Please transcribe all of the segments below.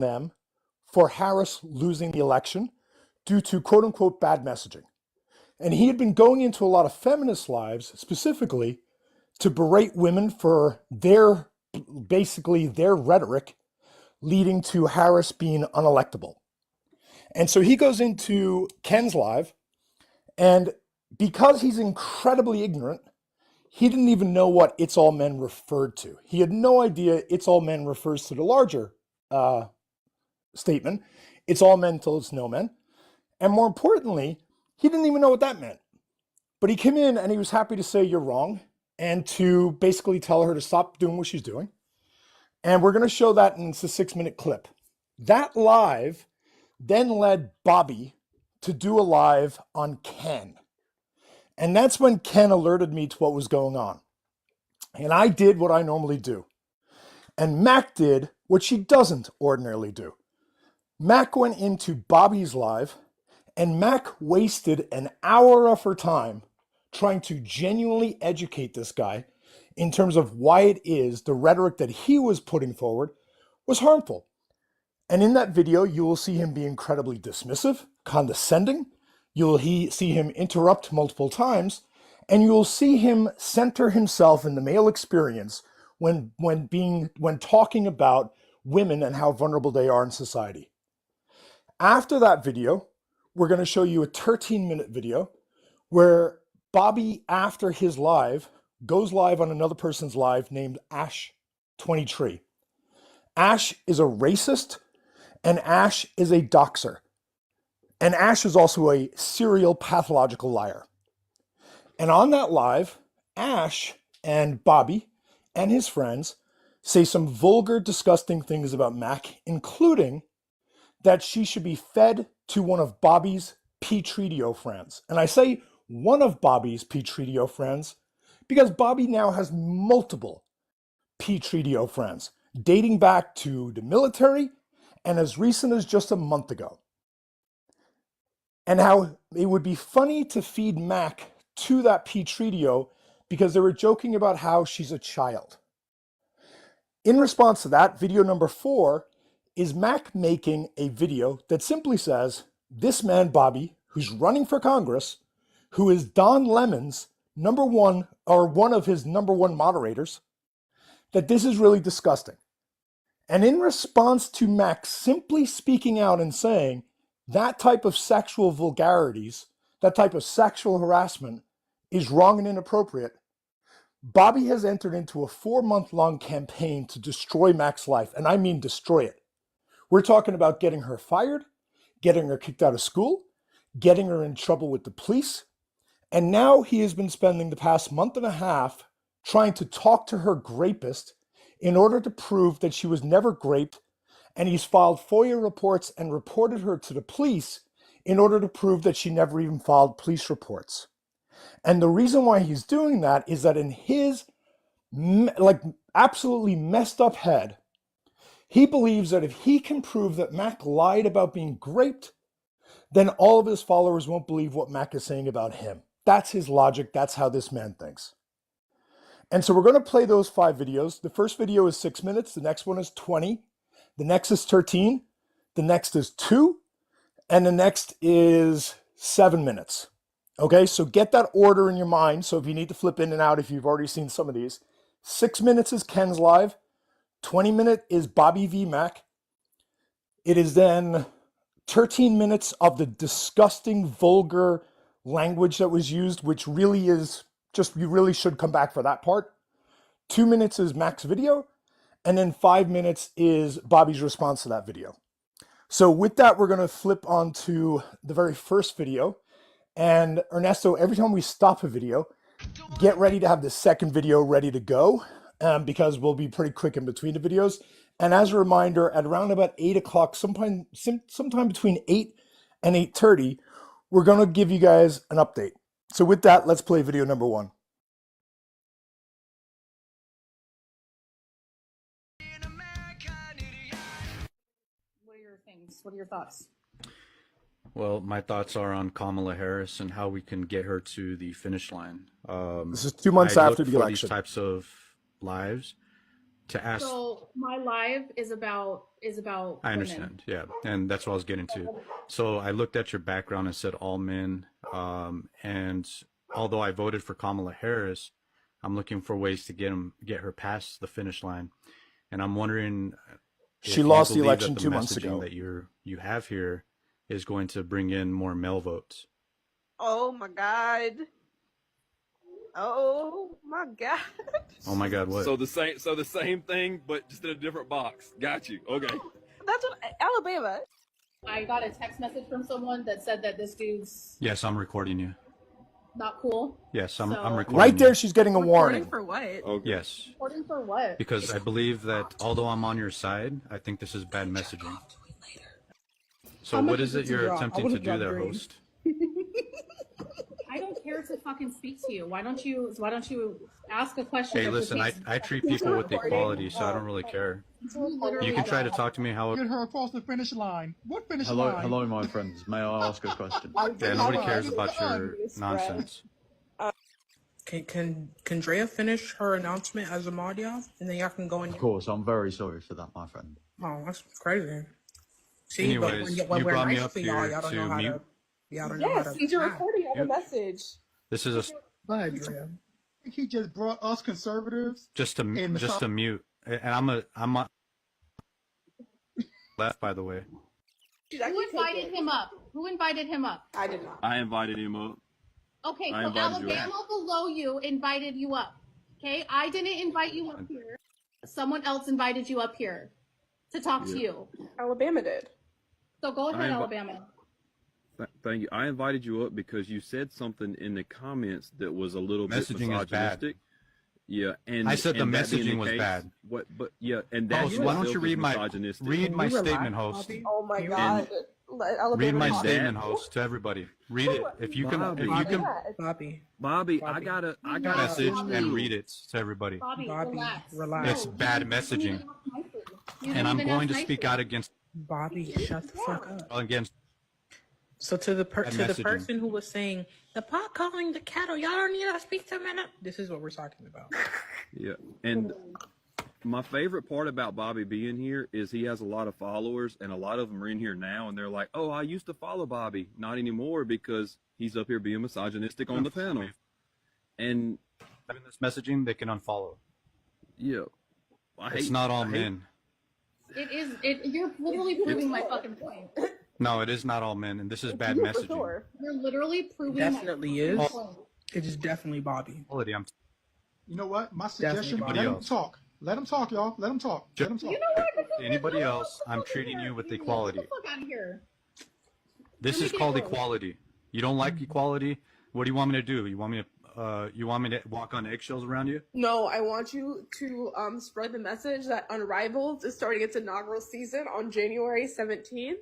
them for Harris losing the election due to quote unquote bad messaging. And he had been going into a lot of feminist lives specifically to berate women for basically their rhetoric leading to Harris being unelectable. And so he goes into Ken's live, and because he's incredibly ignorant, he didn't even know what "it's all men" referred to. He had no idea "it's all men" refers to the larger statement, "it's all men till it's no men." And more importantly, he didn't even know what that meant. But he came in and he was happy to say you're wrong and to basically tell her to stop doing what she's doing. And we're going to show that, and it's a 6-minute clip. That live then led Bobby to do a live on Ken. And that's when Ken alerted me to what was going on. And I did what I normally do. And Mac did what she doesn't ordinarily do. Mac went into Bobby's live, and Mac wasted an hour of her time trying to genuinely educate this guy in terms of why it is the rhetoric that he was putting forward was harmful. And in that video, you will see him be incredibly dismissive, condescending. You will see him interrupt multiple times, and you will see him center himself in the male experience when talking about women and how vulnerable they are in society. After that video, we're going to show you a 13-minute video where Bobby, after his live, goes live on another person's live named Ash23. Ash is a racist, and Ash is a doxer. And Ash is also a serial pathological liar. And on that live, Ash and Bobby and his friends say some vulgar, disgusting things about Mac, including that she should be fed to one of Bobby's Petritio friends. And I say one of Bobby's Petritio friends because Bobby now has multiple Petritio friends, dating back to the military and as recent as just a month ago. And how it would be funny to feed Mac to that Petritio because they were joking about how she's a child. In response to that, video number 4 is Mac making a video that simply says, this man, Bobby, who's running for Congress, who is Don Lemon's one of his number one moderators, that this is really disgusting. And in response to Mac simply speaking out and saying that type of sexual vulgarities, that type of sexual harassment is wrong and inappropriate, Bobby has entered into a 4-month-long campaign to destroy Mac's life. And I mean destroy it. We're talking about getting her fired, getting her kicked out of school, getting her in trouble with the police. And now he has been spending the past month and a half trying to talk to her grapist in order to prove that she was never raped. And he's filed FOIA reports and reported her to the police in order to prove that she never even filed police reports. And the reason why he's doing that is that in his absolutely messed up head, he believes that if he can prove that Mac lied about being raped, then all of his followers won't believe what Mac is saying about him. That's his logic. That's how this man thinks. And so we're going to play those 5 videos. The first video is 6 minutes. The next one is 20. The next is 13. The next is 2. And the next is 7 minutes. Okay, so get that order in your mind. So if you need to flip in and out, if you've already seen some of these, 6 minutes is Ken's live. 20 minutes is Bobby v. Mac. It is then 13 minutes of the disgusting, vulgar language that was used, which really is just, you really should come back for that part. 2 minutes is Mac's video. And then 5 minutes is Bobby's response to that video. So with that, we're going to flip on to the very first video. And Ernesto, every time we stop a video, get ready to have the second video ready to go because we'll be pretty quick in between the videos. And as a reminder, at around about 8 o'clock, sometime between 8 and 8:30, we're going to give you guys an update. So with that, let's play video number 1. What are your things? What are your thoughts? Well, my thoughts are on Kamala Harris and how we can get her to the finish line. This is 2 months after the election. These types of lives to ask. So my live is about I women. understand, yeah, and that's what I was getting to. So I looked at your background and said all men, and although I voted for Kamala Harris, I'm looking for ways to get her past the finish line, and I'm wondering if She you lost the believe election that 2 months messaging ago. that you have here is going to bring in more male votes. Oh my God. Oh my God. Oh my God, what? So the same thing, but just in a different box. Got you. Okay. That's what Alabama. I got a text message from someone that said that this dude's Yes, I'm recording you. not cool. Yes, I'm So- recording Right there, you. she's getting a Recording warning. for what? Okay. Yes, Reporting for what? because I believe that although I'm on your side, I think this is bad messaging. So How much what is is it it to you're drop? I attempting would've to do dropped there, green. host? I don't care to fucking speak to you. Why don't you ask a question? Hey, that listen, pertains I to- treat people with recording. equality, so I don't really care. You literally You can try to don't. talk to me how. Get her across the finish line. What finish Hello, line? hello, my friends. May I ask a question? Yeah, nobody cares Hello. about your nonsense. Can Drea finish her announcement as a mod, y'all? And then y'all can go in. Of course, I'm very sorry for that, my friend. Oh, that's crazy. See, Anyways, but when you we're brought me nice up to y'all, here y'all don't to know how mute. to. Y'all don't know how Yes, to. he's recording. I have a Yep. message. This is a, Go ahead, Drea. He just brought us conservatives. just to And mute, and I'm a left, by the way. Dude, I Who can't take invited it. him up? Who invited him up? I did not. I invited him up. Okay, I so invited you Alabama below you invited you up. Okay, I didn't invite you up here. Someone else invited you up here to talk to Yeah. you. Alabama did. So go ahead, I invi- Alabama. Thank you. I invited you up because you said something in the comments that was a little bit Messaging is bad. misogynistic. Yeah, and I said the and that being messaging was case, bad. What? But yeah, and that Host, in why don't itself you is read my misogynistic. read my Can you relax, statement, host? Bobby? Oh my Can you God. Let Alabama Read my talk. statement, host, to everybody. Read it if you can. Bobby. If you can Bobby, Bobby, Bobby. I gotta message send and you. read it to everybody. Bobby, Bobby, relax. relax. It's bad messaging, and I'm going to speak out against Bobby, shut the fuck up. against. So to the Bad to the messaging. person who was saying the pot calling the cattle, y'all don't need to speak to me. This is what we're talking about. Yeah, and my favorite part about Bobby being here is he has a lot of followers, and a lot of them are in here now, and they're like, "Oh, I used to follow Bobby, not anymore because he's up here being misogynistic on the panel." And Having this messaging, they can unfollow. yeah, It's not all men. It is. You're literally proving my fucking point. No, it is not all men, and this is bad For messaging. sure. You're literally proving Definitely my is. fucking point. It is definitely Bobby. Quality, I'm You know what? My Definitely suggestion, Bobby. let him else. talk. Let him talk, y'all. Let him talk. Let him talk. You know what? Anybody else, I'm treating you with equality. Get the fuck out of here. This You're is making called it worse. equality. You don't like equality? What do you want me to do? You want me to walk on eggshells around you? No, I want you to spread the message that Unrivaled is starting its inaugural season on January 17th.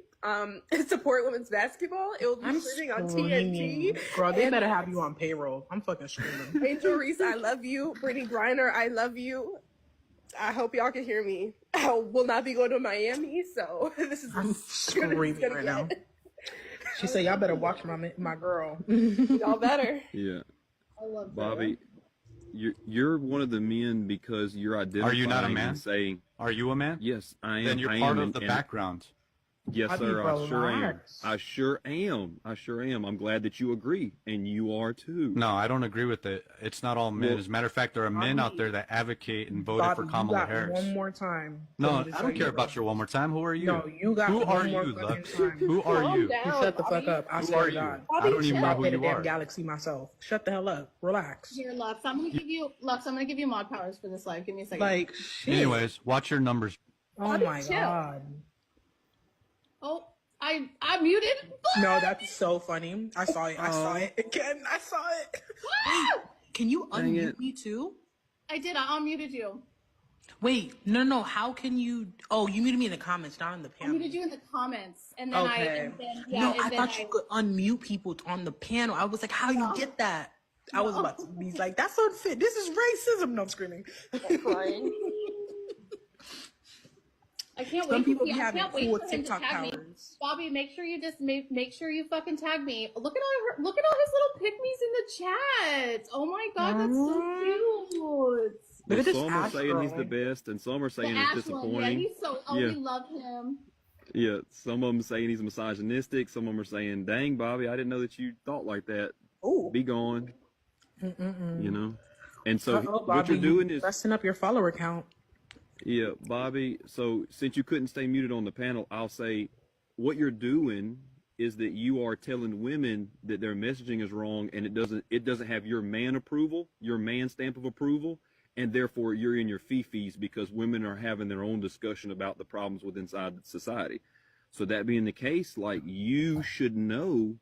Support women's basketball. It will be I'm streaming on screaming. TNT. Girl, they And- better have you on payroll. I'm fucking screaming. Angel Reese, I love you. Brittany Griner, I love you. I hope y'all can hear me. I will not be going to Miami, so this is I'm as good as it's screaming gonna right now. get. She said, y'all better watch my girl. Y'all better. yeah, I love that. Bobby, you're one of the men because you're identifying Are you not a man? and saying, Are you a man? "Yes, I am." Then you're I part am, of the and- background. Yes, Bobby, sir. I sure am. relax. I sure am. I sure am. I'm glad that you agree, and you are too. No, I don't agree with it. It's not all men. Well- As a matter of fact, there are men out there that advocate and voted Bobby, for Kamala you got Harris. one more time. No, for me to I say don't care your about your one more time. Who are you? No, you got Who one are more you, fucking love? time. Who are Calm you? down, You shut the fuck Bobby. up. I Who swear are to you? God. I don't even know I who played a you damn are. galaxy myself. Shut the hell up. Relax. Here, Lux. I'm gonna give you mod powers for this live. Give me a second. Like, shit. Anyways, watch your numbers. Oh Bobby, my chill. God. Oh, I muted. No, that's so funny. I saw it. I saw it again. I saw it. Wait, can you Dang unmute it. me too? I did. I unmuted you. Wait, no. How can you? Oh, you muted me in the comments, not in the I panel. muted you in the comments, and then Okay. yeah, I thought you could unmute people on the panel. I was like, how you get that? I was about to be like, that's unfit. This is racism. No, I'm screaming. Crying. I can't Some wait. people to be see, I having can't wait cool for him to TikTok tag me. powers. Bobby, make sure you just make sure you fucking tag me. Look at all his little pick-me's in the chat. Oh my god, that's so cute. Look But at this some are ash saying he's the growing. best, and some are The saying it's Ash one, yeah, disappointing. he's so. Oh, Yeah. we love him. Yeah, some of them saying he's misogynistic. Some of them are saying, "Dang, Bobby, I didn't know that you thought like that. Ooh. Be gone." You know. And so Uh-oh, what Bobby, you're doing is, messing up your follower count. yeah, Bobby. So since you couldn't stay muted on the panel, I'll say, what you're doing is that you are telling women that their messaging is wrong, and it doesn't have your man approval, your man stamp of approval, and therefore you're in your fifis because women are having their own discussion about the problems with inside society. So that being the case, like, you should know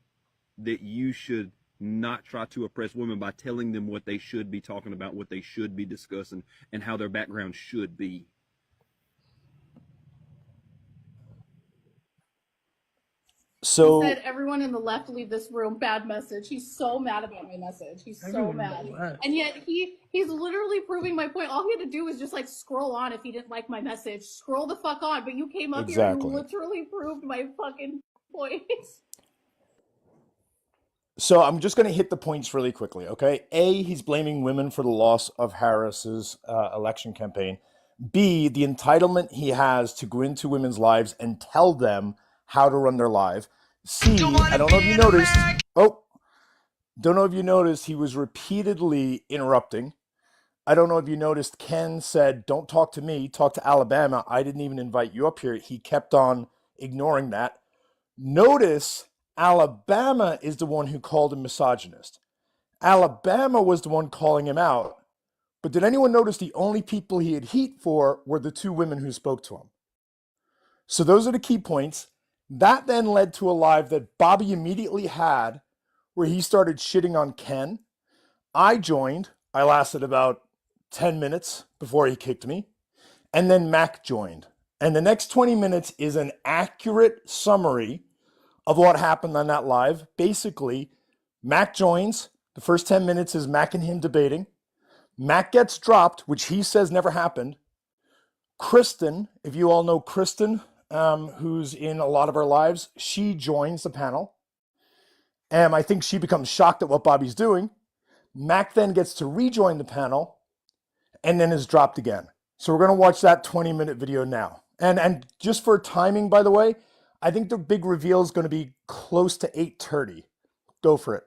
that you should not try to oppress women by telling them what they should be talking about, what they should be discussing, and how their background should be. So He said, everyone in the left leave this room. Bad message. He's so mad about my message. He's so Everyone in mad. the left. And yet he's literally proving my point. All he had to do was just like scroll on if he didn't like my message. Scroll the fuck on. But you came up here and Exactly. you literally proved my fucking point. So I'm just going to hit the points really quickly, okay? A, he's blaming women for the loss of Harris's election campaign. B, the entitlement he has to go into women's lives and tell them how to run their life. C, I don't know if you noticed. Don't know if you noticed he was repeatedly interrupting. I don't know if you noticed Ken said, "Don't talk to me, talk to Alabama. I didn't even invite you up here." He kept on ignoring that. Notice Alabama is the one who called him misogynist. Alabama was the one calling him out. But did anyone notice the only people he had heat for were the two women who spoke to him? So those are the key points. That then led to a live that Bobby immediately had where he started shitting on Ken. I joined. I lasted about 10 minutes before he kicked me. And then Mac joined. And the next 20 minutes is an accurate summary of what happened on that live. Basically, Mac joins. The first 10 minutes is Mac and him debating. Mac gets dropped, which he says never happened. Kristen, if you all know Kristen, who's in a lot of our lives, she joins the panel. And I think she becomes shocked at what Bobby's doing. Mac then gets to rejoin the panel and then is dropped again. So we're going to watch that 20-minute video now. And just for timing, by the way, I think the big reveal is going to be close to 8:30. Go for it.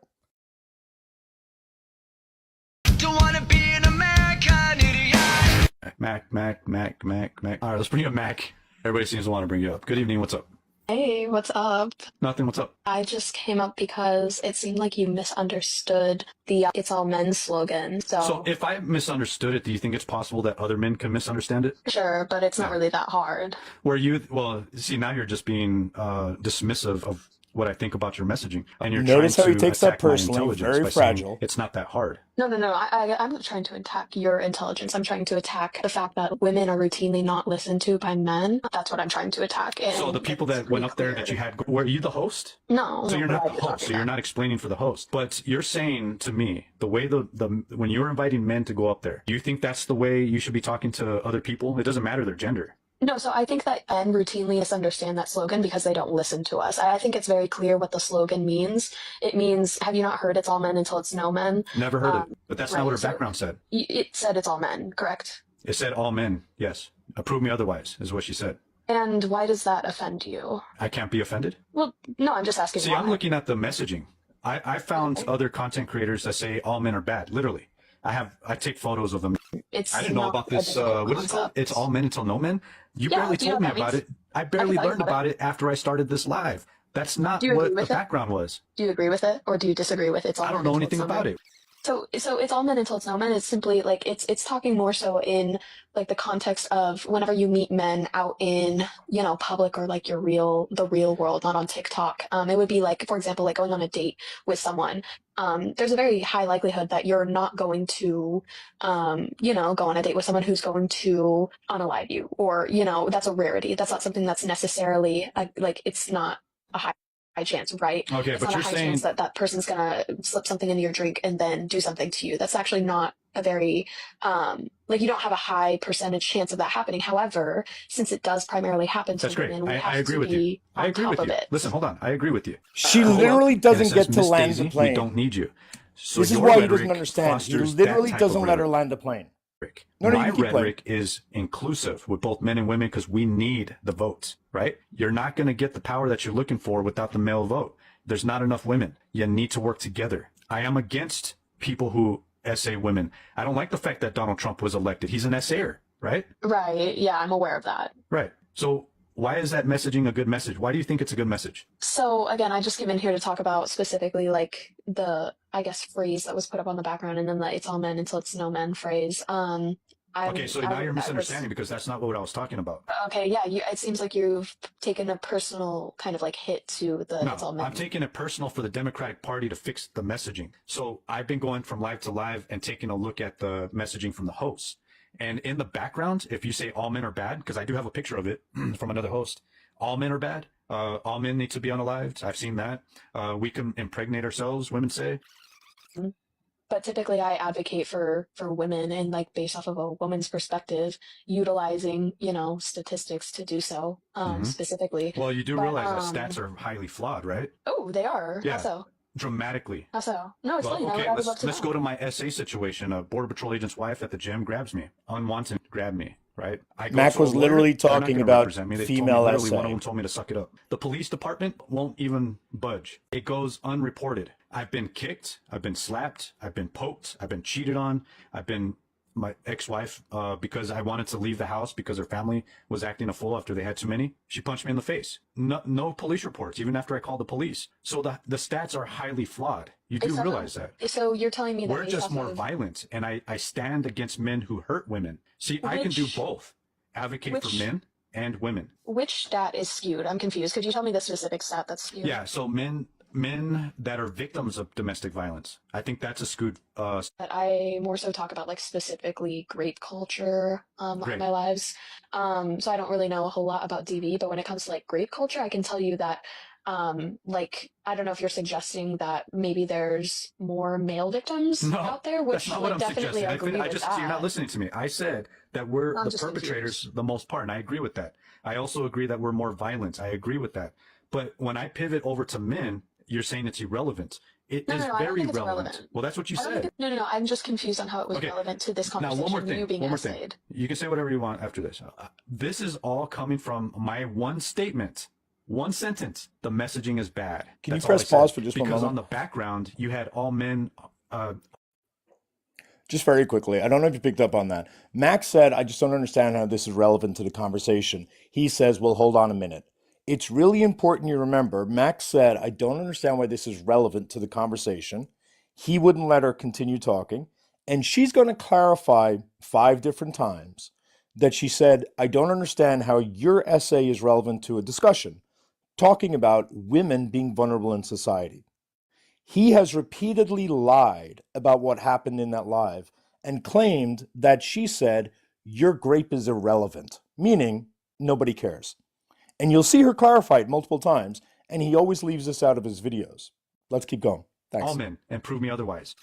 Don't wanna be an American idiot. Mac. All right, let's bring up Mac. Everybody seems to want to bring you up. Good evening. What's up? Hey, what's up? Nothing. What's up? I just came up because it seemed like you misunderstood the It's All Men slogan. So if I misunderstood it, do you think it's possible that other men can misunderstand it? Sure, but it's not really that hard. Well, see, now you're just being dismissive of what I think about your messaging. And you're Notice trying how he to takes that attack my personally, intelligence very by saying fragile. it's not that hard. No, I'm not trying to attack your intelligence. I'm trying to attack the fact that women are routinely not listened to by men. That's what I'm trying to attack. And So the people it's that went pretty up there clear. that you had, were you the host? No, So you're but not I the did talk host. to So you're them. not explaining for the host. But you're saying to me, the way when you're inviting men to go up there, do you think that's the way you should be talking to other people? It doesn't matter their gender. No, so I think that men routinely misunderstand that slogan because they don't listen to us. I think it's very clear what the slogan means. It means, have you not heard it's all men until it's no men? Never heard it. But that's not right, what her so background said. It said it's all men, correct? It said all men. Yes. Prove me otherwise, is what she said. And why does that offend you? I can't be offended? Well, no, I'm just asking See, why. I'm looking at the messaging. I found other content creators that say all men are bad, literally. I take photos of them. It's I didn't know not about a this, difficult what is it called? concept. It's all men until no men? You Yeah, barely do you know told me what that about means? it. I barely tell you learned about it after I started this live. That's not Do you agree what the with it? background was. Do you agree with it, or do you disagree with it? It's all I don't men know until anything it's no about men? it. So it's all men until it's no men. It's simply like it's talking more so in like the context of whenever you meet men out in, you know, public or like the real world, not on TikTok. It would be like, for example, like going on a date with someone. There's a very high likelihood that you're not going to, you know, go on a date with someone who's going to unalive you, or, you know, that's a rarity. That's not something that's necessarily like, it's not a high chance, right? Okay, It's but not you're a high saying chance that that person's gonna slip something into your drink and then do something to you. That's actually not a very, like you don't have a high percentage chance of that happening. However, since it does primarily happen to that's great. women, we I have agree to with you. be I on agree top with of you. it. Listen, hold on. I agree with you. She Hold up. literally And it doesn't says, get to Miss land Daisy, the plane. we don't need you. So This is your why he rhetoric doesn't understand. He fosters literally that type doesn't of let her rhetoric. land the plane. No, you My can keep playing. rhetoric is inclusive with both men and women because we need the votes, right? You're not going to get the power that you're looking for without the male vote. There's not enough women. You need to work together. I am against people who essay women. I don't like the fact that Donald Trump was elected. He's an essayer, right? Right. Yeah, I'm aware of that. Right. So why is that messaging a good message? Why do you think it's a good message? So again, I just came in here to talk about specifically like the, I guess, phrase that was put up on the background and then the "it's all men until it's no men" phrase. Okay, so now you're misunderstanding because that's not what I was talking about. Okay, yeah, it seems like you've taken a personal kind of like hit to the "it's all No, men." I'm taking it personal for the Democratic Party to fix the messaging. So I've been going from live to live and taking a look at the messaging from the hosts. And in the background, if you say all men are bad, because I do have a picture of it from another host, all men are bad. All men need to be unalived. I've seen that. We can impregnate ourselves, women say. But typically I advocate for women and like based off of a woman's perspective, utilizing, statistics to do so, specifically. Well, you do But, realize that stats are highly flawed, right? Oh, they are. Yeah. How so? Dramatically. How so? No, explain. Well, okay, I would love to let's know. go to my SA situation. A Border Patrol agent's wife at the gym grabs me. Unwanted grabbed me, right? I go Mac to a was lawyer, literally they're not talking gonna about represent me. They female told me literally, SA. one of them told me to suck it up. The police department won't even budge. It goes unreported. I've been kicked. I've been slapped. I've been poked. I've been cheated on. I've been my ex-wife, because I wanted to leave the house because her family was acting a fool after they had too many. She punched me in the face. No police reports, even after I called the police. So the stats are highly flawed. You do realize that. So you're telling me that We're based just off more of- violent, and I stand against men who hurt women. See, I can do Which- both. Advocate for which- men and women. Which stat is skewed? I'm confused. Could you tell me the specific stat that's skewed? Yeah, so men that are victims of domestic violence. I think that's a skewed But I more so talk about like specifically grape culture on Great. my lives. So I don't really know a whole lot about DV, but when it comes to like grape culture, I can tell you that like I don't know if you're suggesting that maybe there's more male victims out there, which that's not like what I'm definitely suggesting. agree with So you're not that. listening to me. I said that we're I'm the just perpetrators confused. the most part, and I agree with that. I also agree that we're more violent. I agree with that. But when I pivot over to men, you're saying it's irrelevant. It No, is no, I don't very think it's relevant. irrelevant. Well, that's what you I don't said. think no. I'm just confused on how it was Okay. relevant to this Now, conversation. one more You thing. being One more thing. essayed. You can say whatever you want after this. This is all coming from my one statement, one sentence. The messaging is bad. Can you That's all press I said. pause for just one Because moment? on the background, you had all men. Just very quickly, I don't know if you picked up on that. Max said, I just don't understand how this is relevant to the conversation. He says, well, hold on a minute. It's really important you remember, Max said, I don't understand why this is relevant to the conversation. He wouldn't let her continue talking. And she's going to clarify 5 different times that she said, I don't understand how your essay is relevant to a discussion, talking about women being vulnerable in society. He has repeatedly lied about what happened in that live and claimed that she said, your grape is irrelevant, meaning nobody cares. And you'll see her clarify it multiple times, and he always leaves this out of his videos. Let's keep going. Thanks. all men and prove me otherwise.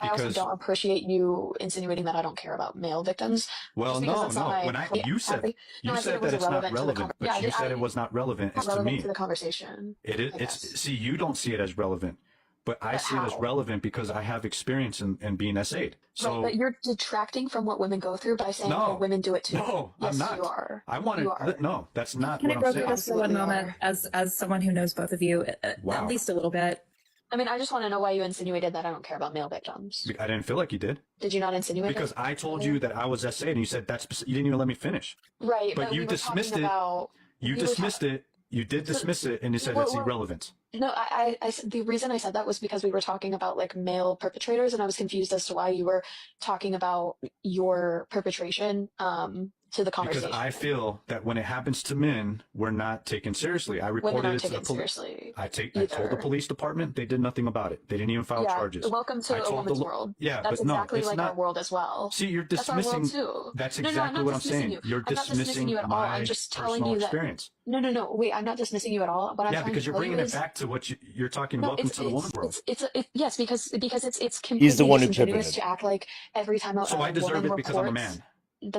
I also Because don't appreciate you insinuating that I don't care about male victims. well, just because no, that's not no. my- When Yeah, you said I you said said it was that it's not irrelevant to the relevant, but yeah, you said it was not relevant. It's to relevant me. to the conversation. It is. I It's guess. see, you don't see it as relevant, but I But see it as how? relevant because I have experience in being essayed. So Right, but you're detracting from what women go through by saying, No. "Oh, women do it too." no, Yes, I'm not. you are. I wanted You are. no. That's not Can I what I'm broker saying. this for one Absolutely moment are. as someone who knows both of you Wow. at least a little bit? I mean, I just want to know why you insinuated that I don't care about male victims. I didn't feel like you did Did you not insinuate because that? I told you that I was essayed, and you said you didn't even let me finish. Right, but you we were dismissed talking it. about You we were dismissed it. You did So- dismiss it, and you said Well, it's well, irrelevant. No, the reason I said that was because we were talking about like male perpetrators, and I was confused as to why you were talking about your perpetration to the Because conversation. I feel that when it happens to men, we're not taken seriously. I Women reported aren't it to the taken police. seriously. I told the police department. They did nothing about it. They didn't even file Yeah, charges. welcome to I a told woman's the world. Yeah, That's but no, exactly it's like not. our world as well. See, you're That's our world dismissing. too. That's No, no, I'm exactly not what I'm dismissing saying. you. You're I'm not dismissing dismissing you at all. my I'm just telling personal you that. experience. No. Wait, I'm not dismissing you at all. What I'm Yeah, trying because to you're tell you bringing it is back to what you're talking. no, Welcome it's to the woman world. yes, because it's He's the completely one who disingenuous pivoted. to act like every time a So I deserve woman it because I'm a reports. man.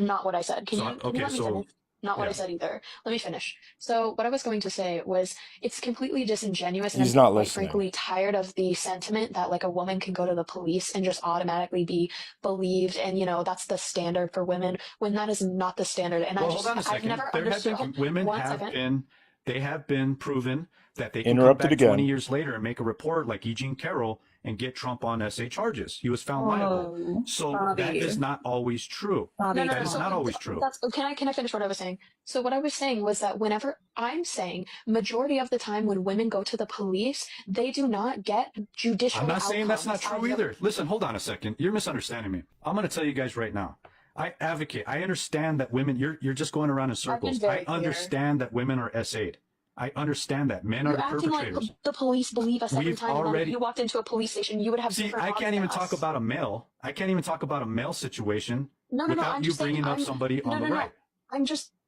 Not what I said. Can So you okay, let me so finish? not what I Yeah. said either. Let me finish. So what I was going to say was it's completely disingenuous, and He's I'm not quite listening. frankly tired of the sentiment that like a woman can go to the police and just automatically be believed, and you know that's the standard for women when that is not the standard. And Well, hold on a I've second. never There have understood. been women One have second. been they have been proven that they can come Interrupted back 20 again. years later and make a report like E. Jean Carroll and get Trump on SA charges. He was found liable. Oh, So that Bobby. is not always true. Bobby, No, That is so not always true. that's can I finish what I was saying? So what I was saying was that whenever I'm saying majority of the time when women go to the police, they do not get judicial I'm not saying that's not outcomes. true either. Listen, hold on a second. You're misunderstanding me. I'm going to tell you guys right now. I advocate. I understand that women. You're just going around in circles. very I clear. understand that women are SA'd. I understand that men are You're the acting like perpetrators. the police believe us every We've time. And then if already- you walked into a police station, you would have See, different I odds can't than even us. talk about a male. I can't even talk about a male situation No, without I'm you just saying, bringing up somebody on the right.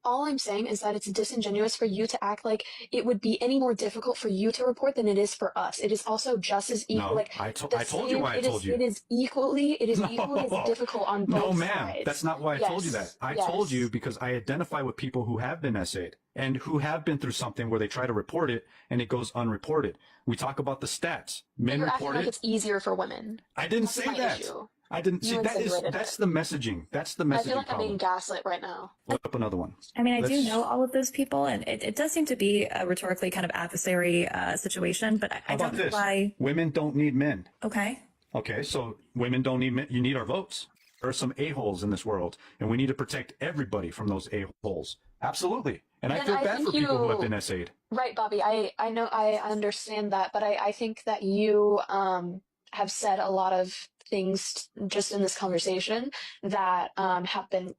all I'm saying is that it's disingenuous for you to act like it would be any more difficult for you to report than it is for us. It is also just as equal. No, like I the told you same- why I it told is- you. It is equally No. as difficult on both No, ma'am. sides. That's not why I told you Yes, that. I yes. told you because I identify with people who have been SA'd and who have been through something where they try to report it and it goes unreported. We talk about the stats. Men You're acting report like it. it's easier for women. I didn't That's say my that. issue. I didn't You see that is insinuated that's it. the messaging. That's the messaging I feel like I'm problem. being gaslit right now. Flip up another one. I mean, I do Let's- know all of those people, and it does seem to be a rhetorically kind of adversary situation, but I How about don't know this? why. Women don't need men. Okay. Okay, so women don't need men. You need our votes. There are some a-holes in this world, and we need to protect everybody from those a-holes. Absolutely. And I Then feel I bad think for people who have you- been SA'd. Right, Bobby. I know I understand that, but I think that you have said a lot of things just in this conversation that have been,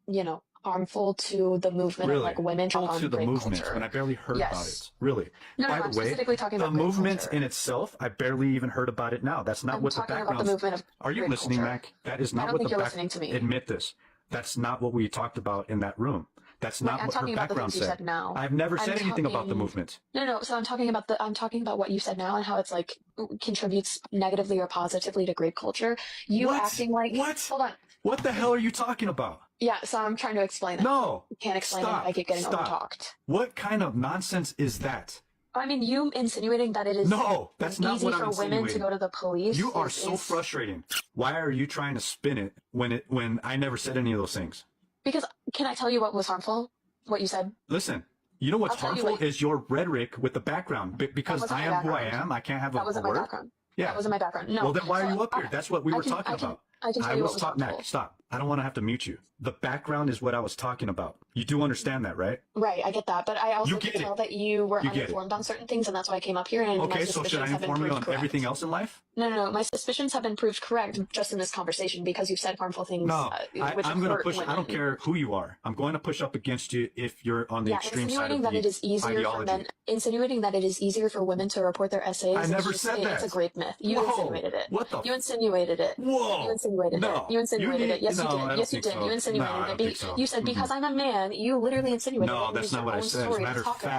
harmful to the movement of Really? like women trying To the rape movement culture. when I barely heard about Yes. it. Really. No, By I'm the way, specifically talking the about rape movement culture. in itself, I barely even heard about it now. That's not I'm what the talking about background. the movement of Are you rape listening, culture. Mac? That is I not don't what think the you're back. listening to me. Admit this. That's not what we talked about in that room. That's Like, not I'm what her talking about the background things you said. said now. I've never I'm said anything about the talking- movement. No. So I'm talking about what you said now and how it's like contributes negatively or positively to grape culture. You What? acting like What? Hold on. What the hell are you talking about? Yeah. So I'm trying to explain it. No. You can't explain it Stop. if I keep getting Stop. overtalked. What kind of nonsense is that? I mean, you insinuating that it is No, that's not easy what for I'm women to insinuating. go to the police. You are is- so is- frustrating. Why are you trying to spin it when I never said any of those things? Because can I tell you what was harmful? What you said? Listen, you know what's I'll tell you harmful what- is your rhetoric with the background. Because wasn't I my am who I background. am, I can't have That a wasn't my word. background. Yeah. That wasn't my background. No. Well, then why are So you up here? That's what we were talking about. I can tell you what was harmful. Mac, stop. I don't want to have to mute you. The background is what I was talking about. You do understand that, right? Right, I get that, but I also You could get tell it. that you were You get it. uninformed on certain things, and that's why I came up here. And my Okay, so should suspicions I have been inform you proved on correct. everything else in life? No. My suspicions have been proved correct just in this conversation because you've said harmful things. No, Which I'm going to hurt push. I don't women. care who you are. I'm going to push up against you if you're on the Yeah, extreme side insinuating of that the it is easier for ideology. men, insinuating that it is easier for women to report their essays. I never said It's that. a great myth. You Whoa, insinuated it. what the You insinuated it. Whoa. You insinuated No. it. You insinuated it. Yes, No, you I did. don't Yes, you think did. so. You insinuated No, I it. don't think so. You said because I'm a man, you literally insinuated it. No, and that's used not your what I own said. As a story to matter of talk about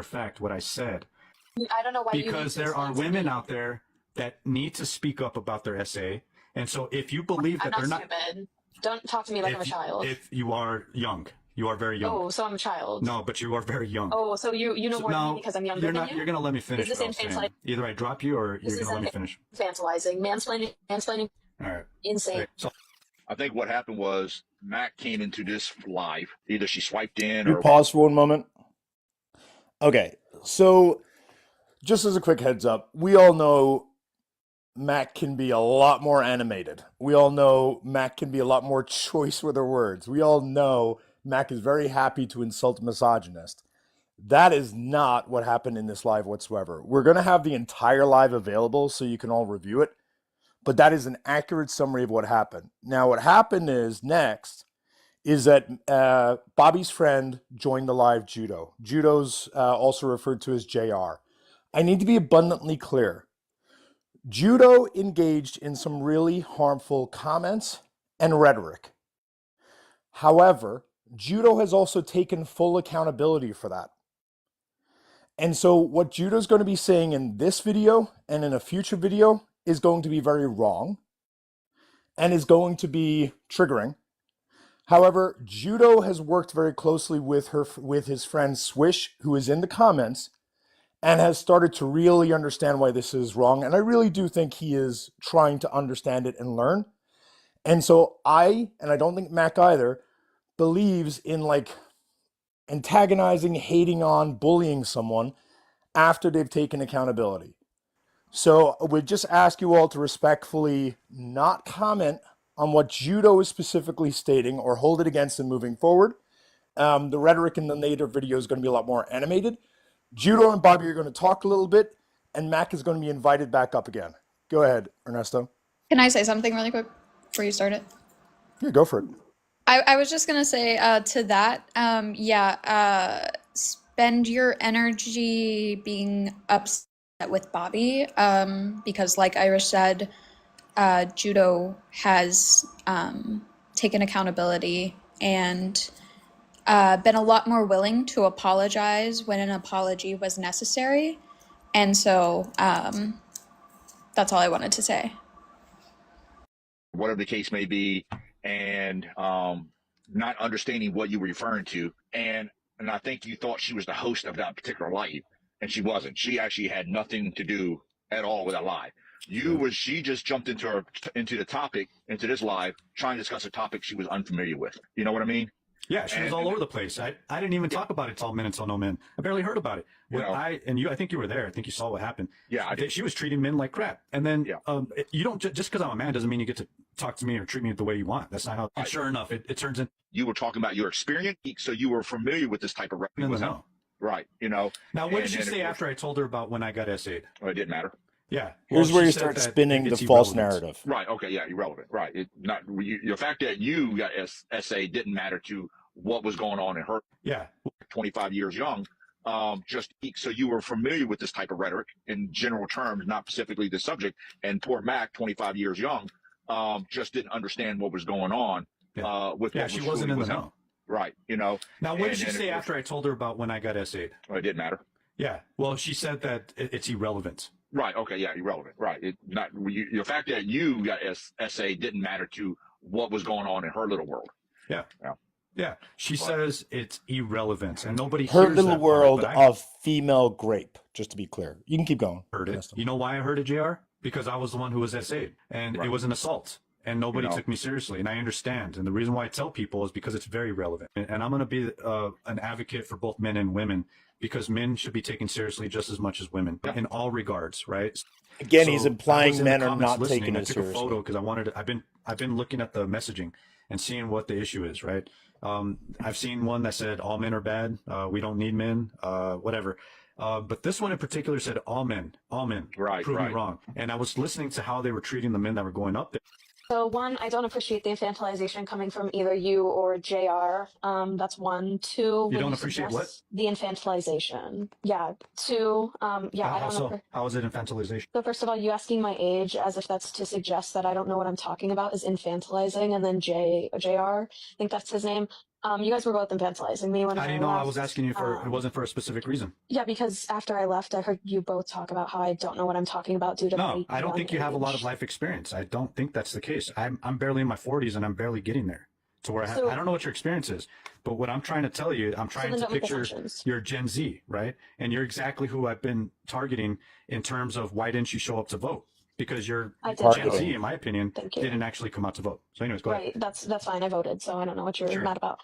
fact, what I said. it. I don't know why you need Because to there are explain to women me. out there that need to speak up about their essay. And so if you believe that I'm they're not stupid. Don't talk to me like I'm a child. If you are young, you are very young. Oh, so I'm a child. No, but you are very young. Oh, so you know So- more than me because I'm younger you're than not. you? You're gonna let me finish. this what I was saying. infantile- Either I drop you or This you're gonna let me isn't finish. Infantilizing, mansplaining, All right. insane. Okay, so I think what happened was Mac came into this live. Either she swiped in We or pause for one moment. Okay, so just as a quick heads up, we all know Mac can be a lot more animated. We all know Mac can be a lot more choice with her words. We all know Mac is very happy to insult a misogynist. That is not what happened in this live whatsoever. We're going to have the entire live available so you can all review it, but that is an accurate summary of what happened. Now, what happened is next is that Bobby's friend joined the live judo. Judo's also referred to as JR. I need to be abundantly clear. Judo engaged in some really harmful comments and rhetoric. However, Judo has also taken full accountability for that. And so what Judo's going to be saying in this video and in a future video is going to be very wrong and is going to be triggering. However, Judo has worked very closely with his friend Swish, who is in the comments, and has started to really understand why this is wrong. And I really do think he is trying to understand it and learn. And so and I don't think Mac either, believes in like antagonizing, hating on, bullying someone after they've taken accountability. So I would just ask you all to respectfully not comment on what Judo is specifically stating or hold it against him moving forward. The rhetoric in the later video is going to be a lot more animated. Judo and Bobby are going to talk a little bit, and Mac is going to be invited back up again. Go ahead, Ernesto. Can I say something really quick before you start it? Yeah, go for it. I was just gonna say to that, spend your energy being upset with Bobby, because like Irish said, Judo has taken accountability and been a lot more willing to apologize when an apology was necessary. And so that's all I wanted to say. Whatever the case may be, and not understanding what you were referring to. And I think you thought she was the host of that particular live, and she wasn't. She actually had nothing to do at all with that live. She just jumped into the topic, into this live, trying to discuss a topic she was unfamiliar with. You know what I mean? Yeah, she was all over the place. I didn't even talk about It's All Men, It's All No Men. I barely heard about it. I think you were there. I think you saw what happened. Yeah, I did. She was treating men like crap. And then you don't just because I'm a man doesn't mean you get to talk to me or treat me the way you want. That's not how. And sure enough, it turns in. You were talking about your experience, so you were familiar with this type of rhetoric. No. Right. You know. Now, what did she say after I told her about when I got SA'd? Well, it didn't matter. Yeah. Here's where you start spinning the false narrative. Right. Okay. Yeah. Irrelevant. Right. The fact that you got SA didn't matter to what was going on in her. Yeah. 25 years young. Just so you were familiar with this type of rhetoric in general terms, not specifically the subject. And poor Mac, 25 years young, just didn't understand what was going on. She wasn't in the know. Right. You know. Now, what did she say after I told her about when I got SA'd? Well, it didn't matter. Yeah. Well, she said that it's irrelevant. Right. Okay. Yeah. Irrelevant. Right. The fact that you got SA didn't matter to what was going on in her little world. Yeah. Yeah. She says it's irrelevant, and nobody her hears little that world part, of female grape. Just to be clear, you can keep going. Heard it. You know why I heard it, JR? Because I was the one who was SA'd, and it was an assault. And nobody took me seriously, and I understand. And the reason why I tell people is because it's very relevant. And I'm going to be an advocate for both men and women, because men should be taken seriously just as much as women in all regards, right? Again, he's implying men are not taking it seriously. I took a photo because I've been looking at the messaging and seeing what the issue is, right? I've seen one that said all men are bad. We don't need men, whatever. But this one in particular said all men. Right. Prove me wrong. And I was listening to how they were treating the men that were going up there. So one, I don't appreciate the infantilization coming from either you or JR. That's one. Two, you don't appreciate what? The infantilization. Yeah. Two, How is it infantilization? So first of all, you asking my age as if that's to suggest that I don't know what I'm talking about is infantilizing. And then JR, I think that's his name. You guys were both infantilizing me when I didn't know I was asking you for, it wasn't for a specific reason. Yeah, because after I left, I heard you both talk about how I don't know what I'm talking about due to No, I don't think you have a lot of life experience. I don't think that's the case. I'm barely in my 40s and I'm barely getting there to where I don't know what your experience is, but what I'm trying to tell you, I'm trying to picture you're Gen Z, right? And you're exactly who I've been targeting in terms of why didn't you show up to vote? Because you're Gen Z, in my opinion, didn't actually come out to vote. So anyways, go ahead. Right, that's fine. I voted, so I don't know what you're mad about.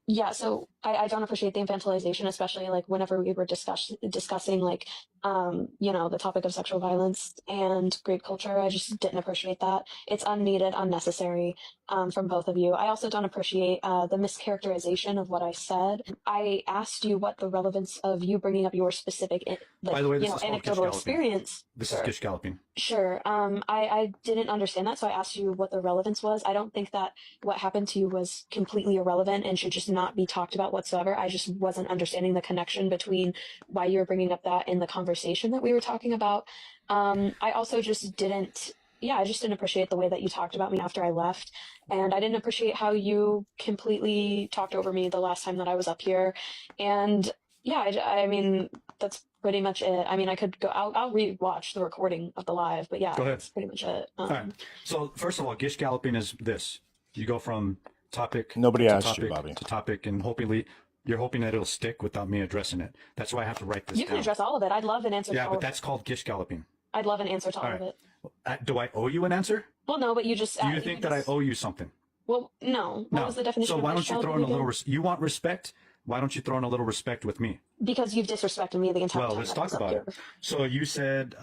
Yeah, so I don't appreciate the infantilization, especially like whenever we were discussing like, the topic of sexual violence and grape culture. I just didn't appreciate that. It's unneeded, unnecessary from both of you. I also don't appreciate the mischaracterization of what I said. I asked you what the relevance of you bringing up your specific, by the way, this is anecdotal experience. This is Gish Galloping. Sure. I didn't understand that, so I asked you what the relevance was. I don't think that what happened to you was completely irrelevant and should just not be talked about whatsoever. I just wasn't understanding the connection between why you were bringing up that in the conversation that we were talking about. I also just didn't appreciate the way that you talked about me after I left. And I didn't appreciate how you completely talked over me the last time that I was up here. And yeah, I mean, that's pretty much it. I mean, I could go, I'll re-watch the recording of the live, but yeah, go ahead. That's pretty much it. All right. So first of all, Gish Galloping is this. You go from topic. Nobody to asked topic, you, Bobby. To topic, and you're hoping that it'll stick without me addressing it. That's why I have to write this You can down. address all of it. I'd love an answer to Yeah, all but of that's it. called gish galloping. I'd love an answer to all All of right. it. Do I owe you an answer? Well, no, but you just. Do you think that I owe you something? Well, no. What No. was the definition So of why gish don't you throw in a galloping little? again? You want respect? Why don't you throw in a little respect with me? Because you've disrespected me the entire Well, time. let's that I was talk up about here. it. So you said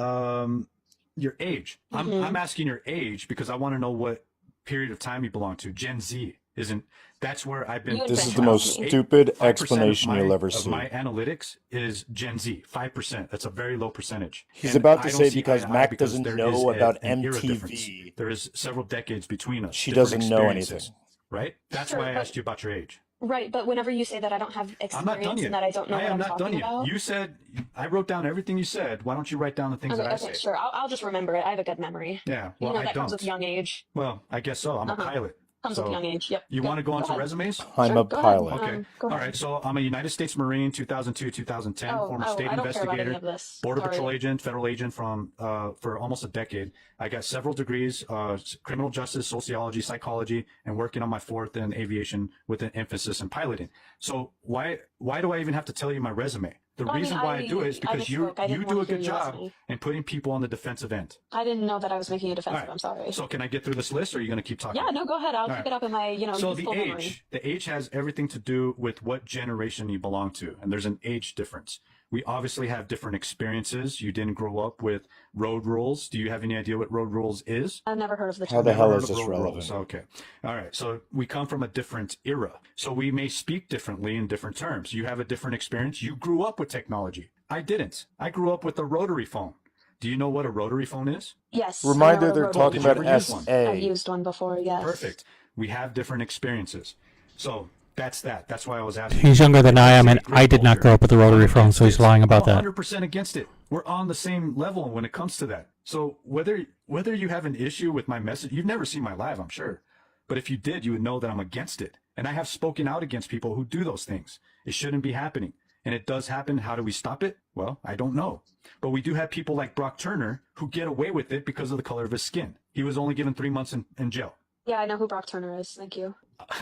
your age. Mhm. I'm asking your age because I want to know what period of time you belong to. Gen Z isn't. That's where I've been. You This is the Eight- most 5% stupid of explanation you'll ever of see. my analytics is Gen Z. 5%. That's a very low percentage. He's And about I to don't say see because eye to eye Mac because doesn't there know is about an era MTV. difference. There is several decades between us. She different doesn't know experiences, anything. Right? That's Sure, why I but- asked you about your age. Right, but whenever you say that I don't have I'm not done experience yet. and that I don't know I what am I'm not done talking yet. about. You said I wrote down everything you said. Why don't you write down the things Okay, that I okay, say? sure. I'll just remember it. I have a good memory. Yeah. You Well, know I that don't. comes with young age. Well, I guess so. I'm a Uh-huh. pilot. Comes So with young age. Yep. you want to go on to ahead. resumes? I'm Sure, a go ahead. pilot. Okay. Go All ahead. right. So I'm a United States Marine, 2002, 2010, former state I don't care about any investigator, of this. border Sorry. patrol agent, federal agent from for almost a decade. I got several degrees, criminal justice, sociology, psychology, and working on my fourth in aviation with an emphasis in piloting. So why do I even have to tell you my resume? The Well, I mean, reason why I do it is I because you misspoke. I didn't do wanna a hear good your job resume. in putting people on the defensive end. I didn't know that I was making you All defensive. right. I'm sorry. So can I get through this list, or are you going to keep talking? Yeah, no, go ahead. I'll All keep right. it up in my, So the youthful memory. age has everything to do with what generation you belong to, and there's an age difference. We obviously have different experiences. You didn't grow up with road rules. Do you have any idea what road rules is? I've never heard of the How term. the Never hell heard is of this road relevant? rules. Okay. All right. So we come from a different era. So we may speak differently in different terms. You have a different experience. You grew up with technology. I didn't. I grew up with a rotary phone. Do you know what a rotary phone is? Yes. I know Reminder what a they're rotary talking Did you about ever use one? I've SA. used one before, yes. Perfect. We have different experiences. So that's that. That's why I was asking. He's younger than I am, and Great I did not culture. grow up with a rotary I'm phone, so he's against it. lying about I'm that. 100% against it. We're on the same level when it comes to that. So whether you have an issue with my message, you've never seen my live, I'm sure. But if you did, you would know that I'm against it. And I have spoken out against people who do those things. It shouldn't be happening. And it does happen. How do we stop it? Well, I don't know. But we do have people like Brock Turner who get away with it because of the color of his skin. He was only given 3 months in jail. Yeah, I know who Brock Turner is. Thank you.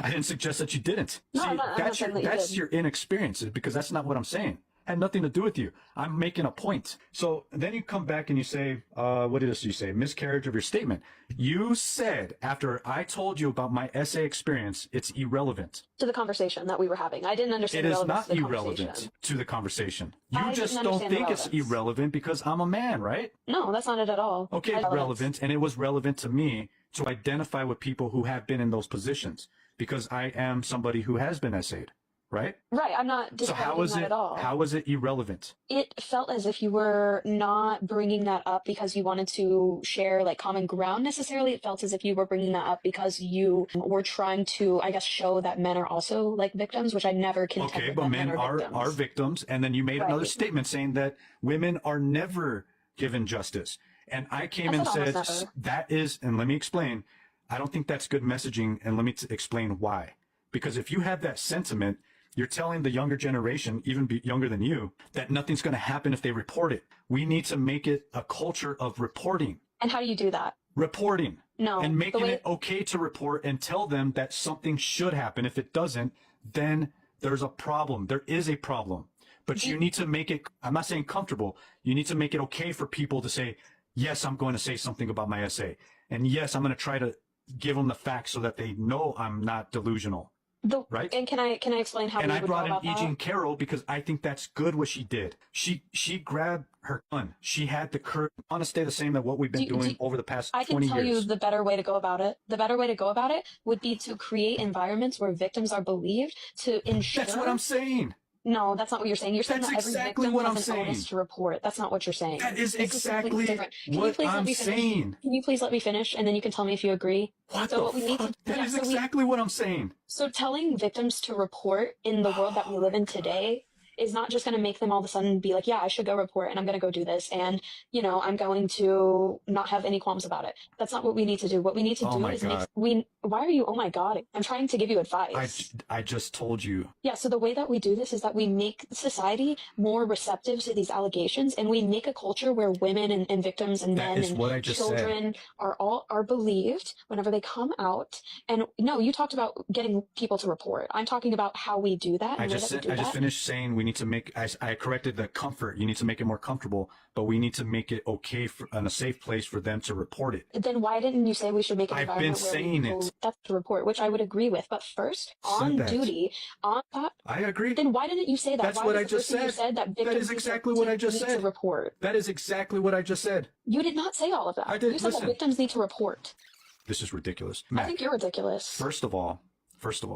I didn't suggest that you didn't. No, See, I'm not saying that you that's did. your inexperience, because that's not what I'm saying. Had nothing to do with you. I'm making a point. So then you come back and you say, what did you say? Miscarriage of your statement. You said after I told you about my essay experience, it's irrelevant. To the conversation that we were having. I didn't It understand the is relevance not to the irrelevant conversation. to the conversation. I You didn't just don't understand the think it's relevance. irrelevant because I'm a man, right? No, that's not it at all. Okay, Relevance. relevant, and it was relevant to me to identify with people who have been in those positions because I am somebody who has been essayed, right? Right, I'm not So discrediting how is that it? at all. How is it irrelevant? It felt as if you were not bringing that up because you wanted to share like common ground necessarily. It felt as if you were bringing that up because you were trying to, I guess, show that men are also like victims, which I never contended Okay, that but men men are victims. victims, and then you made another Right. statement saying that women are never given justice. And I came I and said said almost never. that is, and let me explain. I don't think that's good messaging, and let me explain why. Because if you have that sentiment, you're telling the younger generation, even younger than you, that nothing's going to happen if they report it. We need to make it a culture of reporting. And how do you do that? Reporting. No, And the making way- it okay to report and tell them that something should happen. If it doesn't, then there's a problem. There is a problem. But you need to make it, I'm not saying comfortable, you need to make it okay for people to say, yes, I'm going to say something about my essay. And yes, I'm going to try to give them the facts so that they know I'm not delusional. Right? And can I explain how And we I would brought go in about E. Jean that? Carroll because I think that's good what she did. She grabbed her gun. She had the courage. I want to stay the same that what we've been doing over the past I can 20 tell years. you the better way to go about it. The better way to go about it would be to create environments where victims are believed to ensure. That's what I'm saying. No, that's not what you're saying. You're saying That's that every exactly victim what I'm has an onus saying. to report. That's not what you're saying. That is This completely exactly different. Can you what please let I'm me finish? saying. Can you please let me finish, and then you can tell me if you agree? What So the what we need fuck? to That yeah, is so we- exactly what I'm saying. So telling victims to report in the world that we live in today is not just going to make them all of a sudden be like, yeah, I should go report and I'm going to go do this. And, I'm going to not have any qualms about it. That's not what we need to do. What we need to Oh do my is God. why are you, oh my God, I'm trying to give you advice. I just told you. Yeah, so the way that we do this is that we make society more receptive to these allegations, and we make a culture where women and victims and That men is and what I just said. children are believed whenever they come out. And no, you talked about getting people to report. I'm talking about how we do that I and the way just that we said, do I just that. finished saying we need to make, I corrected the comfort. You need to make it more comfortable, but we need to make it okay for, and a safe place for them to report it. Then why didn't you say we should make an I've been environment where saying we it. that's the report, which I would agree with. But first, Said on that. duty, on that, I agree. then why didn't you say that? That's Why what was I the just first thing you said. said that victims That is need exactly to, what I just need said. to report? That is exactly what I just said. You did not say all of that. I did. You said that Listen. victims need to report. This is ridiculous. I Mac, think you're ridiculous. first of all,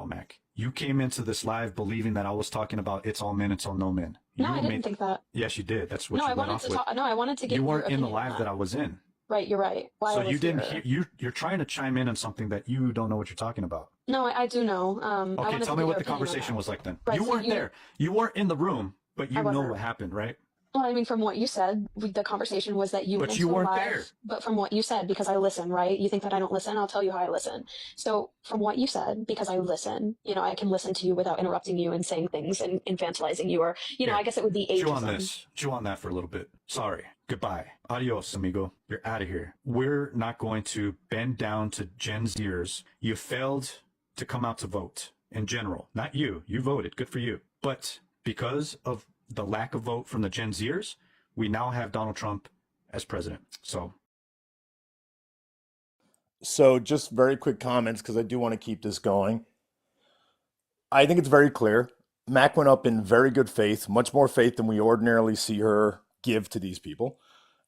Mac, you came into this live believing that I was talking about it's all men, it's all no men. No, I didn't think that. Yes, you did. That's what No, you I went wanted off to with. talk. No, I wanted to get You your weren't in the opinion on live that I was in. Right, you're right. Why So I was you didn't here. you're trying to chime in on something that you don't know what you're talking about. No, I do know. I Okay, wanted tell to me get what your the opinion on conversation that. was like then. Right, You so weren't there. You weren't in the room, but you I know wasn't. what happened, right? Well, I mean, from what you said, the conversation was that you But went you into a weren't live. there. But from what you said, because I listen, right? You think that I don't listen? I'll tell you how I listen. So from what you said, because I listen, I can listen to you without interrupting you and saying things and infantilizing you, or Here, I guess it would be chew on ageism. this. Chew on that for a little bit. Sorry. Goodbye. Adios, amigo. You're out of here. We're not going to bend down to Gen Zers. You failed to come out to vote in general. Not you. You voted. Good for you. But because of the lack of vote from the Gen Zers, we now have Donald Trump as president. So just very quick comments because I do want to keep this going. I think it's very clear. Mac went up in very good faith, much more faith than we ordinarily see her give to these people.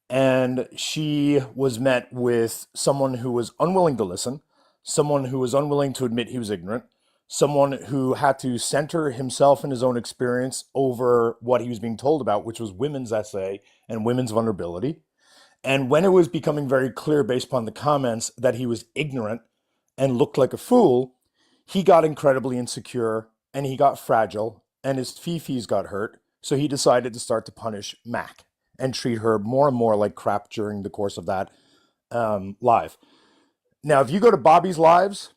And she was met with someone who was unwilling to listen, someone who was unwilling to admit he was ignorant, someone who had to center himself and his own experience over what he was being told about, which was women's essay and women's vulnerability. And when it was becoming very clear based upon the comments that he was ignorant and looked like a fool, he got incredibly insecure and he got fragile and his fifis got hurt. So he decided to start to punish Mac and treat her more and more like crap during the course of that live. Now, if you go to Bobby's lives,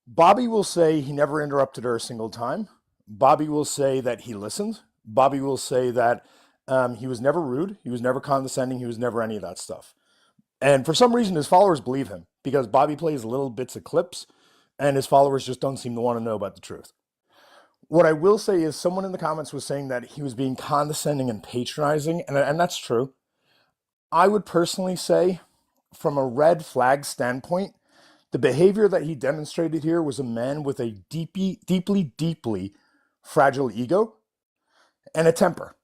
Bobby will say he never interrupted her a single time. Bobby will say that he listened. Bobby will say that he was never rude. He was never condescending. He was never any of that stuff. And for some reason, his followers believe him because Bobby plays little bits of clips and his followers just don't seem to want to know about the truth. What I will say is someone in the comments was saying that he was being condescending and patronizing, and that's true. I would personally say, from a red flag standpoint, the behavior that he demonstrated here was a man with a deeply fragile ego and a temper.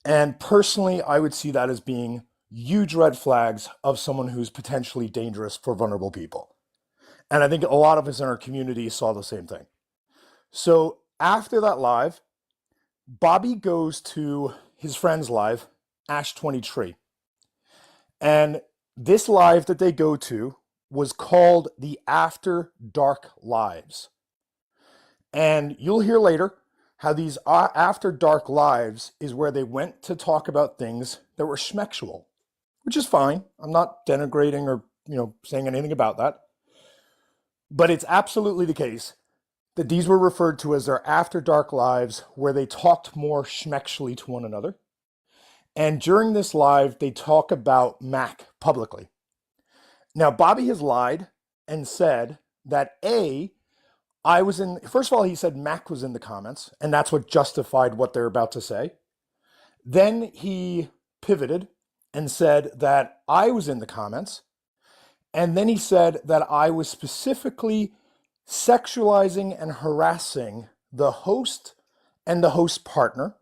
And personally, I would see that as being huge red flags of someone who's potentially dangerous for vulnerable people. And I think a lot of us in our community saw the same thing. So after that live, Bobby goes to his friend's live, Ash 23. And this live that they go to was called the After Dark Lives. And you'll hear later how these After Dark Lives is where they went to talk about things that were schmexual, which is fine. I'm not denigrating or, saying anything about that. But it's absolutely the case that these were referred to as their After Dark Lives, where they talked more schmexually to one another. And during this live, they talk about Mac publicly. Now, Bobby has lied and said that first of all, he said Mac was in the comments, and that's what justified what they're about to say. Then he pivoted and said that I was in the comments. And then he said that I was specifically sexualizing and harassing the host and the host partner.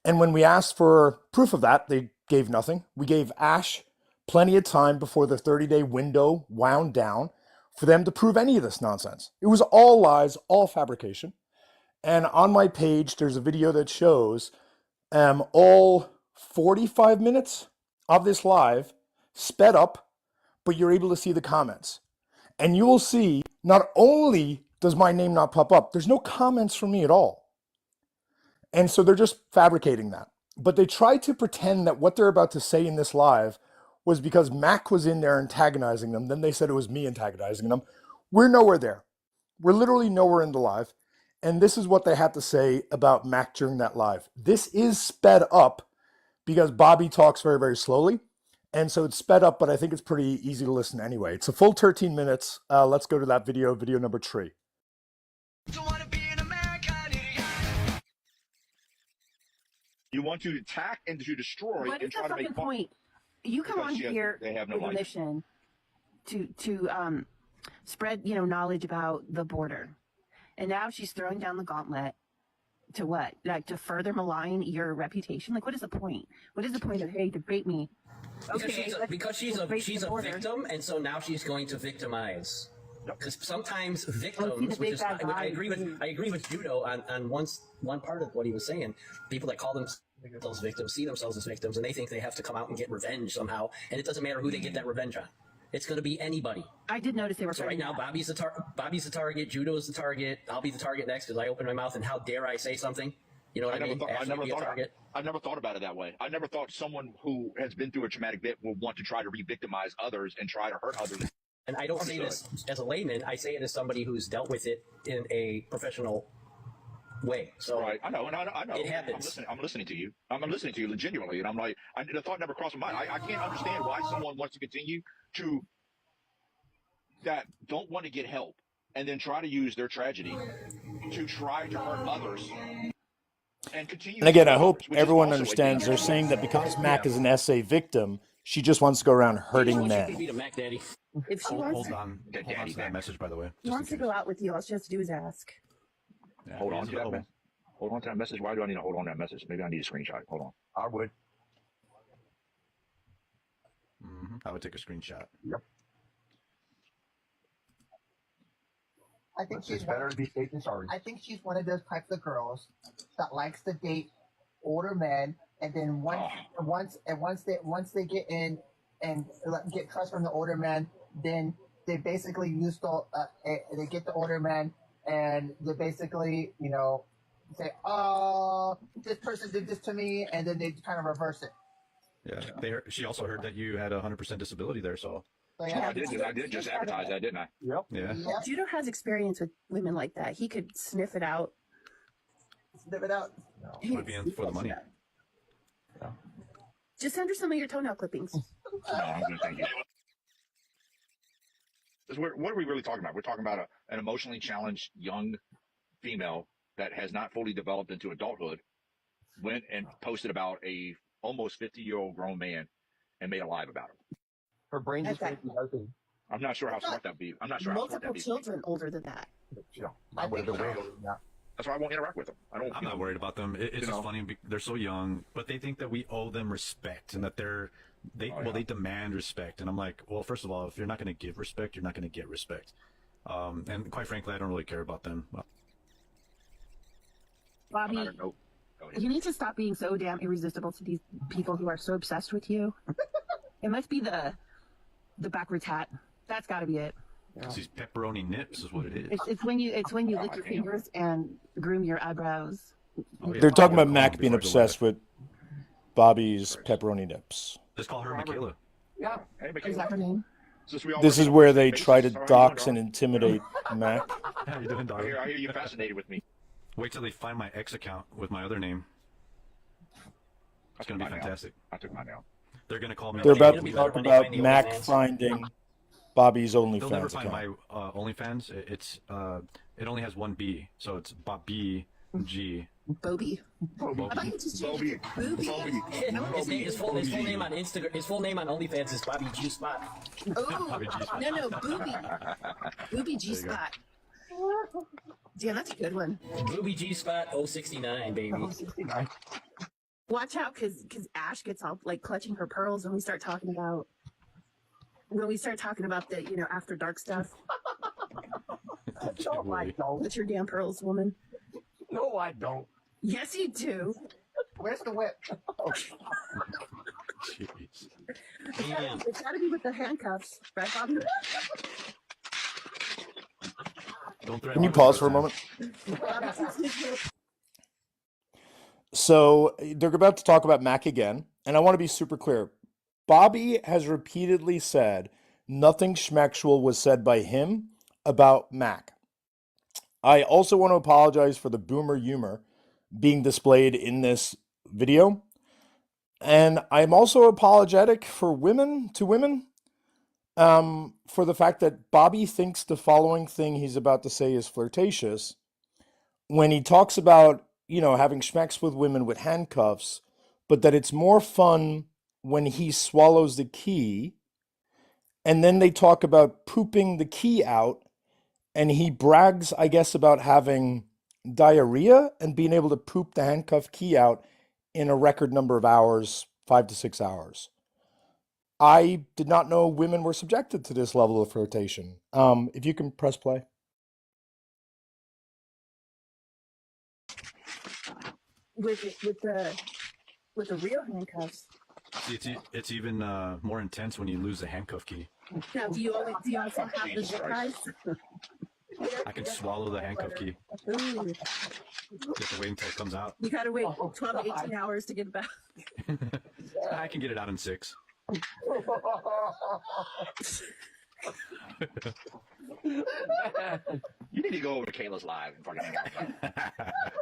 And when we asked for proof of that, they gave nothing. We gave Ash plenty of time before the 30-day window wound down for them to prove any of this nonsense. It was all lies, all fabrication. And on my page, there's a video that shows all 45 minutes of this live sped up, but you're able to see the comments. And you will see, not only does my name not pop up, there's no comments from me at all. And so they're just fabricating that. But they tried to pretend that what they're about to say in this live was because Mac was in there antagonizing them. Then they said it was me antagonizing them. We're nowhere there. We're literally nowhere in the live. And this is what they had to say about Mac during that live. This is sped up because Bobby talks very, very slowly. And so it's sped up, but I think it's pretty easy to listen anyway. It's a full 13 minutes. Let's go to that video number 3. You want to attack and to destroy What and is the try to fucking make point? You come on here they have no with a life. mission to spread knowledge about the border, and now she's throwing down the gauntlet to what? Like to further malign your reputation? Like what is the point? What is the point of hey, debate me? Because she's a victim, and so now she's going to victimize. Because sometimes victims, which is I agree with Judo on one part of what he was saying. People that call themselves victims see themselves as victims, and they think they have to come out and get revenge somehow. And it doesn't matter who they get that revenge on. It's going to be anybody. I did notice they were. So right now, Bobby's the target. Judo's the target. I'll be the target next because I open my mouth and how dare I say something? You know what I mean? I never thought about it that way. I never thought someone who has been through a traumatic bit will want to try to re-victimize others and try to hurt others. And I don't say this as a layman. I say it as somebody who's dealt with it in a professional way. So right, I know. It happens. I'm listening to you. I'm listening to you genuinely, and I'm like, the thought never crossed my mind. I can't understand why someone wants to continue to that don't want to get help and then try to use their tragedy to try to hurt others. And continue. And again, I hope everyone understands they're saying that because Mac is an SA victim, she just wants to go around hurting men. If she hold on to that message, by the way. He wants to go out with you. All she has to do is ask. Yeah, hold on to that. Hold on to that message. Why do I need to hold on to that message? Maybe I need a screenshot. Hold on. I would. I would take a screenshot. Yep. I think it's better to be safe than sorry. I think she's one of those types of girls that likes to date older men, and then once they get in and get trust from the older man, then they basically they get the older man and they basically say, "Oh, this person did this to me," and then they kind of reverse it. Yeah, she also heard that you had 100% disability there, so. I did just advertise that, didn't I? Yep. Yeah. Judo has experience with women like that. He could sniff it out. Sniff it out. It would be in for the money. Yeah. Just send her some of your toenail clippings. No, I'm going to thank you. What are we really talking about? We're talking about an emotionally challenged young female that has not fully developed into adulthood, went and posted about a almost 50-year-old grown man and made a live about him. Her brain just may be helping. I'm not sure how smart that be. I'm not sure how smart that Multiple be. children older than that. I would have That's why I won't interact with them. I'm not worried about them. It's just funny. They're so young, but they think that we owe them respect and that they demand respect. And I'm like, well, first of all, if you're not going to give respect, you're not going to get respect. And quite frankly, I don't really care about them. Bobby, you need to stop being so damn irresistible to these people who are so obsessed with you. It must be the backwards hat. That's got to be it. These pepperoni nips is what it is. It's when you lick your fingers and groom your eyebrows. Oh, yeah. They're talking about Mac being obsessed with Bobby's pepperoni nips. Let's call her Michaela. Yeah. Is that her name? This is where they try to dox and intimidate Mac. How you doing, dog? I hear you're fascinated with me. Wait till they find my ex account with my other name. It's going to be fantastic. I took mine out. They're going to call me. They're about to talk about Mac finding Bobby's OnlyFans They'll never find account. my OnlyFans. It only has one B, so it's BobbyG. Bobby. His full name on Instagram. His full name on OnlyFans is BobbyG Spot. Oh, no, Booby. BobbyG Spot. Damn, that's a good one. BobbyG Spot 069, baby. 069. Watch out, because Ash gets all like clutching her pearls when we start talking about the after dark stuff. No, I don't. What's your damn pearls, woman? No, I don't. Yes, you do. Where's the whip? Jeez. It's got to be with the handcuffs, right, Bobby? Don't Can you pause for a moment? So they're about to talk about Mac again, and I want to be super clear. Bobby has repeatedly said nothing schmexual was said by him about Mac. I also want to apologize for the boomer humor being displayed in this video. And I'm also apologetic for women for the fact that Bobby thinks the following thing he's about to say is flirtatious when he talks about, having schmecks with women with handcuffs, but that it's more fun when he swallows the key. And then they talk about pooping the key out, and he brags, I guess, about having diarrhea and being able to poop the handcuff key out in a record number of hours, 5 to 6 hours. I did not know women were subjected to this level of flirtation. If you can press play. With the real handcuffs. It's even more intense when you lose the handcuff key. Now, do you also have the zip ties? I can swallow the handcuff key. Ooh. You have to wait until it comes out. You gotta wait 12 to 18 hours to get it back. I can get it out in 6. You need to go over to Kayla's live and fucking hang out.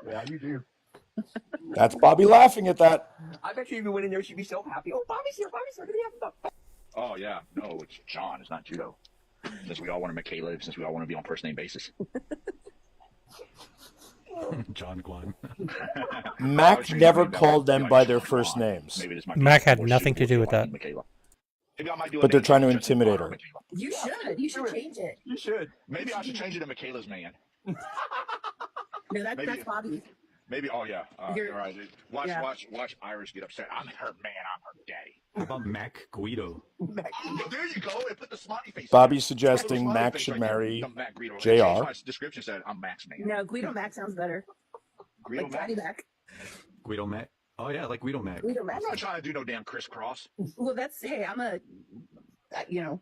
Yeah, you do. That's Bobby laughing at that. I bet you even went in there, she'd be so happy. Oh, Bobby's here, Bobby's here. Oh, yeah. No, it's John. It's not Judo. Since we all want to make Caleb, since we all want to be on first name basis. John Guan. Mac never called them by their first names. Mac had nothing to do with that. But they're trying to intimidate her. You should. You should change it. You should. Maybe I should change it to Michaela's man. No, that's Bobby. Maybe. Oh yeah. All right. Dude. Watch Iris get upset. I'm her man. I'm her daddy. How about Mac Guido? There you go. And put the smiley face. Bobby's suggesting Mac should marry JR. My description said I'm Mac's man. No, Guido Mac sounds better. Guido like Daddy Mac. Guido Mac. Oh yeah, like Guido Mac. Guido Mac. I'm not trying to do no damn crisscross. Well, I'm a,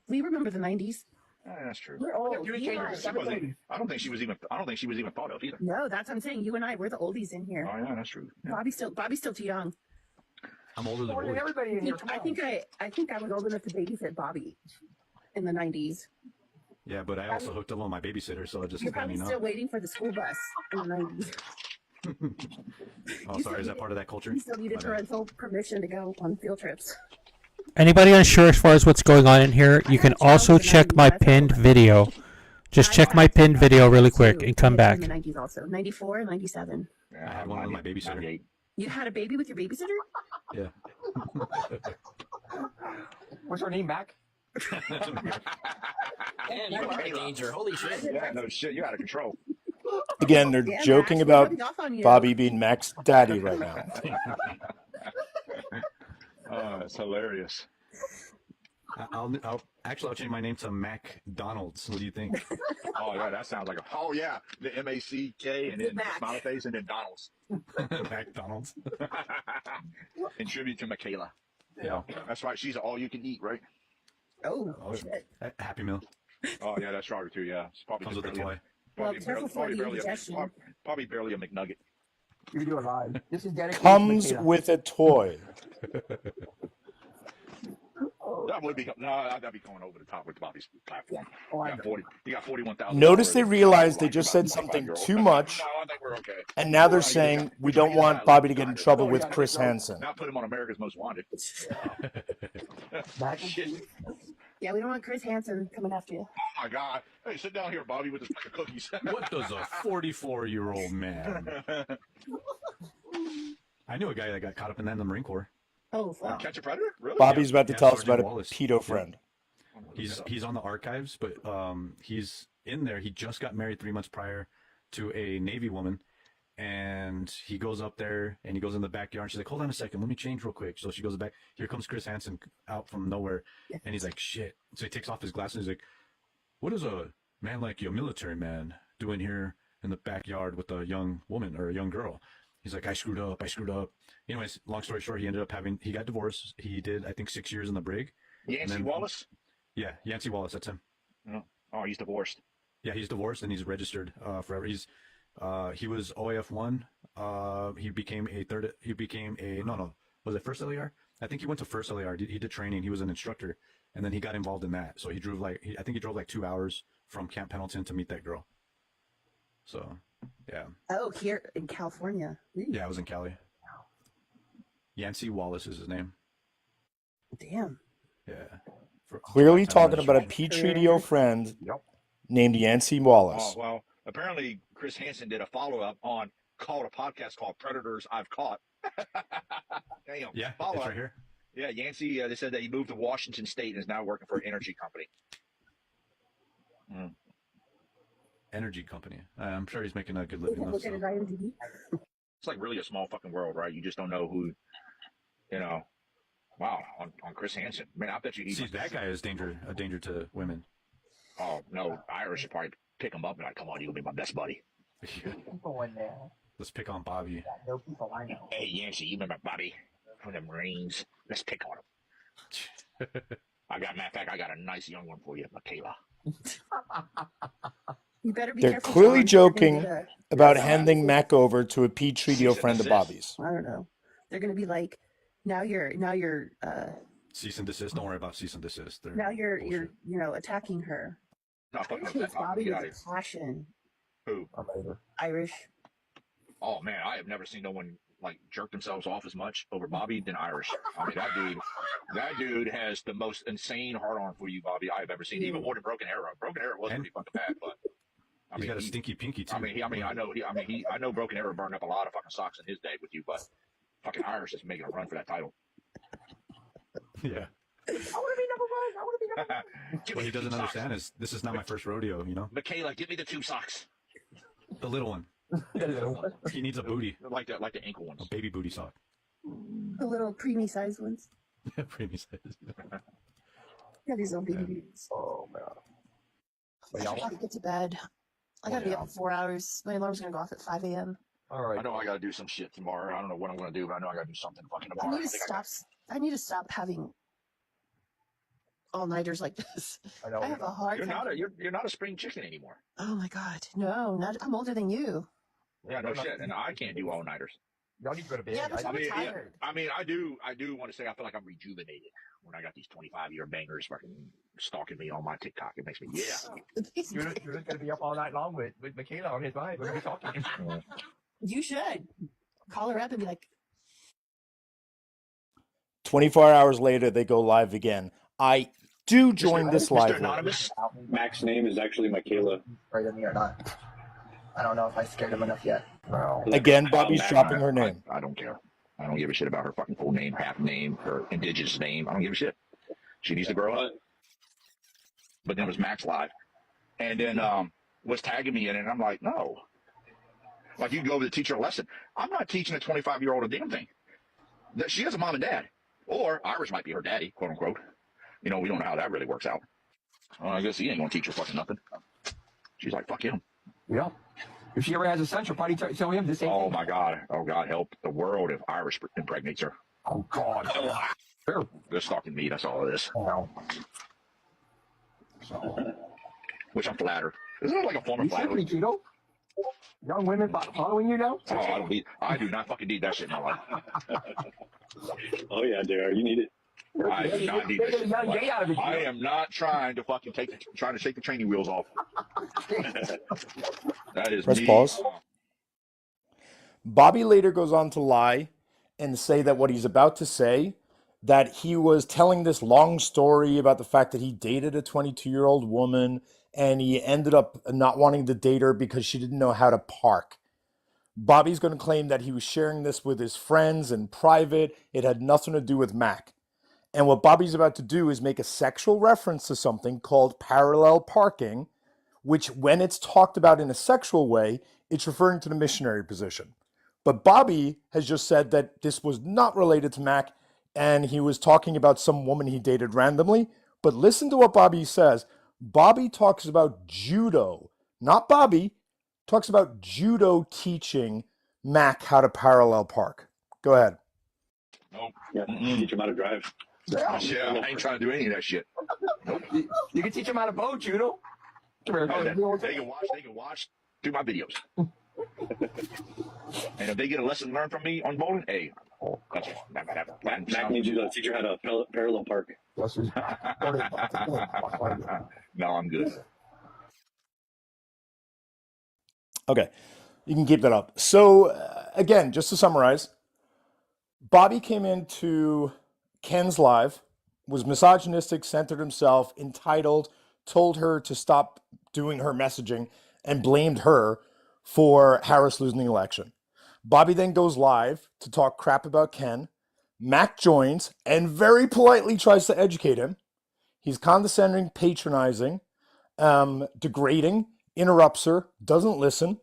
we remember the 90s. That's true. We're old. I don't think she was even thought of either. No, that's what I'm saying. You and I, we're the oldies in here. Oh yeah, that's true. Yeah. Bobby's still too young. I'm older than Willie. Everybody in here. I think I was old enough to babysit Bobby in the 90s. Yeah, but I also hooked up on my babysitter, so I just You're probably still waiting for the school bus in the 90s. Oh, sorry, is that part of that culture? You still needed parental permission to go on field trips. Anybody unsure as far as what's going on in here, you can also check my pinned video. Just check my pinned video really quick and come back. In the 90s also. 94, 97. I had one with my babysitter. You had a baby with your babysitter? Yeah. What's her name, Mac? Man, you are in danger. Holy shit. Yeah, no shit. You're out of control. Again, they're joking about Bobby being Mac's daddy right now. It's hilarious. I'll change my name to Mac Donalds. What do you think? Oh yeah, that sounds like the MACK and then smiley face and then Donald's. Mac Donalds. In tribute to Michaela. Yeah, that's right. She's all you can eat, right? Oh shit. Happy Meal. Oh yeah, that's right too. Yeah, it's probably comes with a toy. Probably barely a McNugget. You can do it live. This is dedicated. Comes with a toy. That'd be going over the top with Bobby's platform. You got 41,000. Notice they realized they just said something too much, No, I think we're okay. and now they're saying we don't want Bobby to get in trouble with Chris Hansen. Now put him on America's Most Wanted. Shit. Yeah, we don't want Chris Hansen coming after you. Oh my God! Hey, sit down here, Bobby, with this pack of cookies. What does a 44-year-old man? I knew a guy that got caught up in that in the Marine Corps. Oh, fuck. Catch a Predator? Really? Bobby's about to tell us Sergeant about a Wallace. pedo friend. He's on the archives, but he's in there. He just got married 3 months prior to a Navy woman, and he goes up there and he goes in the backyard. She's like, "Hold on a second, let me change real quick." So she goes back. Here comes Chris Hansen out from nowhere, and he's like, "Shit!" So he takes off his glasses. He's like, "What is a man like you, a military man, doing here in the backyard with a young woman or a young girl?" He's like, I screwed up. Anyways, long story short, he got divorced. He did, I think, 6 years in the brig. Yancey Wallace? Yeah, Yancey Wallace, that's him. Oh, he's divorced. Yeah, he's divorced and he's registered forever. He was OAF 1 He became a third. He became a no. Was it first LAR? I think he went to first LAR. He did training. He was an instructor, and then he got involved in that. So he drove I think he drove like 2 hours from Camp Pendleton to meet that girl. So, yeah. Oh, here in California. Yeah, I was in Cali. Yancey Wallace is his name. Damn. Yeah. Clearly talking about a Petrio friend named Yancey Wallace. Oh, well, apparently Chris Hansen did a follow-up on a podcast called Predators I've Caught. Damn. Yeah, follow it's up. right here. Yeah, Yancey, they said that he moved to Washington State and is now working for an energy company. Energy company. I'm sure he's making a good living. Look at his IMDb. It's like really a small fucking world, right? You just don't know who, wow, on Chris Hansen. Man, I bet you See, that guy is a danger to women. Oh, no, Irish should probably pick him up and be like, come on, you'll be my best buddy. People in there. Let's pick on Bobby. No people I know. Hey, Yancey, you remember Bobby from the Marines? Let's pick on him. Matter of fact, I got a nice young one for you, Michaela. You better be They're careful. clearly Sean. joking They're gonna about handing Mac over to a Petrio friend of Bobby's. I don't know. They're gonna be like, now you're Cease and desist. Don't worry about cease and desist. you're attacking her. No, fuck no, Takes Bobby get out with of here. passion. Who? Irish. Oh man, I have never seen no one like jerk themselves off as much over Bobby than Irish. I mean, that dude has the most insane hard on for you, Bobby, I've ever seen. Even more than Broken Arrow. Broken Arrow was pretty fucking bad, but He's got a stinky pinky too. I know Broken Arrow burned up a lot of fucking socks in his day with you, but fucking Irish is making a run for that title. Yeah. I want to be number one. I want to be number one. What he doesn't understand is this is not my first rodeo, you know? Michaela, give me the 2 socks. The little one. He needs a booty. Like the ankle ones. A baby booty sock. The little preemie sized ones. Preemie size. Yeah, these little baby booties. Oh man. I gotta get to bed. I gotta be up in 4 hours. My alarm's gonna go off at 5 a.m. All right. I know I got to do some shit tomorrow. I don't know what I'm going to do, but I know I got to do something fucking I tomorrow. need to stop. I need to stop having all nighters like this. I have a hard You're time. you're not a spring chicken anymore. Oh my god, no! Not I'm older than you. Yeah, no shit, and I can't do all nighters. Y'all need to go to bed. Yeah, but I'm tired. I do want to say I feel like I'm rejuvenated when I got these 25-year bangers fucking stalking me on my TikTok. It makes me You're just going to be up all night long with Michaela on his mind. We're going to be talking. You should call her up and be like, 24 hours later, they go live again. I do join this live. Mac's name is actually Michaela. Right in me or not? I don't know if I scared him enough yet. No. Again, Bobby's dropping her name. I don't care. I don't give a shit about her fucking full name, half name, her indigenous name. I don't give a shit. She needs to grow up. But then it was Max Live. And then was tagging me in it, and I'm like, no. Like, you go over to teach her a lesson. I'm not teaching a 25-year-old a damn thing. She has a mom and dad. Or Irish might be her daddy, quote unquote. We don't know how that really works out. Well, I guess he ain't going to teach her fucking nothing. She's like, fuck him. Yeah. If she ever has a son, she'll probably tell him the same thing. Oh, my God. Oh, God help the world if Irish impregnates her. Oh, God. They're stalking me. That's all it is. No. Which I'm flattered. Isn't it like a form of flattery? Keto? Young women following you now? Oh, I do not fucking need that shit in my life. Oh, yeah, JR, you need it. I do not need that shit. I am not trying to fucking trying to shake the training wheels off. That is Press me. pause. Bobby later goes on to lie and say that what he's about to say, that he was telling this long story about the fact that he dated a 22-year-old woman and he ended up not wanting to date her because she didn't know how to park. Bobby's going to claim that he was sharing this with his friends in private. It had nothing to do with Mac. And what Bobby's about to do is make a sexual reference to something called parallel parking, which when it's talked about in a sexual way, it's referring to the missionary position. But Bobby has just said that this was not related to Mac, and he was talking about some woman he dated randomly. But listen to what Bobby says. Bobby talks about judo, not Bobby, talks about judo teaching Mac how to parallel park. Go ahead. Nope. Yeah, teach him how to drive. Yeah, I ain't trying to do any of that shit. Nope. You can teach him how to bow, judo. Come here. Oh, they can watch through my videos. And if they get a lesson learned from me on bowling, hey, that's Mac needs you to teach her how to parallel park. No, I'm good. Okay, you can keep that up. So again, just to summarize, Bobby came into Ken's live, was misogynistic, centered himself, entitled, told her to stop doing her messaging, and blamed her for Harris losing the election. Bobby then goes live to talk crap about Ken. Mac joins and very politely tries to educate him. He's condescending, patronizing, degrading, interrupts her, doesn't listen,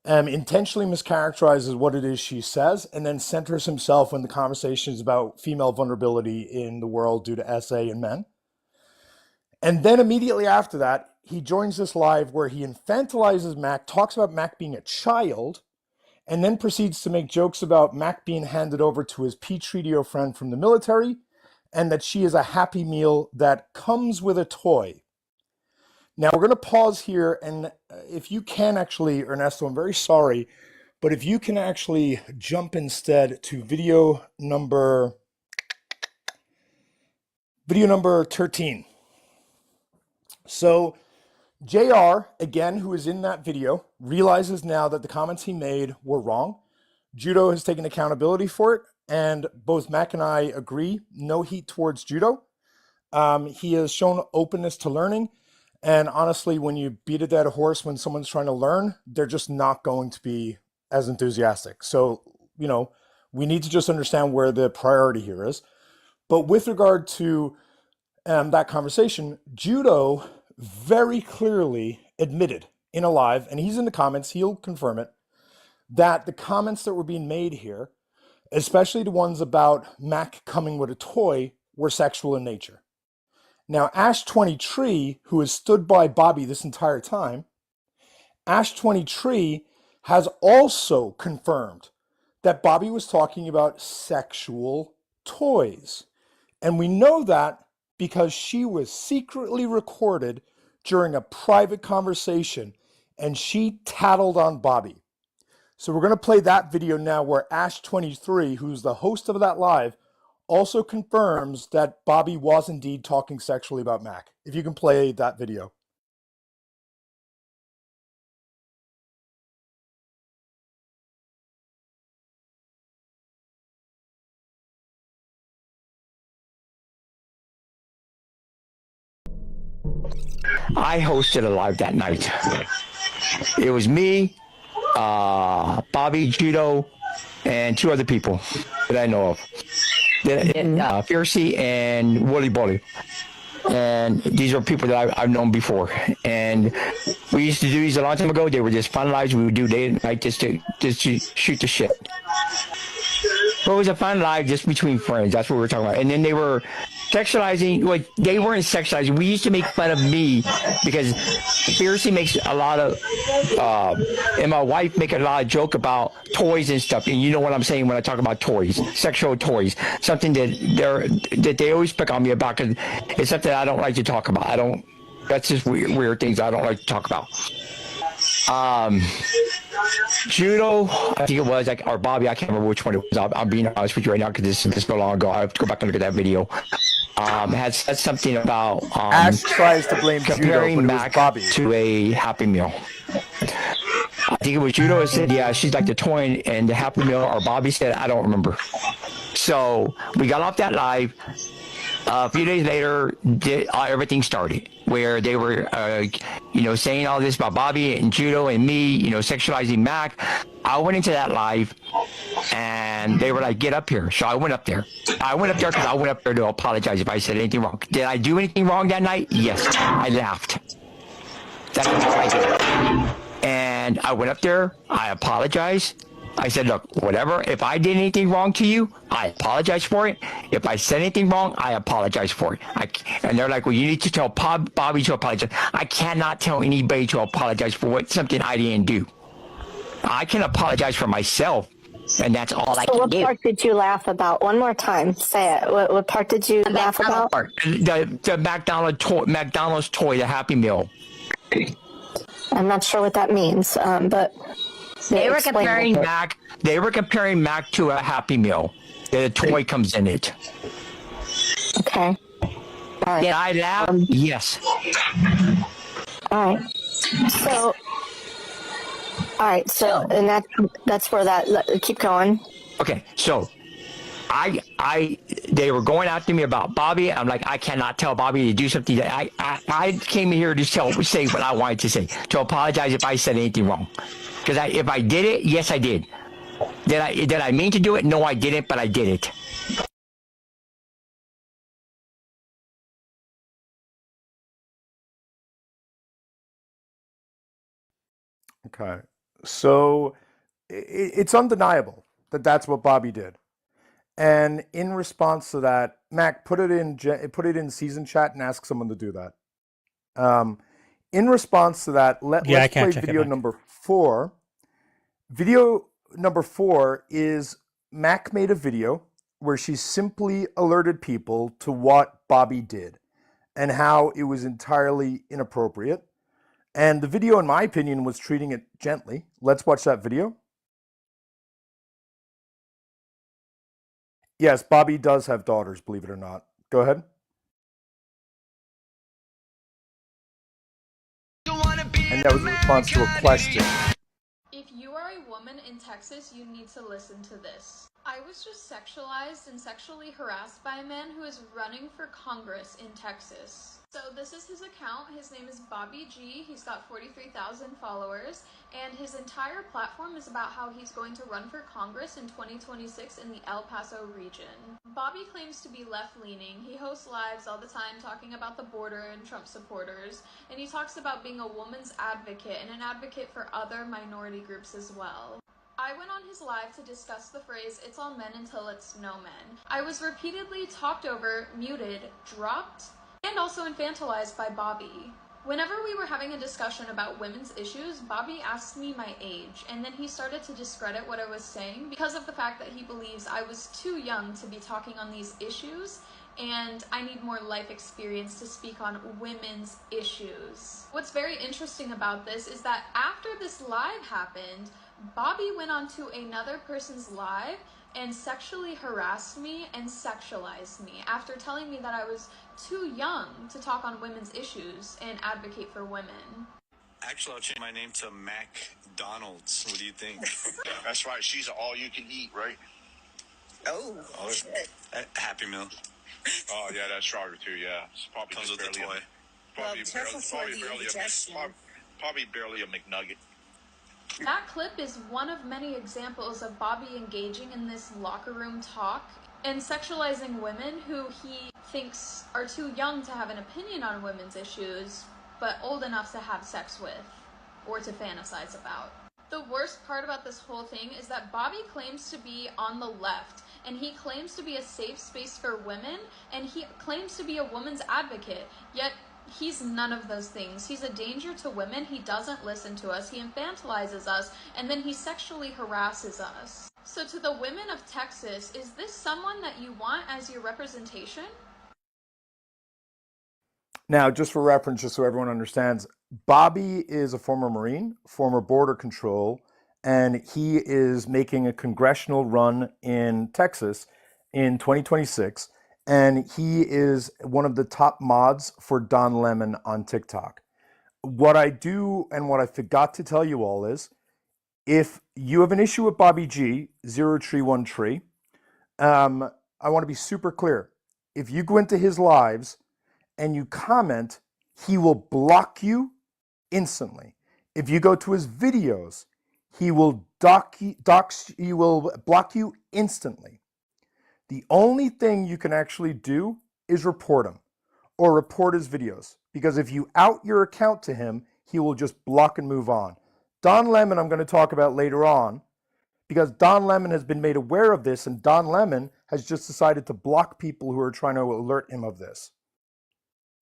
intentionally mischaracterizes what it is she says, and then centers himself when the conversation is about female vulnerability in the world due to SA and men. And then immediately after that, he joins this live where he infantilizes Mac, talks about Mac being a child, and then proceeds to make jokes about Mac being handed over to his P-Treadio friend from the military, and that she is a Happy Meal that comes with a toy. Now, we're going to pause here, and if you can actually, Ernesto, I'm very sorry, but if you can actually jump instead to video number 13. So, JR, again, who is in that video, realizes now that the comments he made were wrong. Judo has taken accountability for it, and both Mac and I agree, no heat towards Judo. He has shown openness to learning. And honestly, when you beat a dead horse when someone's trying to learn, they're just not going to be as enthusiastic. So, we need to just understand where the priority here is. But with regard to that conversation, Judo very clearly admitted in a live, and he's in the comments, he'll confirm it, that the comments that were being made here, especially the ones about Mac coming with a toy, were sexual in nature. Now, Ash23, who has stood by Bobby this entire time, Ash23 has also confirmed that Bobby was talking about sexual toys. And we know that because she was secretly recorded during a private conversation and she tattled on Bobby. So we're going to play that video now where Ash23, who's the host of that live, also confirms that Bobby was indeed talking sexually about Mac. If you can play that video. I hosted a live that night. It was me, Bobby, Judo, and 2 other people that I know of. Fiercey and Wooly Bully. And these are people that I've known before. And we used to do these a long time ago. They were just fun lives. We would do day and night just to shoot the shit. But it was a fun live just between friends. That's what we were talking about. And then they were sexualizing, like, they weren't sexualizing. We used to make fun of me because Fiercey makes a lot of, and my wife make a lot of joke about toys and stuff. And you know what I'm saying when I talk about toys, sexual toys, something that they always pick on me about because it's something I don't like to talk about. That's just weird things I don't like to talk about. Judo, I think it was, or Bobby, I can't remember which one it was. I'm being honest with you right now because this is so long ago. I have to go back and look at that video. Had said something about Ash tries to blame comparing Judo, but it was Bobby to a Happy Meal. I think it was Judo that said, yeah, she's like the toy and the Happy Meal, or Bobby said, I don't remember. So we got off that live. A few days later, everything started where they were, saying all this about Bobby and Judo and me, sexualizing Mac. I went into that live and they were like, get up here. So I went up there. Because I went up there to apologize if I said anything wrong. Did I do anything wrong that night? Yes. I laughed. That's what I did. And I went up there. I apologized. I said, look, whatever, if I did anything wrong to you, I apologize for it. If I said anything wrong, I apologize for it. And they're like, well, you need to tell Bobby to apologize. I cannot tell anybody to apologize for something I didn't do. I can apologize for myself, and that's all I can do. What part did you laugh about? One more time, say it. What part did you laugh about? The McDonald's toy, the Happy Meal. I'm not sure what that means, but They were Explain comparing it. Mac. They were comparing Mac to a Happy Meal. The toy comes in it. Okay. All right. Did I laugh? Yes. All right. So, all right. So, and that's where that. Keep going. Okay. So, they were going after me about Bobby. I'm like, I cannot tell Bobby to do something. I came here to say what I wanted to say, to apologize if I said anything wrong. Because if I did it, yes, I did. Did I mean to do it? No, I didn't, but I did it. Okay. So it's undeniable that that's what Bobby did. And in response to that, Mac, put it in season chat and ask someone to do that. In response to that, Yeah, I let's can't play check it, video Mac. number 4. Video number 4 is Mac made a video where she simply alerted people to what Bobby did and how it was entirely inappropriate. And the video, in my opinion, was treating it gently. Let's watch that video. Yes, Bobby does have daughters, believe it or not. Go ahead. And that was in response to a question. If you are a woman in Texas, you need to listen to this. I was just sexualized and sexually harassed by a man who is running for Congress in Texas. So this is his account. His name is BobbyG. He's got 43,000 followers, and his entire platform is about how he's going to run for Congress in 2026 in the El Paso region. Bobby claims to be left-leaning. He hosts lives all the time talking about the border and Trump supporters, and he talks about being a woman's advocate and an advocate for other minority groups as well. I went on his live to discuss the phrase, "It's all men until it's no men." I was repeatedly talked over, muted, dropped, and also infantilized by Bobby. Whenever we were having a discussion about women's issues, Bobby asked me my age, and then he started to discredit what I was saying because of the fact that he believes I was too young to be talking on these issues, and I need more life experience to speak on women's issues. What's very interesting about this is that after this live happened, Bobby went on to another person's live and sexually harassed me and sexualized me after telling me that I was too young to talk on women's issues and advocate for women. Actually, I'll change my name to MacDonald's. What do you think? That's right. She's an all-you-can-eat, right? Oh shit. Happy Meal. Oh, yeah, that's strawberry too. Yeah, it's probably Comes just with the barely. toy. Probably barely a McNugget. That clip is one of many examples of Bobby engaging in this locker room talk and sexualizing women who he thinks are too young to have an opinion on women's issues, but old enough to have sex with or to fantasize about. The worst part about this whole thing is that Bobby claims to be on the left, and he claims to be a safe space for women, and he claims to be a woman's advocate, yet he's none of those things. He's a danger to women, he doesn't listen to us, he infantilizes us, and then he sexually harasses us. So to the women of Texas, is this someone that you want as your representation? Now, just for reference, just so everyone understands, Bobby is a former Marine, former Border Control, and he is making a congressional run in Texas in 2026. And he is one of the top mods for Don Lemon on TikTok. What I do and what I forgot to tell you all is, if you have an issue with BobbyG, 031tree, I want to be super clear. If you go into his lives and you comment, he will block you instantly. If you go to his videos, he will he will block you instantly. The only thing you can actually do is report him or report his videos, because if you out your account to him, he will just block and move on. Don Lemon, I'm going to talk about later on, because Don Lemon has been made aware of this, and Don Lemon has just decided to block people who are trying to alert him of this.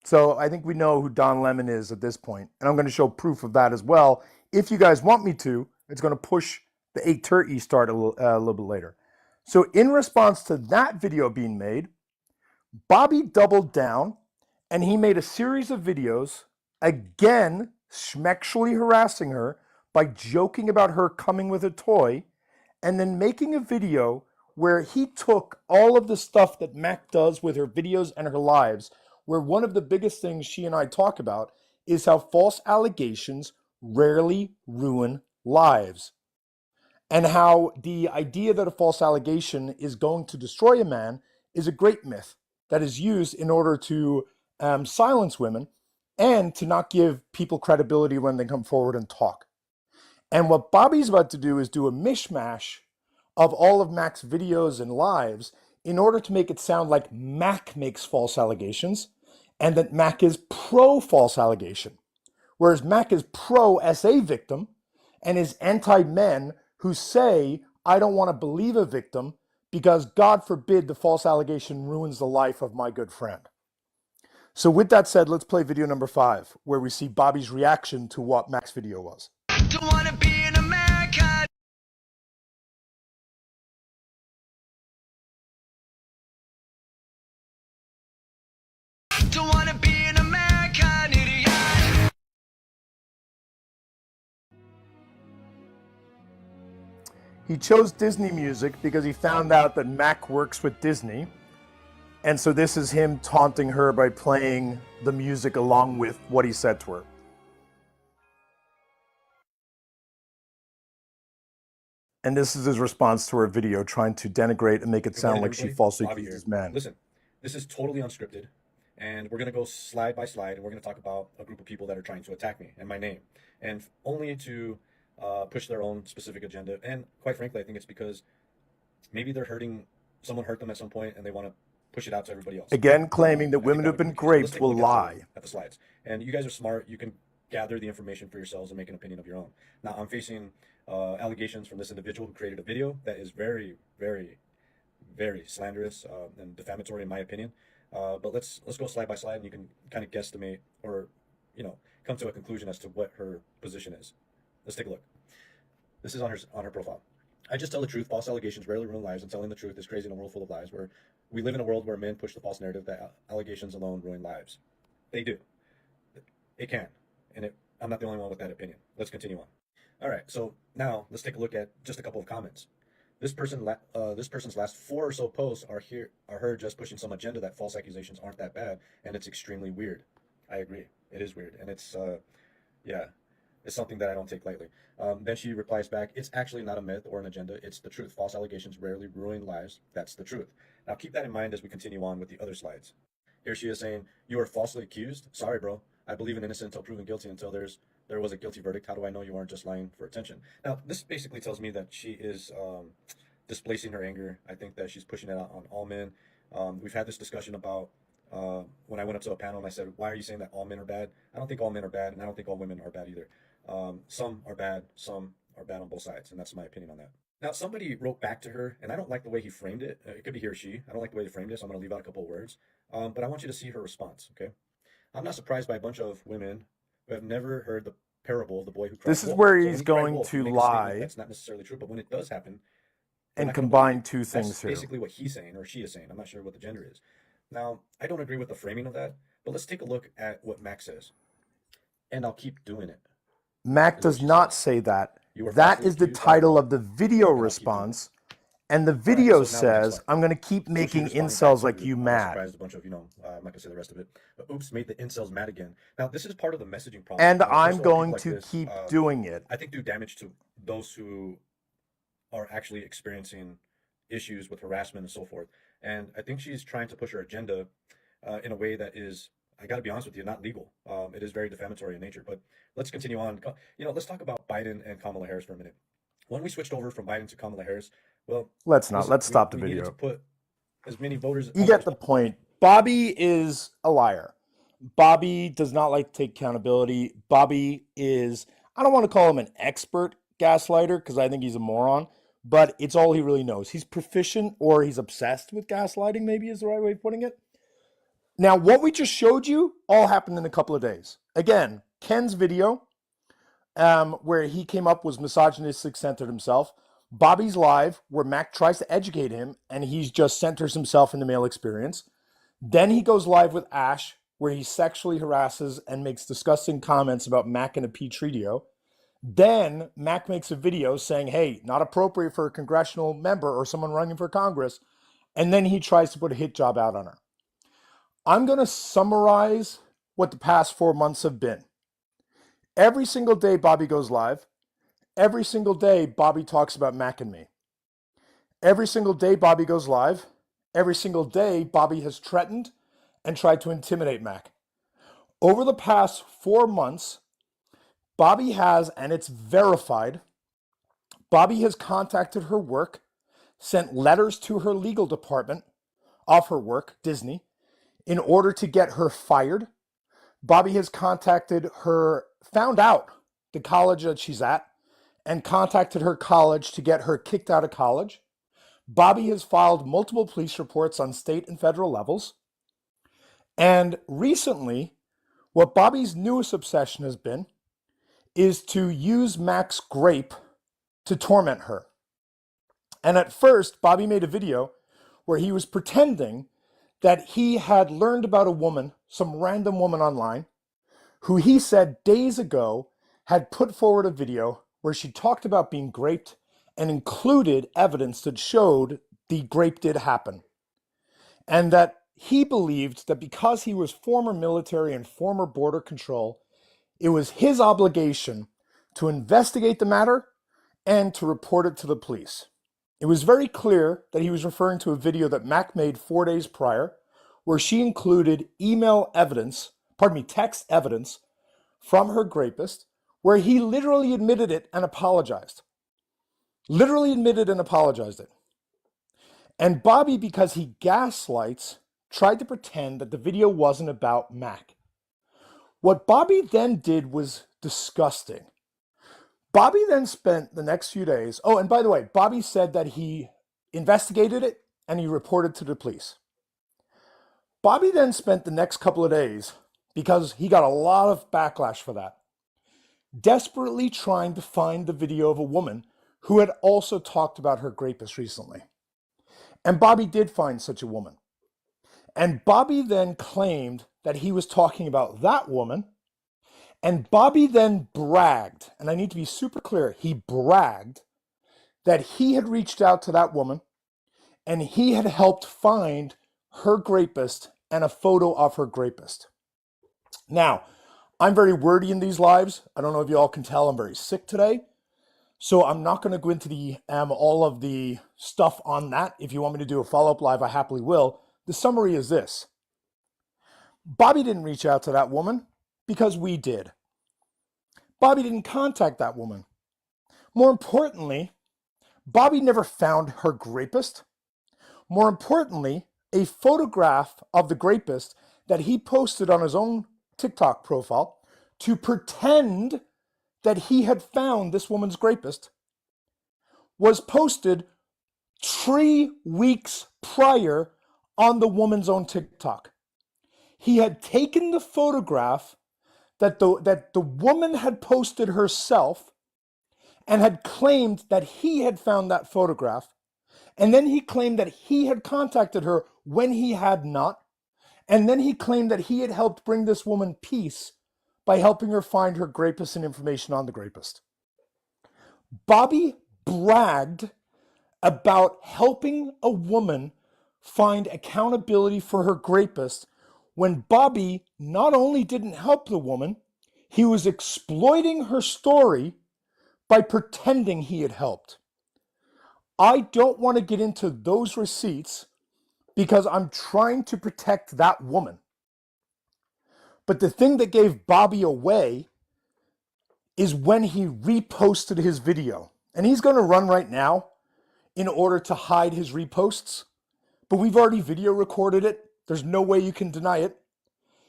So I think we know who Don Lemon is at this point, and I'm going to show proof of that as well. If you guys want me to, it's going to push the 8:30 start a little bit later. So in response to that video being made, Bobby doubled down, and he made a series of videos, again, sexually harassing her, by joking about her coming with a toy and then making a video where he took all of the stuff that Mac does with her videos and her lives, where one of the biggest things she and I talk about is how false allegations rarely ruin lives. And how the idea that a false allegation is going to destroy a man is a great myth that is used in order to silence women and to not give people credibility when they come forward and talk. And what Bobby's about to do is do a mishmash of all of Mac's videos and lives in order to make it sound like Mac makes false allegations and that Mac is pro false allegation, whereas Mac is pro SA victim and is anti men who say, I don't want to believe a victim because God forbid the false allegation ruins the life of my good friend. So with that said, let's play video number 5, where we see Bobby's reaction to what Mac's video was. Don't wanna be an American. Don't wanna be an American idiot. He chose Disney music because he found out that Mac works with Disney. And so this is him taunting her by playing the music along with what he said to her. And this is his response to her video, trying to denigrate and make it sound like she falsely accused his man. Listen, this is totally unscripted, and we're going to go slide by slide, and we're going to talk about a group of people that are trying to attack me and my name, and only to push their own specific agenda. And quite frankly, I think it's because maybe someone hurt them at some point, and they want to push it out to everybody else. Again, claiming that women who've been raped will lie. At the slides. And you guys are smart. You can gather the information for yourselves and make an opinion of your own. Now, I'm facing allegations from this individual who created a video that is very, very, very slanderous and defamatory in my opinion. But let's go slide by slide, and you can kind of guesstimate or, come to a conclusion as to what her position is. Let's take a look. This is on her profile. I just tell the truth. False allegations rarely ruin lives, and telling the truth is crazy in a world full of lies. Where we live in a world where men push the false narrative that allegations alone ruin lives. They do. It can, and I'm not the only one with that opinion. Let's continue on. All right, so now let's take a look at just a couple of comments. This person's last 4 or so posts are her just pushing some agenda that false accusations aren't that bad, and it's extremely weird. I agree, it is weird, and it's something that I don't take lightly. Then she replies back, it's actually not a myth or an agenda, it's the truth. False allegations rarely ruin lives, that's the truth. Now keep that in mind as we continue on with the other slides. Here she is saying, you are falsely accused? Sorry, bro. I believe in innocent until proven guilty until there was a guilty verdict. How do I know you aren't just lying for attention? Now, this basically tells me that she is displacing her anger. I think that she's pushing it out on all men. We've had this discussion about when I went up to a panel and I said, why are you saying that all men are bad? I don't think all men are bad, and I don't think all women are bad either. Some are bad on both sides, and that's my opinion on that. Now, somebody wrote back to her, and I don't like the way he framed it. It could be he or she. I don't like the way they framed it, so I'm going to leave out a couple of words. But I want you to see her response, okay? I'm not surprised by a bunch of women who have never heard the parable of the boy who cried wolf. This is where So he's when he cried going wolf, to you make a statement lie that's not necessarily true, but when it does happen, and combine two that's things here. basically what he's saying or she is saying. I'm not sure what the gender is. Now, I don't agree with the framing of that, but let's take a look at what Max says. And I'll keep doing it. Mac does not say that. You are That falsely is the accused, title of the video response. And the video so now the next says, slide. I'm going to keep So she making responded incels back like to, you I'm not mad. surprised, a bunch of, I'm not going to say the rest of it. But oops, made the incels mad again. Now, this is part of the messaging problem. And First I'm of all, people going like to this, keep doing it. I think do damage to those who are actually experiencing issues with harassment and so forth. And I think she's trying to push her agenda in a way that is, I got to be honest with you, not legal. It is very defamatory in nature. But let's continue on. Let's talk about Biden and Kamala Harris for a minute. When we switched over from Biden to Kamala Harris, well, Let's not. Let's stop the we needed video. to put as many voters. You get the point. Bobby is a liar. Bobby does not like to take accountability. Bobby is, I don't want to call him an expert gaslighter because I think he's a moron, but it's all he really knows. He's proficient, or he's obsessed with gaslighting, maybe is the right way of putting it. Now, what we just showed you all happened in a couple of days. Again, Ken's video, where he came up, was misogynistic, centered himself. Bobby's live, where Mac tries to educate him, and he just centers himself in the male experience. Then he goes live with Ash, where he sexually harasses and makes disgusting comments about Mac and a P. Treadio. Then Mac makes a video saying, hey, not appropriate for a congressional member or someone running for Congress. And then he tries to put a hit job out on her. I'm going to summarize what the past 4 months have been. Every single day Bobby goes live. Every single day Bobby talks about Mac and me. Every single day Bobby goes live. Every single day Bobby has threatened and tried to intimidate Mac. Over the past 4 months, Bobby has, and it's verified, Bobby has contacted her work, sent letters to her legal department of her work, Disney, in order to get her fired. Bobby has contacted her, found out the college that she's at, and contacted her college to get her kicked out of college. Bobby has filed multiple police reports on state and federal levels. And recently, what Bobby's newest obsession has been is to use Mac's grape to torment her. And at first, Bobby made a video where he was pretending that he had learned about a woman, some random woman online, who he said days ago had put forward a video where she talked about being graped and included evidence that showed the grape did happen. And that he believed that because he was former military and former border control, it was his obligation to investigate the matter and to report it to the police. It was very clear that he was referring to a video that Mac made 4 days prior, where she included text evidence from her grapist, where he literally admitted it and apologized. Literally admitted and apologized it. And Bobby, because he gaslights, tried to pretend that the video wasn't about Mac. What Bobby then did was disgusting. Bobby then spent the next few days, oh, and by the way, Bobby said that he investigated it and he reported to the police. Bobby then spent the next couple of days, because he got a lot of backlash for that, desperately trying to find the video of a woman who had also talked about her rapist recently. And Bobby did find such a woman. And Bobby then claimed that he was talking about that woman. And Bobby then bragged, and I need to be super clear, he bragged that he had reached out to that woman and he had helped find her rapist and a photo of her rapist. Now, I'm very wordy in these lives. I don't know if you all can tell I'm very sick today. So I'm not going to go into the all of the stuff on that. If you want me to do a follow-up live, I happily will. The summary is this. Bobby didn't reach out to that woman because we did. Bobby didn't contact that woman. More importantly, Bobby never found her rapist. More importantly, a photograph of the rapist that he posted on his own TikTok profile to pretend that he had found this woman's rapist was posted 3 weeks prior on the woman's own TikTok. He had taken the photograph that the woman had posted herself and had claimed that he had found that photograph. And then he claimed that he had contacted her when he had not. And then he claimed that he had helped bring this woman peace by helping her find her rapist and information on the rapist. Bobby bragged about helping a woman find accountability for her rapist when Bobby not only didn't help the woman, he was exploiting her story by pretending he had helped. I don't want to get into those receipts because I'm trying to protect that woman. But the thing that gave Bobby away is when he reposted his video. And he's going to run right now in order to hide his reposts. But we've already video recorded it. There's no way you can deny it.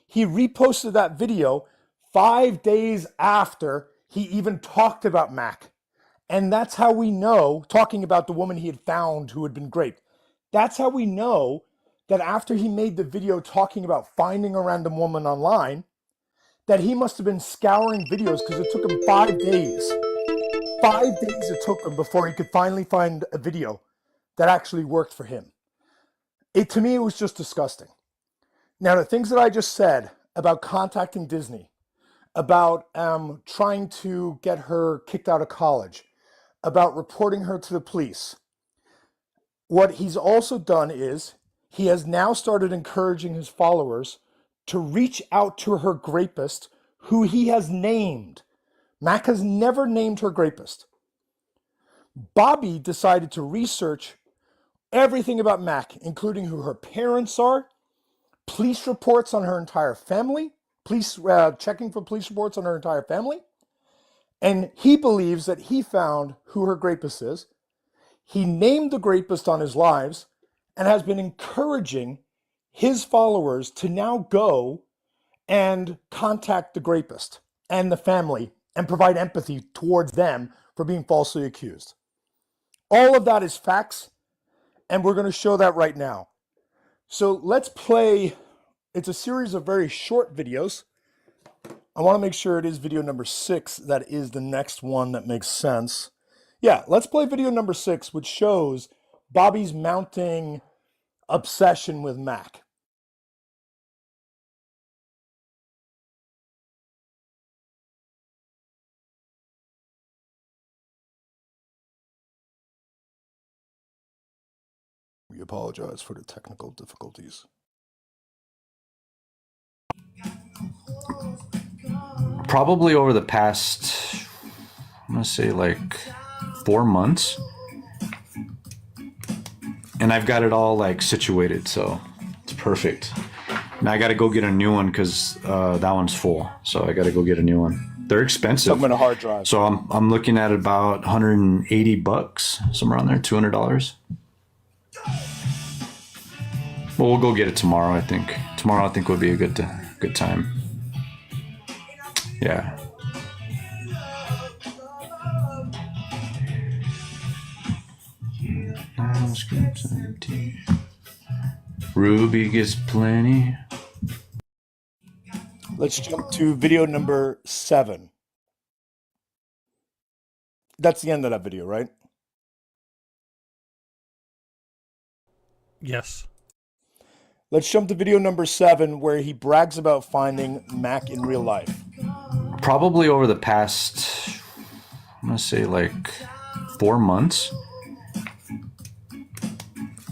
He reposted that video 5 days after he even talked about Mac. And that's how we know, talking about the woman he had found who had been raped, that's how we know that after he made the video talking about finding a random woman online, that he must have been scouring videos because it took him 5 days. 5 days it took him before he could finally find a video that actually worked for him. To me, it was just disgusting. Now, the things that I just said about contacting Disney, about trying to get her kicked out of college, about reporting her to the police. What he's also done is he has now started encouraging his followers to reach out to her rapist, who he has named. Mac has never named her rapist. Bobby decided to research everything about Mac, including who her parents are, police reports on her entire family, checking for police reports on her entire family, and he believes that he found who her rapist is. He named the rapist on his lives and has been encouraging his followers to now go and contact the rapist and the family and provide empathy towards them for being falsely accused. All of that is facts, and we're going to show that right now. So let's play. It's a series of very short videos. I want to make sure it is video number 6 that is the next one that makes sense. Yeah, let's play video number 6, which shows Bobby's mounting obsession with Mac. We apologize for the technical difficulties. Probably over the past, I'm gonna say like 4 months, and I've got it all like situated, so it's perfect. Now I got to go get a new one because that one's full, so I got to go get a new one. They're expensive. Something in a hard drive. So I'm looking at about $180, somewhere around there, $200. Well, we'll go get it tomorrow. I think tomorrow would be a good time. Yeah. Ruby gets plenty. Let's jump to video number 7. That's the end of that video, right? Yes. Let's jump to video number 7, where he brags about finding Mac in real life. Probably over the past, I'm gonna say like 4 months,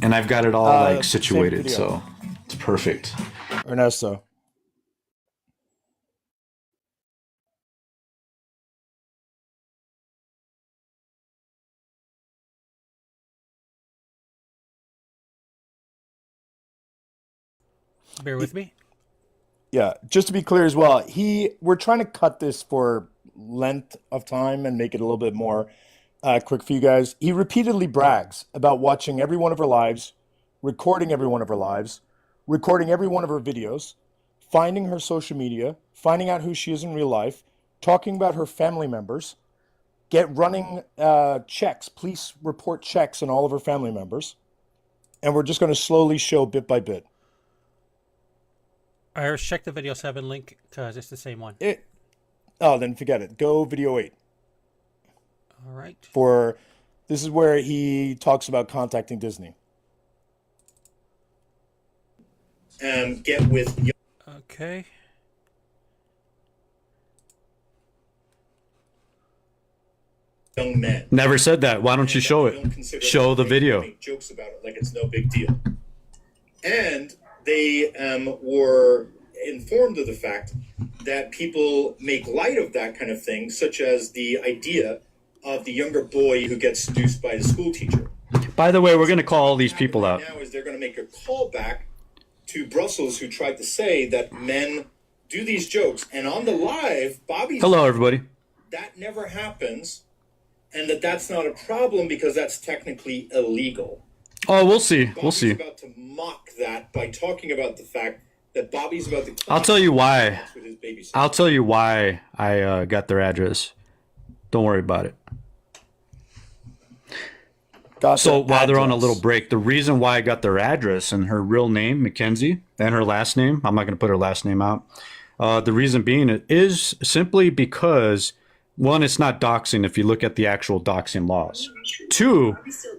and I've got it all like situated, so it's perfect. Ernesto. Bear with me. Yeah, just to be clear as well, we're trying to cut this for length of time and make it a little bit more quick for you guys. He repeatedly brags about watching every one of her lives, recording every one of her lives, recording every one of her videos, finding her social media, finding out who she is in real life, talking about her family members, running checks, police report checks on all of her family members. And we're just going to slowly show bit by bit. Iris, check the video 7 link because it's the same one. Then forget it. Go video 8. All right. This is where he talks about contacting Disney. Get with. Okay. Young men. Never said that. Why don't you show it? Show the video. Make jokes about it like it's no big deal. And they were informed of the fact that people make light of that kind of thing, such as the idea of the younger boy who gets seduced by the school teacher. By the way, we're going to call all these people out. Now is they're going to make a call back to Brussels, who tried to say that men do these jokes. And on the live, Bobby. Hello, everybody. That never happens, and that's not a problem because that's technically illegal. Oh, we'll see. Bobby's We'll see. about to mock that by talking about the fact that Bobby's about to. I'll tell you why. With his babysitter. I'll tell you why I got their address. Don't worry about it. So while they're on a little break, the reason why I got their address and her real name, Mackenzie, and her last name, I'm not going to put her last name out. The reason being it is simply because, one, it's not doxing if you look at the actual doxing laws. 2,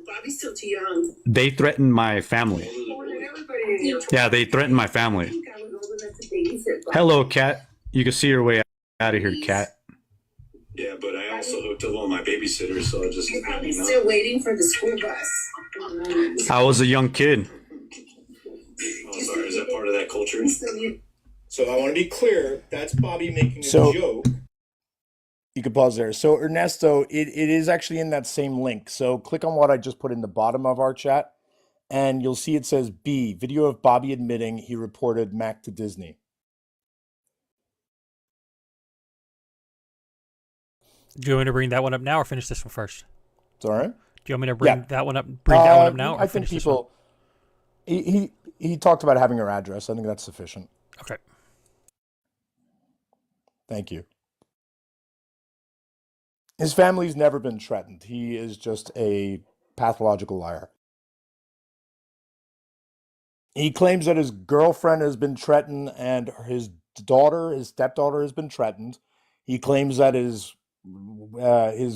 Bobby's still too young. they threatened my family. Yeah, they threatened my family. Hello, Kat. You can see her way out. Out of here, cat. Yeah, but I also hooked up on my babysitter, so I just. You're probably still waiting for the school bus. I was a young kid. Oh, sorry, is that part of that culture? So I want to be clear. That's Bobby making a joke. You can pause there. So Ernesto, it is actually in that same link. So click on what I just put in the bottom of our chat, and you'll see it says B, video of Bobby admitting he reported Mac to Disney. Do you want me to bring that one up now or finish this one first? Sorry? Do you want me to bring that one up? Bring that one up now, or I think finish people. He talked about having her address. I think that's sufficient. Okay. Thank you. His family's never been threatened. He is just a pathological liar. He claims that his girlfriend has been threatened and his stepdaughter has been threatened. He claims that his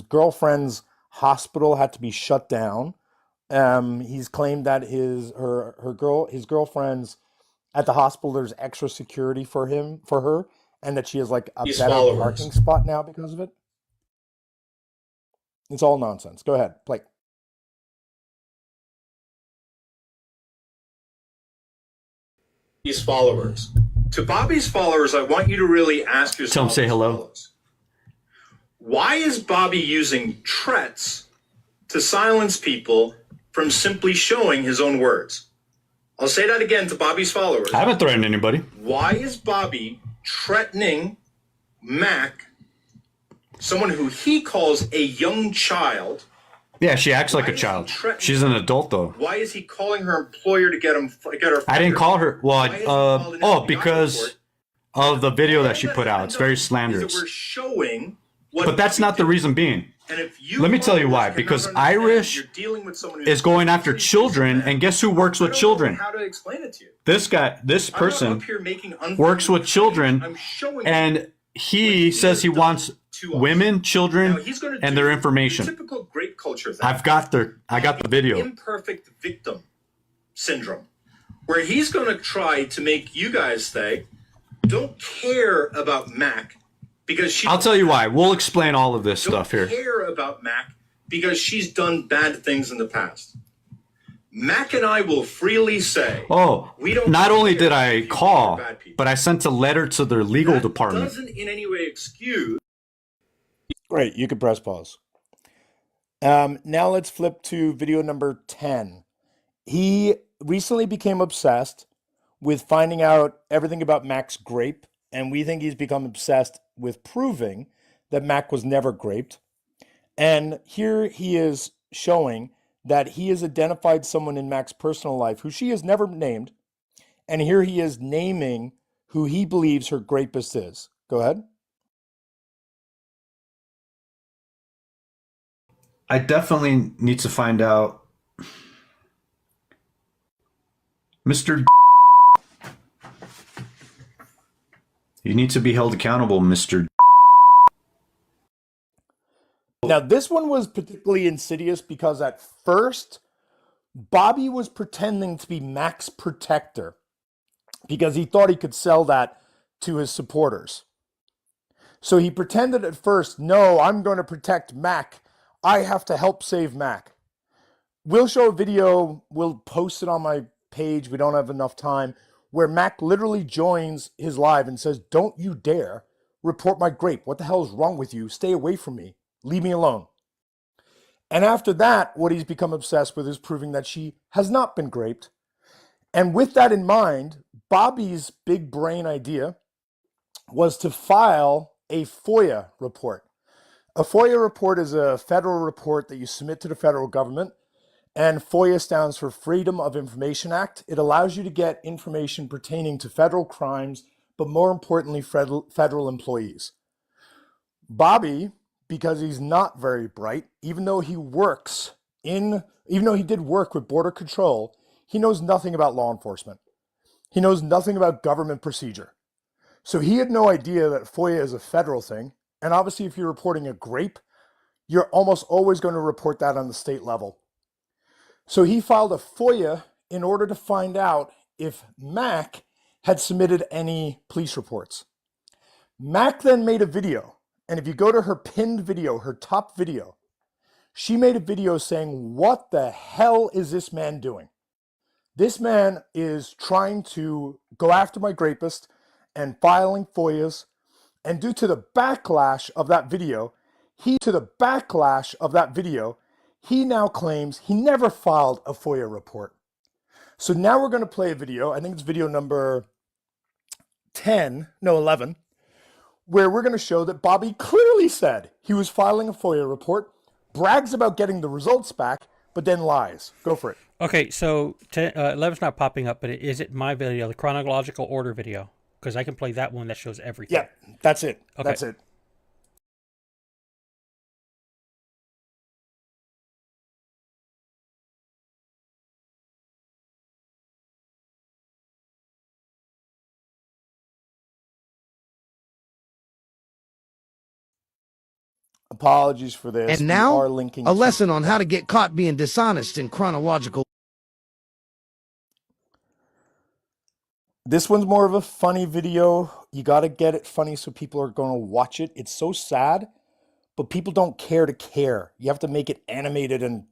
girlfriend's hospital had to be shut down. He's claimed that his girlfriend's at the hospital, there's extra security for her, and that she has like a better parking spot now because of it. It's all nonsense. Go ahead, play. Bobby's followers. To Bobby's followers, I want you to really ask yourself. Tell him say hello. Why is Bobby using threats to silence people from simply showing his own words? I'll say that again to Bobby's followers. I haven't threatened anybody. Why is Bobby threatening Mac, someone who he calls a young child? Yeah, she acts like a child. She's an adult, though. Why is he calling her employer to get her fired? I didn't call her. Well, because of the video that she put out. It's very slanderous. We're showing But that's not the reason being. And if you Let me tell you why. Because Irish is going after children, and guess who works with children? How to explain it to you? This person works with children, and he says he wants women, children, and their information. Typical grape culture thing. I got the video. Imperfect victim syndrome, where he's going to try to make you guys say, "Don't care about Mac because she." I'll tell you why. We'll explain all of this stuff here. Don't care about Mac because she's done bad things in the past. Mac and I will freely say. Oh, not only did I call, but I sent a letter to their legal department. Doesn't in any way excuse. Great, you can press pause. Now let's flip to video number 10. He recently became obsessed with finding out everything about Mac's grape, and we think he's become obsessed with proving that Mac was never graped. And here he is showing that he has identified someone in Mac's personal life who she has never named, and here he is naming who he believes her rapist is. Go ahead. I definitely need to find out. Mr. You need to be held accountable, Mr. Now, this one was particularly insidious because at first, Bobby was pretending to be Mac's protector because he thought he could sell that to his supporters. So he pretended at first, no, I'm going to protect Mac. I have to help save Mac. We'll show a video. We'll post it on my page. We don't have enough time. Where Mac literally joins his live and says, don't you dare report my grape. What the hell is wrong with you? Stay away from me. Leave me alone. And after that, what he's become obsessed with is proving that she has not been graped. And with that in mind, Bobby's big brain idea was to file a FOIA report. A FOIA report is a federal report that you submit to the federal government, and FOIA stands for Freedom of Information Act. It allows you to get information pertaining to federal crimes, but more importantly, federal employees. Bobby, because he's not very bright, even though he did work with Border Control, he knows nothing about law enforcement. He knows nothing about government procedure. So he had no idea that FOIA is a federal thing. And obviously, if you're reporting a grape, you're almost always going to report that on the state level. So he filed a FOIA in order to find out if Mac had submitted any police reports. Mac then made a video. And if you go to her pinned video, her top video, she made a video saying, what the hell is this man doing? This man is trying to go after my rapist and filing FOIAs. And due to the backlash of that video, he now claims he never filed a FOIA report. So now we're going to play a video. I think it's video number 11, where we're going to show that Bobby clearly said he was filing a FOIA report, brags about getting the results back, but then lies. Go for it. Okay, so 11's not popping up, but is it my video, the chronological order video? Because I can play that one that shows everything. Yeah, that's it. Okay. That's it. Apologies for this. And now, we are linking a lesson on how to get caught being dishonest in chronological. This one's more of a funny video. You got to get it funny so people are going to watch it. It's so sad, but people don't care to care. You have to make it animated and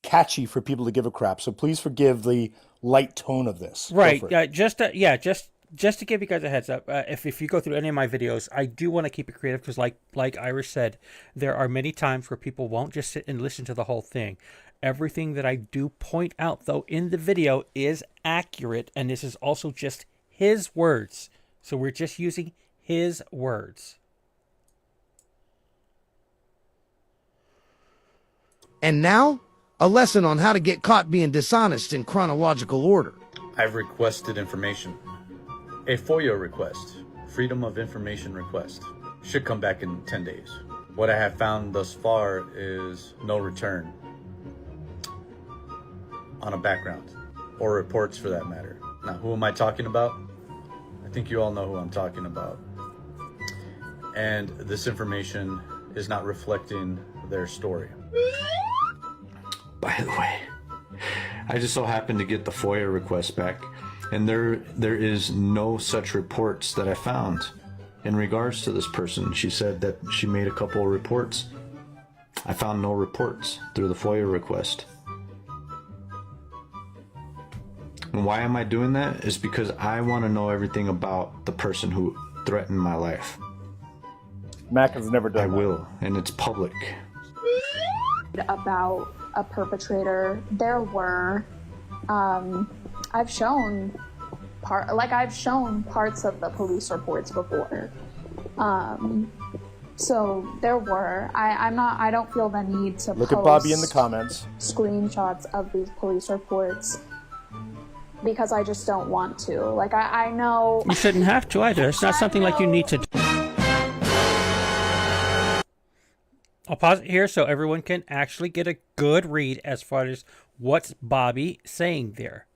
catchy for people to give a crap. So please forgive the light tone of this. Right. Just to give you guys a heads up, if you go through any of my videos, I do want to keep it creative because, like Irish said, there are many times where people won't just sit and listen to the whole thing. Everything that I do point out, though, in the video is accurate, and this is also just his words. So we're just using his words. And now, a lesson on how to get caught being dishonest in chronological order. I've requested information. A FOIA request, Freedom of Information request, should come back in 10 days. What I have found thus far is no return on a background, or reports for that matter. Now, who am I talking about? I think you all know who I'm talking about. And this information is not reflecting their story. By the way, I just so happened to get the FOIA request back, and there is no such reports that I found in regards to this person. She said that she made a couple of reports. I found no reports through the FOIA request. And why am I doing that? Is because I want to know everything about the person who threatened my life. Mac has never done I will, and it's public. About a perpetrator, there were, I've shown parts of the police reports before. So there were. I don't feel the need to look at Bobby in the comments. Screenshots of these police reports because I just don't want to. Like I know you shouldn't have to either. It's not something like you need to do. I'll pause it here so everyone can actually get a good read as far as what's Bobby saying there.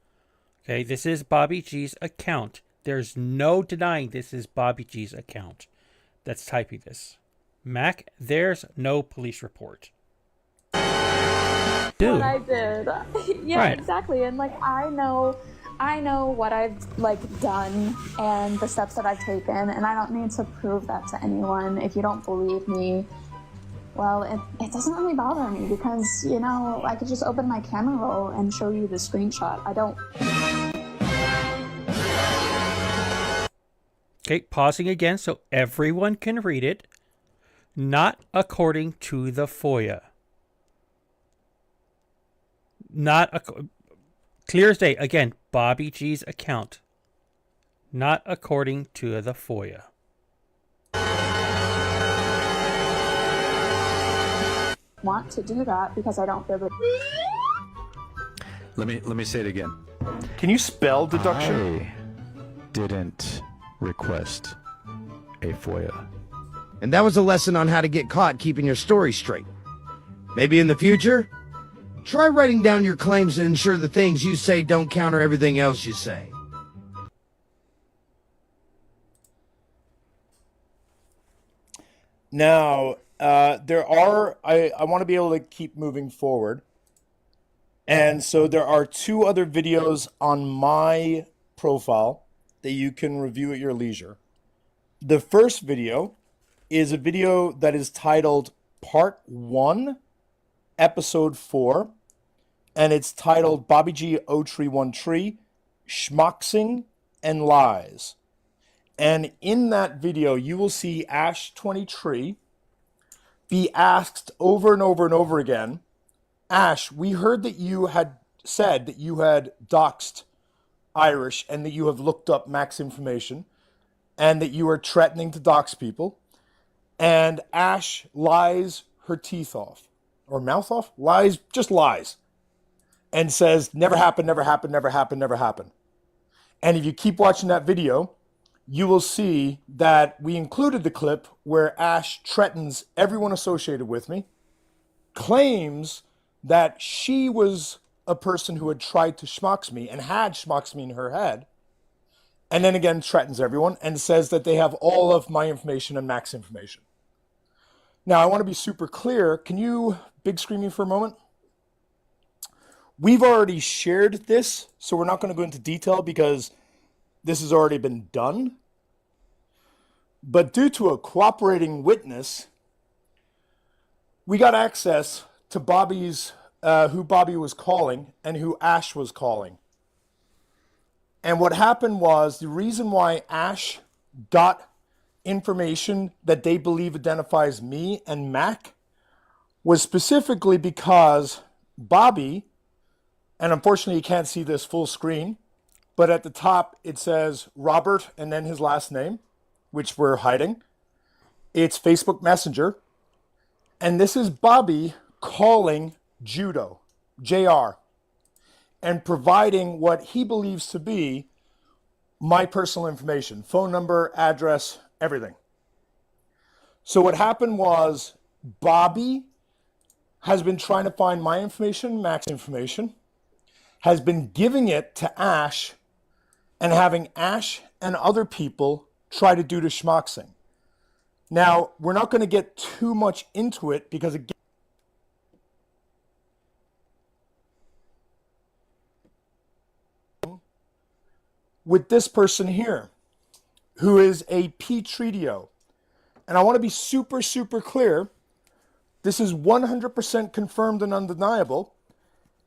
Okay, this is BobbyG's account. There's no denying this is BobbyG's account that's typing this. Mac, there's no police report. Dude. What I did. Yeah, right. Exactly. And like I know what I've done and the steps that I've taken, and I don't need to prove that to anyone. If you don't believe me, well, it doesn't really bother me because, I could just open my camera roll and show you the screenshot. I don't. Okay, pausing again so everyone can read it. Not according to the FOIA. Clear as day. Again, BobbyG's account. Not according to the FOIA. Want to do that because I don't feel that. Let me say it again. Can you spell deduction? I didn't request a FOIA. And that was a lesson on how to get caught keeping your story straight. Maybe in the future, try writing down your claims and ensure the things you say don't counter everything else you say. Now, I want to be able to keep moving forward. And so there are 2 other videos on my profile that you can review at your leisure. The first video is a video that is titled Part 1, Episode 4, and it's titled BobbyG 031 Schmoxing and Lies. And in that video, you will see Ash 23 be asked over and over and over again, Ash, we heard that you had said that you had doxed Irish and that you have looked up Mac's information and that you are threatening to dox people. And Ash lies her teeth off or mouth off, just lies, and says, never happened, never happened, never happened, never happened. And if you keep watching that video, you will see that we included the clip where Ash threatens everyone associated with me, claims that she was a person who had tried to schmox me and had schmoxed me in her head, and then again threatens everyone and says that they have all of my information and Mac's information. Now, I want to be super clear. Can you big screen me for a moment? We've already shared this, so we're not going to go into detail because this has already been done. But due to a cooperating witness, we got access to Bobby's, who Bobby was calling and who Ash was calling. And what happened was the reason why Ash got information that they believe identifies me and Mac was specifically because Bobby, and unfortunately you can't see this full screen, but at the top it says Robert and then his last name, which we're hiding. It's Facebook Messenger. And this is Bobby calling Judo, JR, and providing what he believes to be my personal information, phone number, address, everything. So what happened was Bobby has been trying to find my information, Mac's information, has been giving it to Ash and having Ash and other people try to do the schmoxing. Now, we're not going to get too much into it because again, with this person here, who is a P-Treatio. And I want to be super, super clear. This is 100% confirmed and undeniable.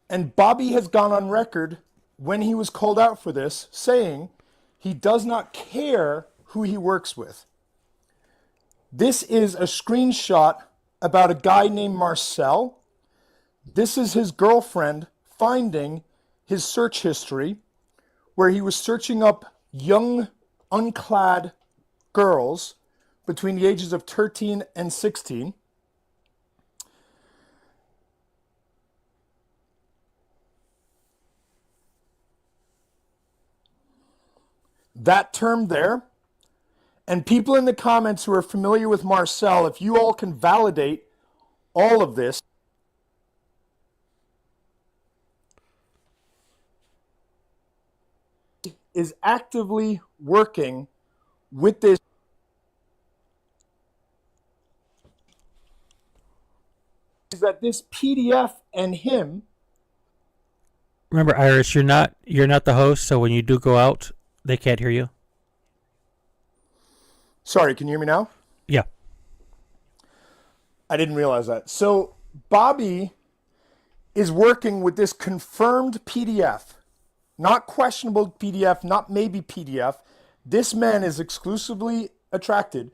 And Bobby has gone on record when he was called out for this, saying he does not care who he works with. This is a screenshot about a guy named Marcel. This is his girlfriend finding his search history, where he was searching up young, unclad girls between the ages of 13 and 16. That term there, and people in the comments who are familiar with Marcel, if you all can validate all of this, is actively working with this. Is that this PDF and him. Remember, Iris, you're not the host, so when you do go out, they can't hear you. Sorry, can you hear me now? Yeah. I didn't realize that. So Bobby is working with this confirmed PDF. Not questionable PDF, not maybe PDF. This man is exclusively attracted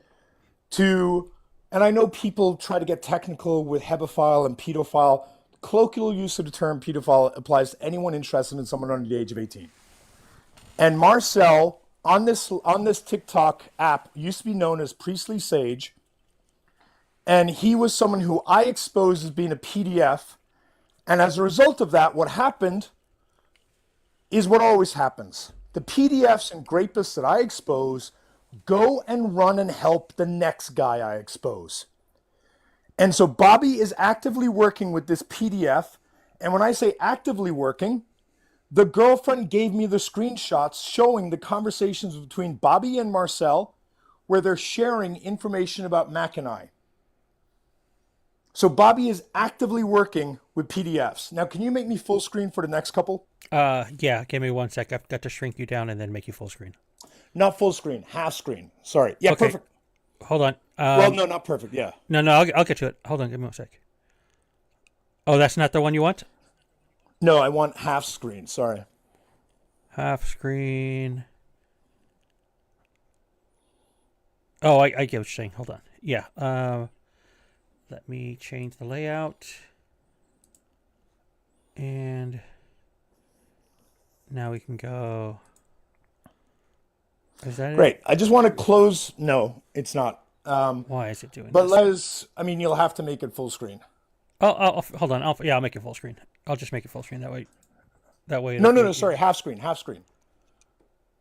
to, and I know people try to get technical with hebephile and pedophile. Colloquial use of the term pedophile applies to anyone interested in someone under the age of 18. And Marcel, on this TikTok app, used to be known as Priestley Sage. And he was someone who I exposed as being a PDF. And as a result of that, what happened is what always happens. The PDFs and grapists that I expose go and run and help the next guy I expose. And so Bobby is actively working with this PDF. And when I say actively working, the girlfriend gave me the screenshots showing the conversations between Bobby and Marcel where they're sharing information about Mac and I. So Bobby is actively working with PDFs. Now, can you make me full screen for the next couple? Yeah, give me 1 sec. I've got to shrink you down and then make you full screen. Not full screen, half screen. Sorry. Yeah, Okay. perfect. Hold on. Well, no, not perfect. Yeah. No, I'll get to it. Hold on, give me one sec. Oh, that's not the one you want? No, I want half screen. Sorry. Half screen. Oh, I get what you're saying. Hold on. Yeah. Let me change the layout. And now we can go. Is that Great. it? I just want to close. No, it's not. Why is it doing but this? let's. I mean, you'll have to make it full screen. Hold on. I'll make it full screen. I'll just make it full screen that way. That way. No. Sorry, half screen. Half screen.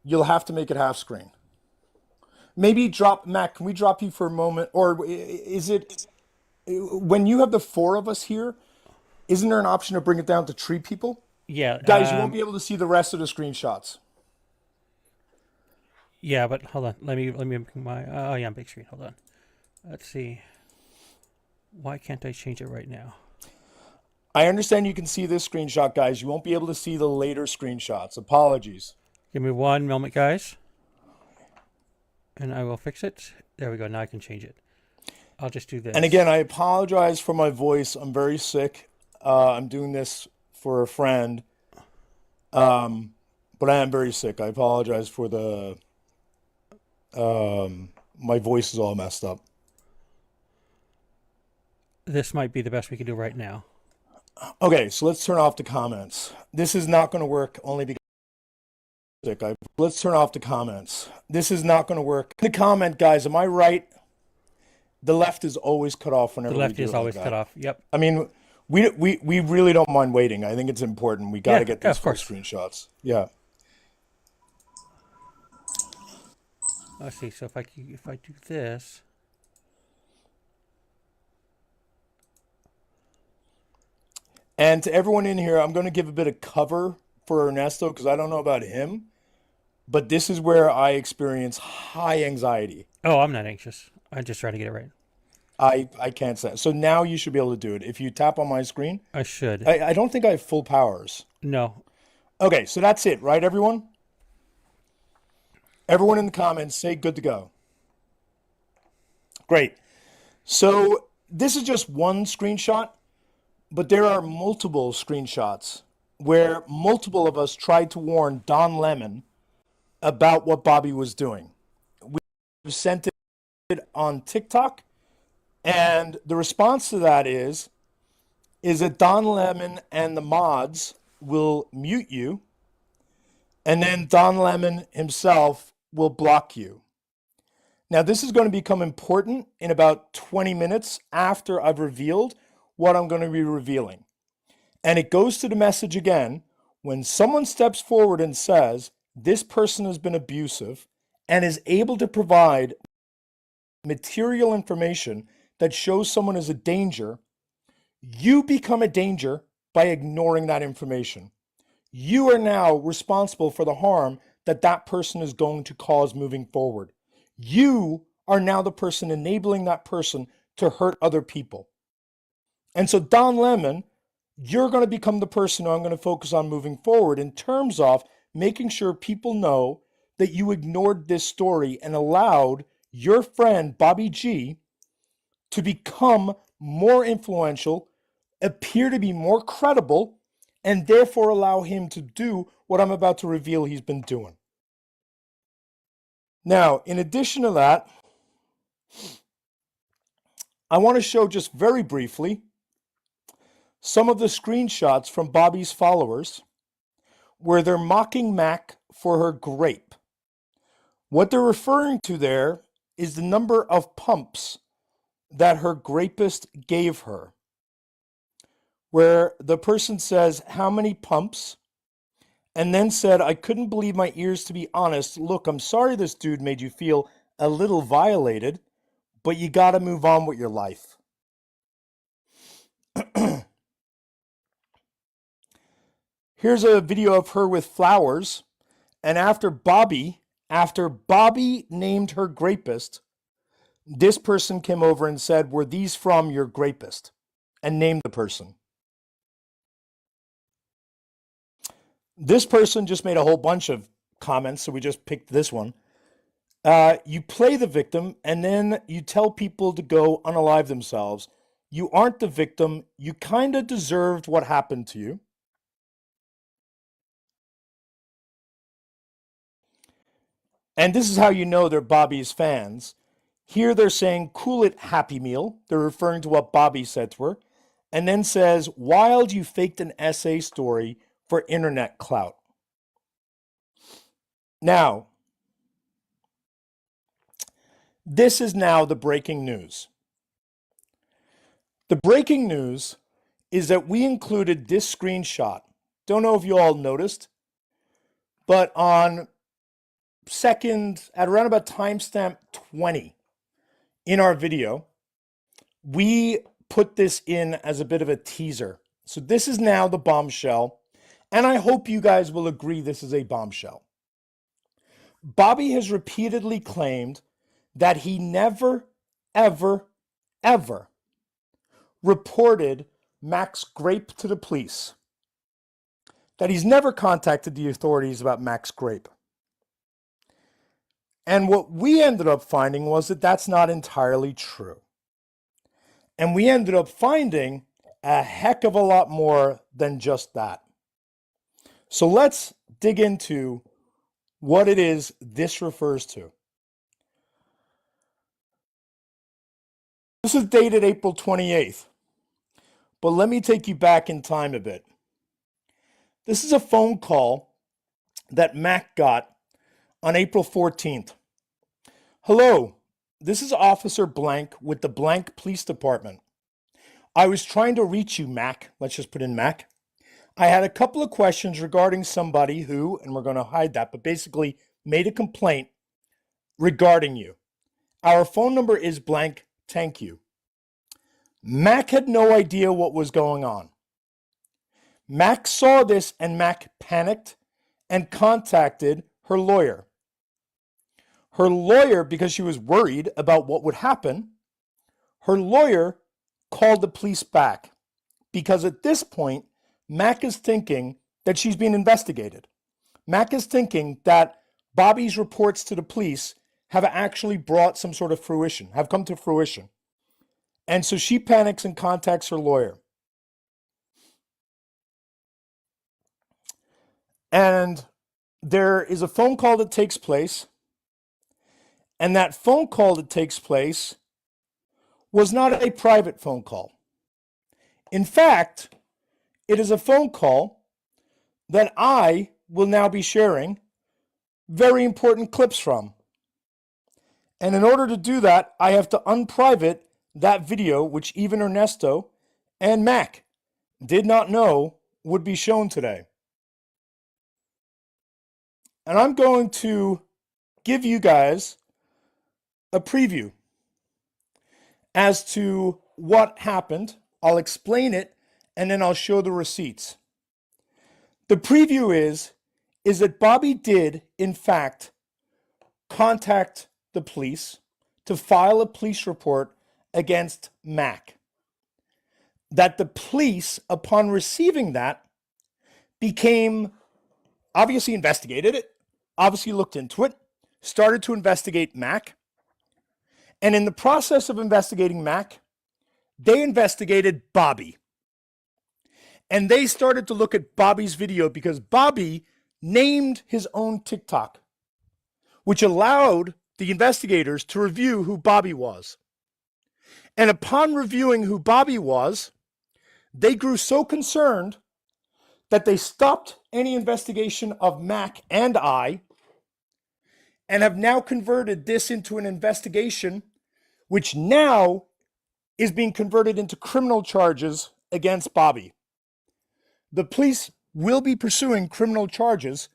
You'll have to make it half screen. Maybe drop Mac. Can we drop you for a moment, or is it when you have the four of us here? Isn't there an option to bring it down to three people? Yeah, Guys, you won't be able to see the rest of the screenshots. Yeah, but hold on. Let me make my. Oh yeah, big screen. Hold on. Let's see. Why can't I change it right now? I understand you can see this screenshot, guys. You won't be able to see the later screenshots. Apologies. Give me one moment, guys. And I will fix it. There we go. Now I can change it. I'll just do this. And again, I apologize for my voice. I'm very sick. I'm doing this for a friend. But I am very sick. I apologize for the... my voice is all messed up. This might be the best we can do right now. Okay, so let's turn off the comments. This is not going to work only because I'm sick. Let's turn off the comments. This is not going to work. In the comment, guys, am I right? The left is always cut off whenever The left we do is it like always that. cut off. Yep. I mean, we really don't mind waiting. I think it's important. We got to get these of full course. screenshots. Yeah. Let's see. So if I do this. And to everyone in here, I'm going to give a bit of cover for Ernesto because I don't know about him, but this is where I experience high anxiety. Oh, I'm not anxious. I'm just trying to get it right. I can't say. So now you should be able to do it. If you tap on my screen. I should. I don't think I have full powers. No. Okay, so that's it, right, everyone? Everyone in the comments, say good to go. Great. So this is just one screenshot, but there are multiple screenshots where multiple of us tried to warn Don Lemon about what Bobby was doing. We sent it on TikTok, and the response to that is that Don Lemon and the mods will mute you, and then Don Lemon himself will block you. Now, this is going to become important in about 20 minutes after I've revealed what I'm going to be revealing. And it goes to the message again, when someone steps forward and says, this person has been abusive and is able to provide material information that shows someone is a danger, you become a danger by ignoring that information. You are now responsible for the harm that that person is going to cause moving forward. You are now the person enabling that person to hurt other people. And so, Don Lemon, you're going to become the person who I'm going to focus on moving forward in terms of making sure people know that you ignored this story and allowed your friend, BobbyG, to become more influential, appear to be more credible, and therefore allow him to do what I'm about to reveal he's been doing. Now, in addition to that, I want to show just very briefly some of the screenshots from Bobby's followers where they're mocking Mac for her grape. What they're referring to there is the number of pumps that her grapist gave her, where the person says, how many pumps? And then said, I couldn't believe my ears, to be honest. Look, I'm sorry this dude made you feel a little violated, but you got to move on with your life. Here's a video of her with flowers. And after Bobby named her grapist, this person came over and said, were these from your grapist? And named the person. This person just made a whole bunch of comments, so we just picked this one. You play the victim and then you tell people to go unalive themselves. You aren't the victim. You kind of deserved what happened to you. And this is how you know they're Bobby's fans. Here they're saying, cool it, Happy Meal. They're referring to what Bobby said to her. And then says, wild, you faked an essay story for internet clout. Now, this is now the breaking news. The breaking news is that we included this screenshot. Don't know if you all noticed, but on at around about timestamp 20 in our video, we put this in as a bit of a teaser. So this is now the bombshell, and I hope you guys will agree this is a bombshell. Bobby has repeatedly claimed that he never, ever, ever reported Mac's grape to the police. That he's never contacted the authorities about Mac's grape. And what we ended up finding was that that's not entirely true. And we ended up finding a heck of a lot more than just that. So let's dig into what it is this refers to. This is dated April 28th. But let me take you back in time a bit. This is a phone call that Mac got on April 14th. Hello, this is Officer Blank with the Blank Police Department. I was trying to reach you, Mac. Let's just put in Mac. I had a couple of questions regarding somebody who, and we're going to hide that, but basically made a complaint regarding you. Our phone number is blank. Thank you. Mac had no idea what was going on. Mac saw this and Mac panicked and contacted her lawyer. Her lawyer, because she was worried about what would happen, her lawyer called the police back because at this point, Mac is thinking that she's being investigated. Mac is thinking that Bobby's reports to the police have actually brought some sort of fruition, have come to fruition. And so she panics and contacts her lawyer. And there is a phone call that takes place. And that phone call that takes place was not a private phone call. In fact, it is a phone call that I will now be sharing very important clips from. And in order to do that, I have to unprivate that video, which even Ernesto and Mac did not know would be shown today. And I'm going to give you guys a preview as to what happened. I'll explain it, and then I'll show the receipts. The preview is that Bobby did, in fact, contact the police to file a police report against Mac. That the police, upon receiving that, obviously investigated it, obviously looked into it, started to investigate Mac. And in the process of investigating Mac, they investigated Bobby. And they started to look at Bobby's video because Bobby named his own TikTok, which allowed the investigators to review who Bobby was. And upon reviewing who Bobby was, they grew so concerned that they stopped any investigation of Mac and I, and have now converted this into an investigation which now is being converted into criminal charges against Bobby. The police will be pursuing criminal charges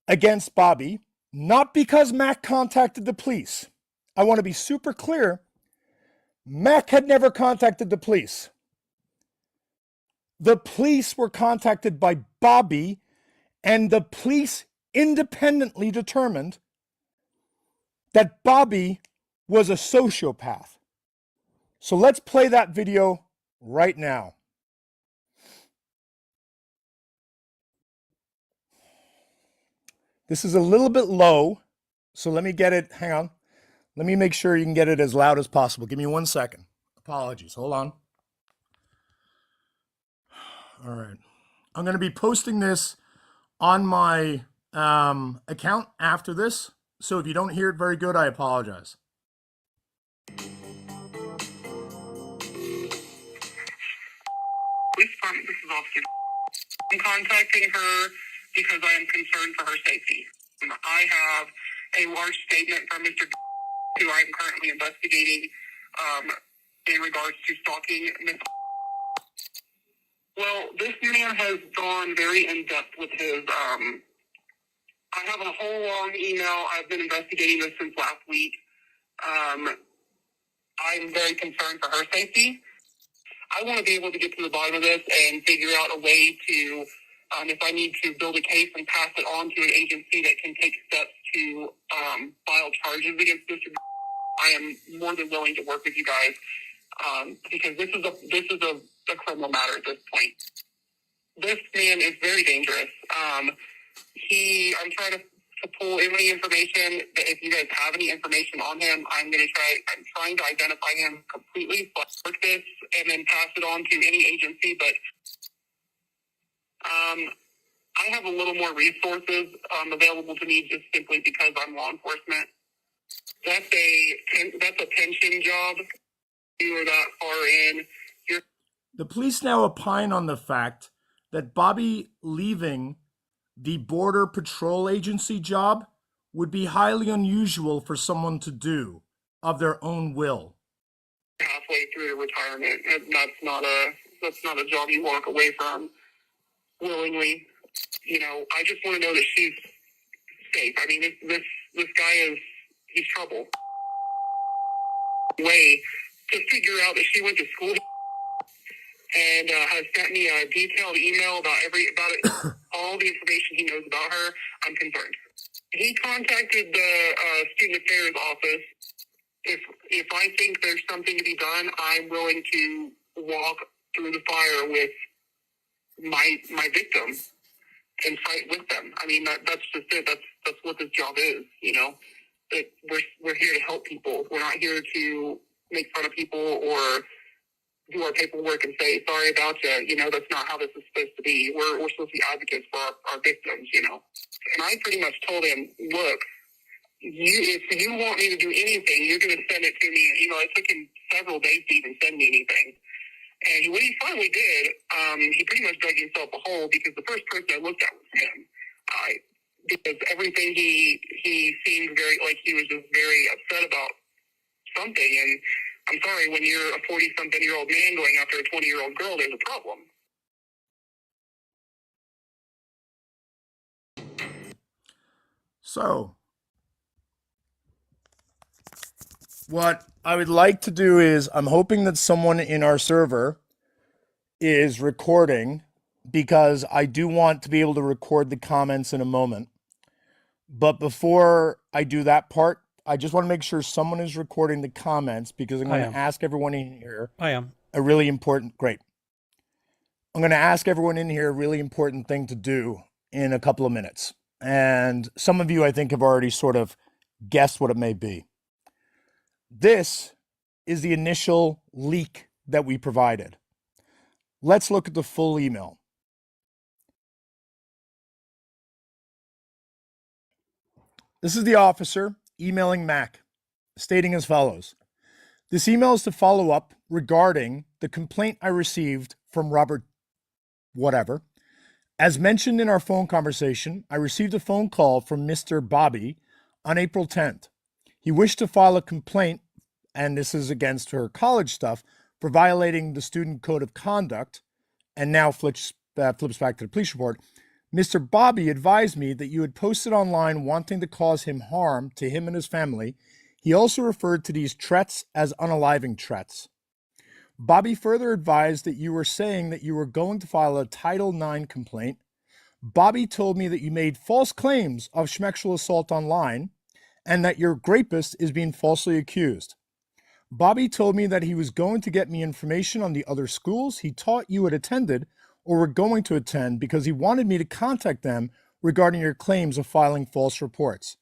against Bobby, not because Mac contacted the police. I want to be super clear. Mac had never contacted the police. The police were contacted by Bobby, and the police independently determined that Bobby was a sociopath. So let's play that video right now. This is a little bit low, So let me get it. Hang on. Let me make sure you can get it as loud as possible. Give me 1 second. Apologies. Hold on. All right. I'm going to be posting this on my account after this. So if you don't hear it very good, I apologize. Police department, this is Officer. I'm contacting her because I am concerned for her safety. I have a large statement from Mr. who I'm currently investigating in regards to stalking Miss. Well, this man has gone very in-depth with his, I have a whole long email. I've been investigating this since last week. I'm very concerned for her safety. I want to be able to get to the bottom of this and figure out a way to, if I need to build a case and pass it on to an agency that can take steps to file charges against Mr. I am more than willing to work with you guys because this is a criminal matter at this point. This man is very dangerous. I'm trying to pull any information. If you guys have any information on him, I'm trying to identify him completely, work this, and then pass it on to any agency. But I have a little more resources available to me just simply because I'm law enforcement. That's a pension job. You are that far in. The police now opine on the fact that Bobby leaving the Border Patrol Agency job would be highly unusual for someone to do of their own will. Halfway through retirement, and that's not a job you walk away from willingly. You know, I just want to know that she's safe. I mean, this guy he's trouble. Way to figure out that she went to school and has sent me a detailed email about all the information he knows about her. I'm concerned. He contacted the student affairs office. If I think there's something to be done, I'm willing to walk through the fire with my victim and fight with them. I mean, that's just it. That's what this job is. You know, that we're here to help people. We're not here to make fun of people or do our paperwork and say sorry about you. You know, that's not how this is supposed to be. We're supposed to be advocates for our victims. You know, and I pretty much told him, look. If you want me to do anything, you're going to send it to me. You know, it took him several days to even send me anything. And when he finally did, he pretty much dug himself a hole because the first person I looked at was him. Because everything he seemed very, like he was just very upset about something. And I'm sorry, when you're a 40-something-year-old man going after a 20-year-old girl, there's a problem. So, what I would like to do is, I'm hoping that someone in our server is recording because I do want to be able to record the comments in a moment. But before I do that part, I just want to make sure someone is recording the comments because I'm going to ask everyone in here. I am. A really important, great. I'm going to ask everyone in here a really important thing to do in a couple of minutes. And some of you, I think, have already sort of guessed what it may be. This is the initial leak that we provided. Let's look at the full email. This is the officer emailing Mac, stating as follows. This email is to follow up regarding the complaint I received from Robert whatever. As mentioned in our phone conversation, I received a phone call from Mr. Bobby on April 10th. He wished to file a complaint, and this is against her college stuff, for violating the student code of conduct, and now flips back to the police report. Mr. Bobby advised me that you had posted online wanting to cause him harm to him and his family. He also referred to these threats as unaliving threats. Bobby further advised that you were saying that you were going to file a Title IX complaint. Bobby told me that you made false claims of sexual assault online and that your rapist is being falsely accused. Bobby told me that he was going to get me information on the other schools he taught you had attended or were going to attend because he wanted me to contact them regarding your claims of filing false reports.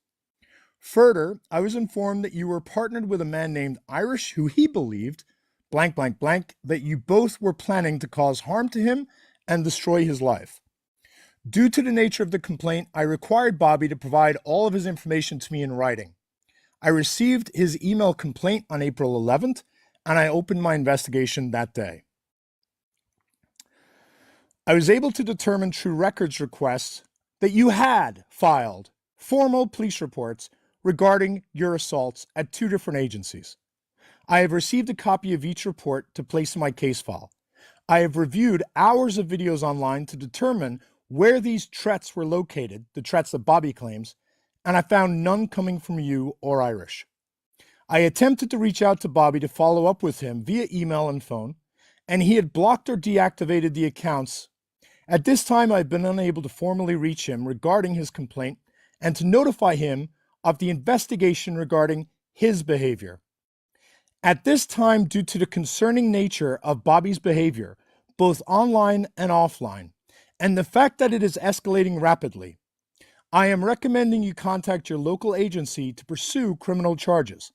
Further, I was informed that you were partnered with a man named Irish who he believed, blank, blank, blank, that you both were planning to cause harm to him and destroy his life. Due to the nature of the complaint, I required Bobby to provide all of his information to me in writing. I received his email complaint on April 11th, and I opened my investigation that day. I was able to determine through records requests that you had filed formal police reports regarding your assaults at 2 different agencies. I have received a copy of each report to place in my case file. I have reviewed hours of videos online to determine where these threats were located, the threats that Bobby claims, and I found none coming from you or Irish. I attempted to reach out to Bobby to follow up with him via email and phone, and he had blocked or deactivated the accounts. At this time, I've been unable to formally reach him regarding his complaint and to notify him of the investigation regarding his behavior. At this time, due to the concerning nature of Bobby's behavior, both online and offline, and the fact that it is escalating rapidly, I am recommending you contact your local agency to pursue criminal charges.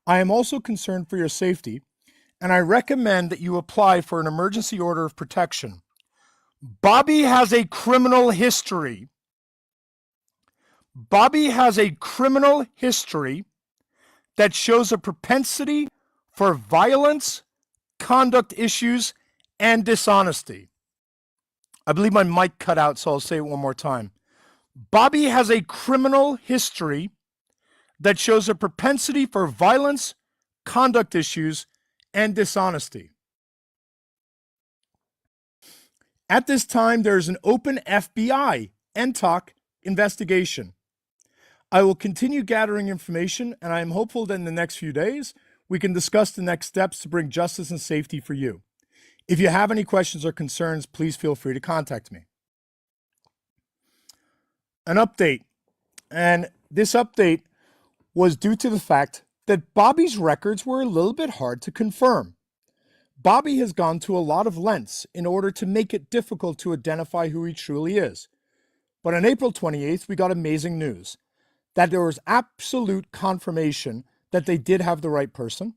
I am also concerned for your safety, and I recommend that you apply for an emergency order of protection. Bobby has a criminal history. Bobby has a criminal history that shows a propensity for violence, conduct issues, and dishonesty. I believe my mic cut out, so I'll say it one more time. Bobby has a criminal history that shows a propensity for violence, conduct issues, and dishonesty. At this time, there is an open FBI NTOC investigation. I will continue gathering information, and I am hopeful that in the next few days, we can discuss the next steps to bring justice and safety for you. If you have any questions or concerns, please feel free to contact me. An update, and this update was due to the fact that Bobby's records were a little bit hard to confirm. Bobby has gone to a lot of lengths in order to make it difficult to identify who he truly is. But on April 28th, we got amazing news that there was absolute confirmation that they did have the right person,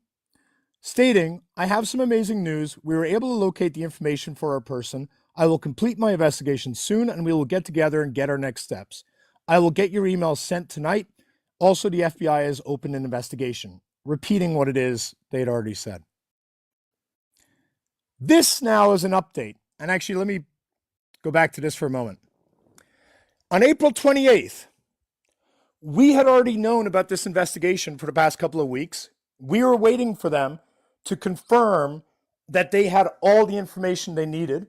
stating, I have some amazing news. We were able to locate the information for our person. I will complete my investigation soon, and we will get together and get our next steps. I will get your email sent tonight. Also, the FBI has opened an investigation, repeating what it is they had already said. This now is an update. And actually, let me go back to this for a moment. On April 28th, we had already known about this investigation for the past couple of weeks. We were waiting for them to confirm that they had all the information they needed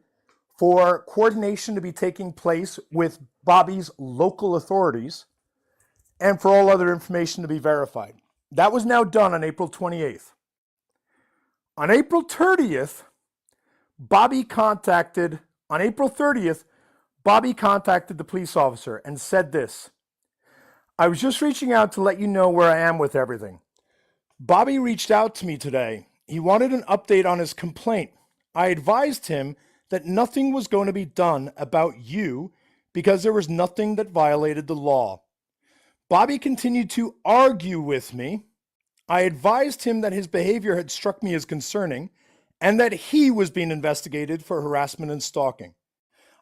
for coordination to be taking place with Bobby's local authorities and for all other information to be verified. That was now done on April 28th. On April 30th, Bobby contacted the police officer and said this: I was just reaching out to let you know where I am with everything. Bobby reached out to me today. He wanted an update on his complaint. I advised him that nothing was going to be done about you because there was nothing that violated the law. Bobby continued to argue with me. I advised him that his behavior had struck me as concerning and that he was being investigated for harassment and stalking.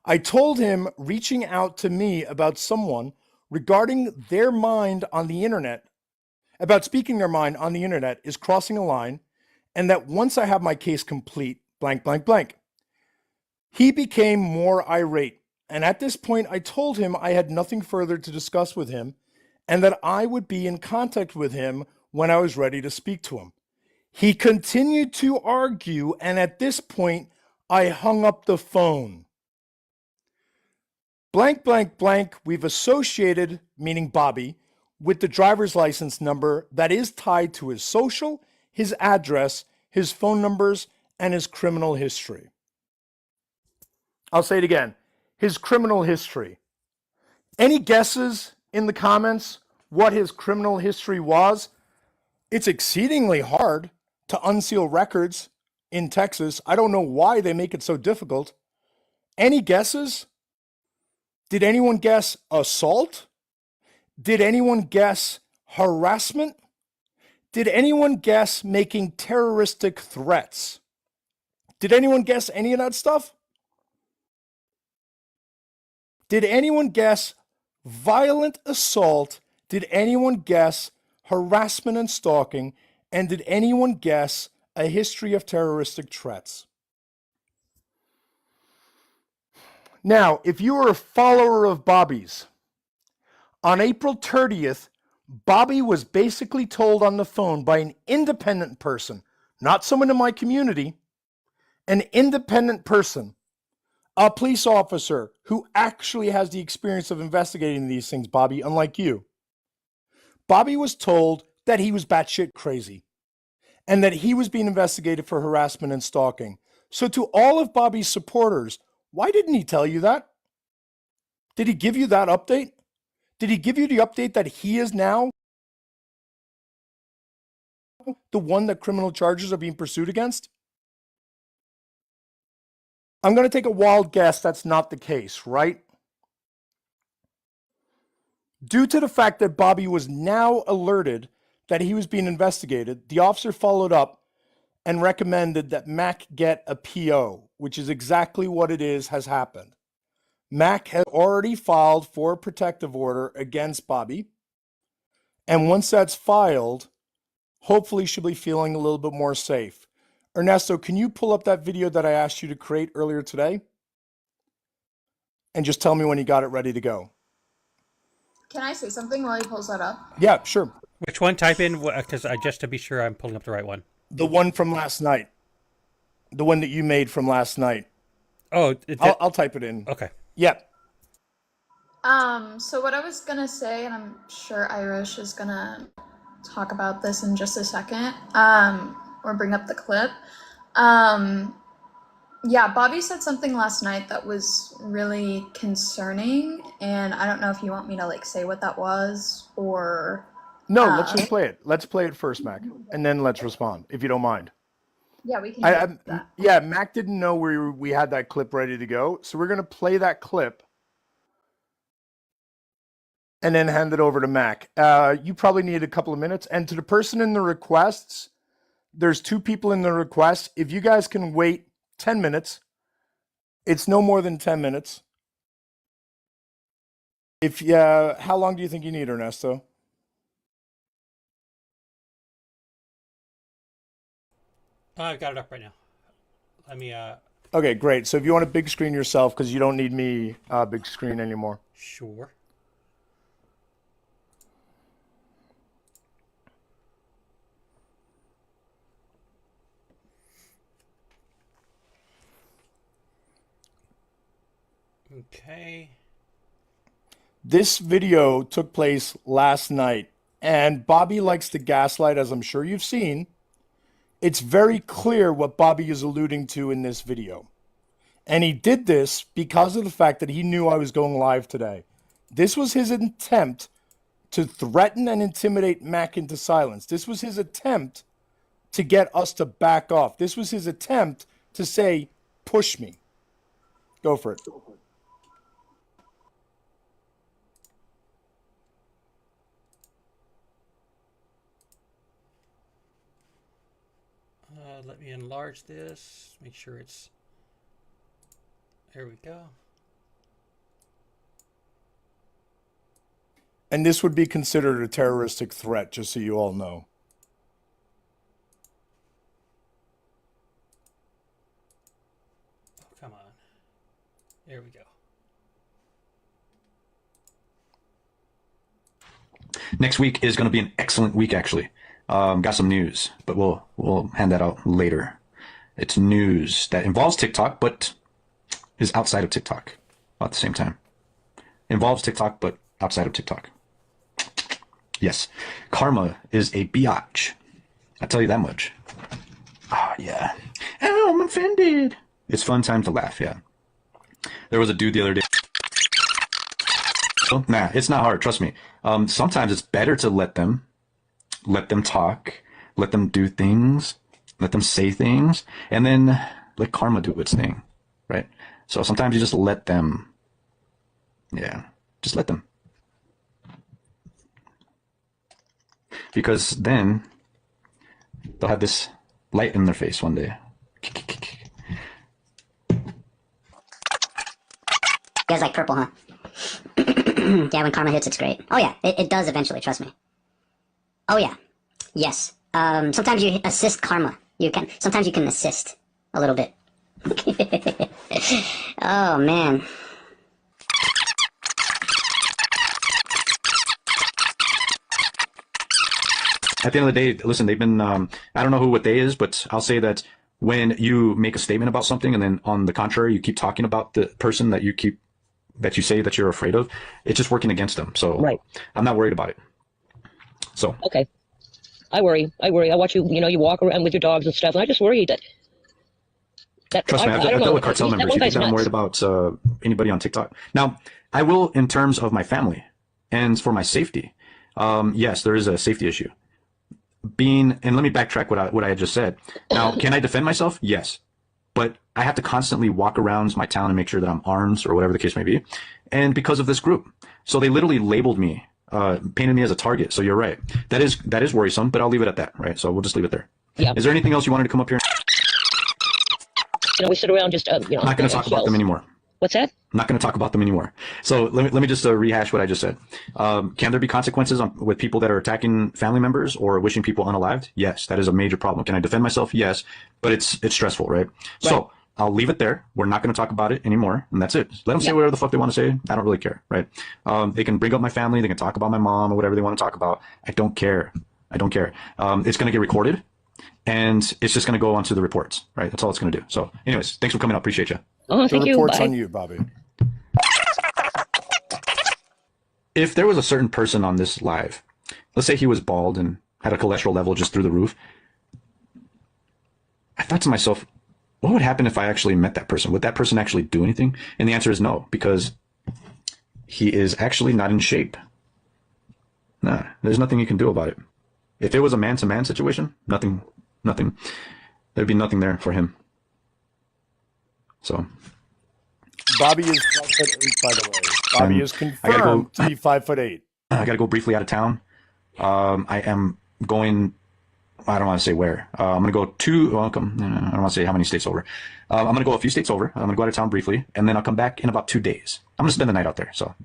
I told him reaching out to me about someone regarding their mind on the internet, about speaking their mind on the internet, is crossing a line, and that once I have my case complete, blank, blank, blank. He became more irate, and at this point I told him I had nothing further to discuss with him and that I would be in contact with him when I was ready to speak to him. He continued to argue, and at this point I hung up the phone. Blank, blank, blank, we've associated, meaning Bobby, with the driver's license number that is tied to his social, his address, his phone numbers, and his criminal history. I'll say it again, his criminal history. Any guesses in the comments what his criminal history was? It's exceedingly hard to unseal records in Texas. I don't know why they make it so difficult. Any guesses? Did anyone guess assault? Did anyone guess harassment? Did anyone guess making terroristic threats? Did anyone guess any of that stuff? Did anyone guess violent assault? Did anyone guess harassment and stalking? And did anyone guess a history of terroristic threats? Now, if you are a follower of Bobby's, on April 30th, Bobby was basically told on the phone by an independent person, not someone in my community, an independent person, a police officer who actually has the experience of investigating these things, Bobby, unlike you. Bobby was told that he was batshit crazy and that he was being investigated for harassment and stalking. So to all of Bobby's supporters, why didn't he tell you that? Did he give you that update? Did he give you the update that he is now the one that criminal charges are being pursued against? I'm going to take a wild guess that's not the case, right? Due to the fact that Bobby was now alerted that he was being investigated, the officer followed up and recommended that Mac get a PO, which is exactly what it is has happened. Mac has already filed for a protective order against Bobby. And once that's filed, hopefully she'll be feeling a little bit more safe. Ernesto, can you pull up that video that I asked you to create earlier today? And just tell me when you got it ready to go. Can I say something while he pulls that up? Yeah, sure. Which one? Type in, because just to be sure I'm pulling up the right one. The one from last night. The one that you made from last night. Oh, I'll type it in. Okay. Yep. So what I was gonna say, and I'm sure Irish is gonna talk about this in just a second, or bring up the clip. Yeah, Bobby said something last night that was really concerning, and I don't know if you want me to like say what that was or. No, let's just play it. Let's play it first, Mac, and then let's respond, if you don't mind. Yeah, we can do that. Yeah, Mac didn't know we had that clip ready to go, so we're gonna play that clip and then hand it over to Mac. You probably need a couple of minutes. And to the person in the requests, there's 2 people in the request. If you guys can wait 10 minutes, it's no more than 10 minutes. How long do you think you need, Ernesto? I've got it up right now. Let me. Okay, great. So if you want to big screen yourself, because you don't need me big screen anymore. Sure. Okay. This video took place last night, and Bobby likes to gaslight, as I'm sure you've seen. It's very clear what Bobby is alluding to in this video. And he did this because of the fact that he knew I was going live today. This was his attempt to threaten and intimidate Mac into silence. This was his attempt to get us to back off. This was his attempt to say, push me. Go for it. Let me enlarge this. Make sure it's. There we go. And this would be considered a terroristic threat, just so you all know. Oh, come on. There we go. Next week is going to be an excellent week, actually. Got some news, but we'll hand that out later. It's news that involves TikTok, but is outside of TikTok at the same time. Involves TikTok, but outside of TikTok. Yes, karma is a biatch. I tell you that much. Ah, yeah. Oh, I'm offended. It's fun time to laugh, yeah. There was a dude the other day. Nah, it's not hard, trust me. Sometimes it's better to let them talk, let them do things, let them say things, and then let karma do its thing, right? So sometimes you just let them, just let them. because then they'll have this light in their face one day. You guys like purple, huh? Yeah, when karma hits, it's great. Oh yeah, it does eventually, trust me. Oh yeah, yes. Sometimes you assist karma. Sometimes you can assist a little bit. Oh man. At the end of the day, listen, they've been, I don't know what they is, but I'll say that when you make a statement about something and then on the contrary, you keep talking about the person that you say that you're afraid of, it's just working against them. So right. I'm not worried about it. So. Okay. I worry. I watch you, you walk around with your dogs and stuff, and I just worry that Trust me, I've dealt with cartel members. You think that I'm worried about anybody on TikTok? Now, I will in terms of my family and for my safety. Yes, there is a safety issue. And let me backtrack what I had just said. Now, can I defend myself? Yes. But I have to constantly walk around my town and make sure that I'm armed or whatever the case may be. And because of this group. So they literally labeled me, painted me as a target. So you're right. That is worrisome, but I'll leave it at that, right? So we'll just leave it there. Yeah. Is there anything else you wanted to come up here? We sit around just, I'm not going to talk about them anymore. What's that? I'm not going to talk about them anymore. So let me just rehash what I just said. Can there be consequences with people that are attacking family members or wishing people unalived? Yes, that is a major problem. Can I defend myself? Yes, but it's stressful, right? So I'll leave it there. We're not going to talk about it anymore, and that's it. Let them say whatever the fuck they want to say. I don't really care, right? They can bring up my family. They can talk about my mom or whatever they want to talk about. I don't care. I don't care. It's going to get recorded. And it's just going to go onto the reports, right? That's all it's going to do. So anyways, thanks for coming out. Appreciate you. Oh, thank you. The report's Bye. on you, Bobby. If there was a certain person on this live, let's say he was bald and had a cholesterol level just through the roof, I thought to myself, what would happen if I actually met that person? Would that person actually do anything? And the answer is no, because he is actually not in shape. Nah, there's nothing you can do about it. If it was a man-to-man situation, nothing. There'd be nothing there for him. So. Bobby is 5'8", by the way. Bobby is confirmed to be 5'8". I got to go briefly out of town. I am going. I don't want to say where. I'm going to go I don't want to say how many states over. I'm going to go a few states over. I'm going to go out of town briefly, and then I'll come back in about 2 days. I'm going to spend the night out there. So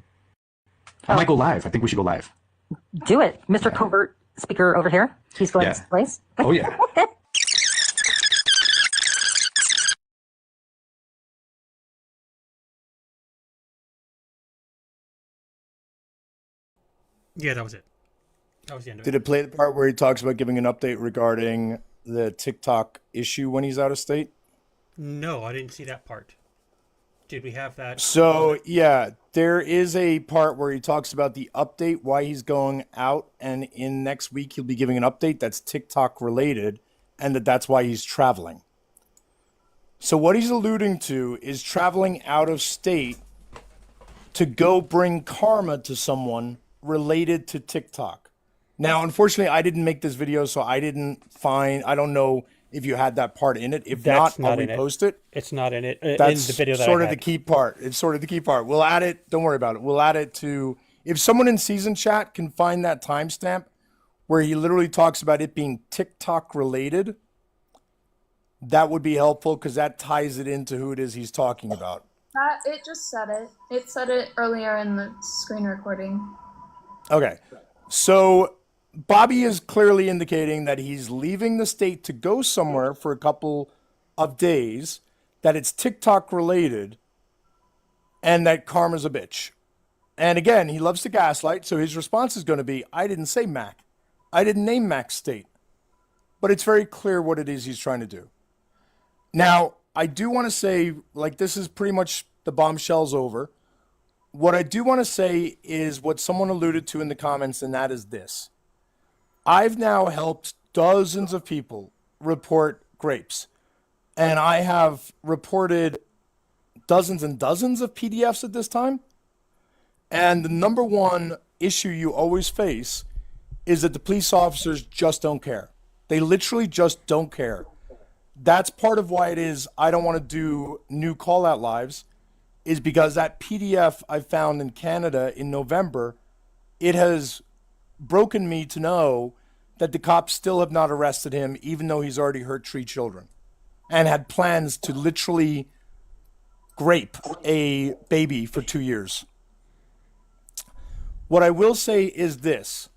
I might go live. I think we should go live. Do it, Mr. Covert Speaker over here. He's going to place. Oh yeah. Yeah, that was it. That was the end of it. Did it play the part where he talks about giving an update regarding the TikTok issue when he's out of state? No, I didn't see that part. Did we have that? So, yeah, there is a part where he talks about the update, why he's going out, and in next week he'll be giving an update that's TikTok related, and that's why he's traveling. So what he's alluding to is traveling out of state to go bring karma to someone related to TikTok. Now, unfortunately, I didn't make this video, so I don't know if you had that part in it. If That's not, I'll in repost it. It's not in it. That's in the video that sort I of had. the key part. It's sort of the key part. We'll add it. Don't worry about it. We'll add it to, if someone in season chat can find that timestamp where he literally talks about it being TikTok related, that would be helpful because that ties it into who it is he's talking about. It just said it. It said it earlier in the screen recording. Okay. So Bobby is clearly indicating that he's leaving the state to go somewhere for a couple of days, that it's TikTok related, and that karma's a bitch. And again, he loves to gaslight, so his response is going to be, I didn't say Mac. I didn't name Mac's state. But it's very clear what it is he's trying to do. Now, I do want to say, like, this is pretty much the bombshell's over. What I do want to say is what someone alluded to in the comments, and that is this. I've now helped dozens of people report grapes, and I have reported dozens and dozens of PDFs at this time. And the number one issue you always face is that the police officers just don't care. They literally just don't care. That's part of why it is I don't want to do new call-out lives, is because that PDF I found in Canada in November, it has broken me to know that the cops still have not arrested him, even though he's already hurt 3 children and had plans to literally grape a baby for 2 years. What I will say is this.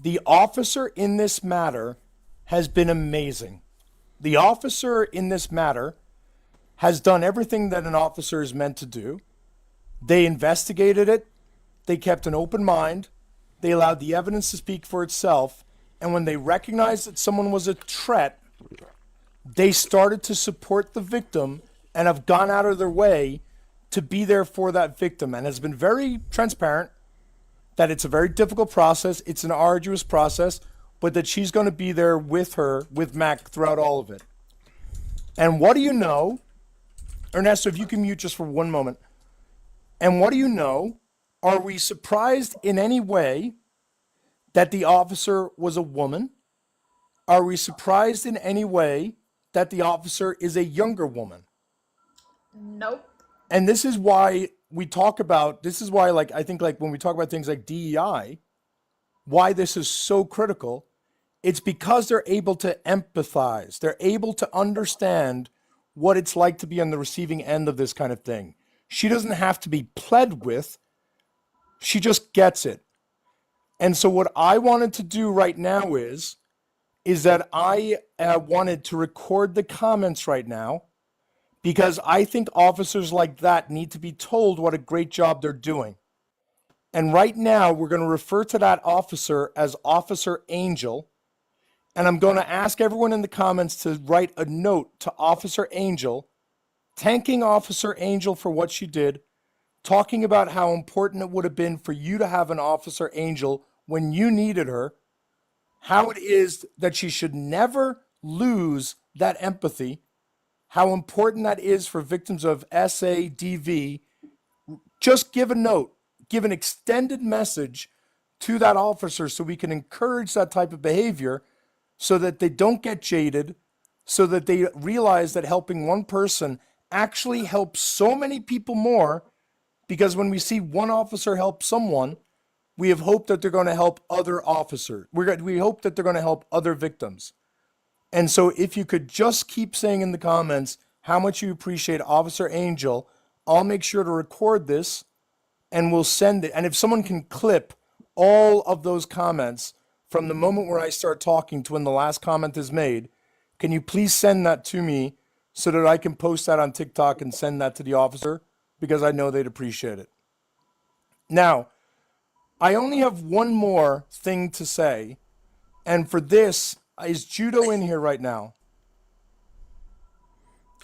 The officer in this matter has been amazing. The officer in this matter has done everything that an officer is meant to do. They investigated it. They kept an open mind. They allowed the evidence to speak for itself. And when they recognized that someone was a threat, they started to support the victim and have gone out of their way to be there for that victim, and has been very transparent that it's a very difficult process. It's an arduous process, but that she's going to be there with her, with Mac, throughout all of it. And what do you know? Ernesto, if you can mute just for one moment. And what do you know? Are we surprised in any way that the officer was a woman? Are we surprised in any way that the officer is a younger woman? Nope. And this is why we talk about, this is why, like, I think, like, when we talk about things like DEI, why this is so critical, it's because they're able to empathize. They're able to understand what it's like to be on the receiving end of this kind of thing. She doesn't have to be pled with. She just gets it. And so what I wanted to do right now is that I wanted to record the comments right now, because I think officers like that need to be told what a great job they're doing. And right now, we're going to refer to that officer as Officer Angel. And I'm going to ask everyone in the comments to write a note to Officer Angel, thanking Officer Angel for what she did, talking about how important it would have been for you to have an Officer Angel when you needed her, how it is that she should never lose that empathy, how important that is for victims of SADV. Just give a note, give an extended message to that officer so we can encourage that type of behavior, so that they don't get jaded, so that they realize that helping one person actually helps so many people more, because when we see one officer help someone, we have hope that they're going to help other officers. We hope that they're going to help other victims. And so if you could just keep saying in the comments how much you appreciate Officer Angel, I'll make sure to record this and we'll send it. And if someone can clip all of those comments from the moment where I start talking to when the last comment is made, can you please send that to me so that I can post that on TikTok and send that to the officer, because I know they'd appreciate it. Now, I only have one more thing to say, and for this, is Judo in here right now?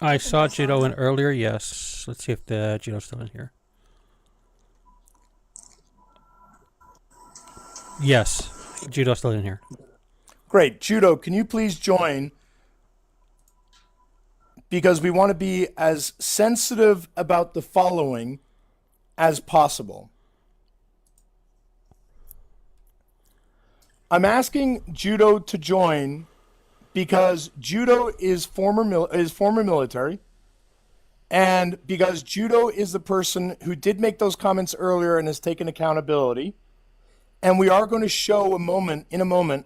I saw Judo in earlier, yes. Let's see if the Judo's still in here. Yes, Judo's still in here. Great. Judo, can you please join? Because we want to be as sensitive about the following as possible. I'm asking Judo to join because Judo is former military, and because Judo is the person who did make those comments earlier and has taken accountability. And we are going to show in a moment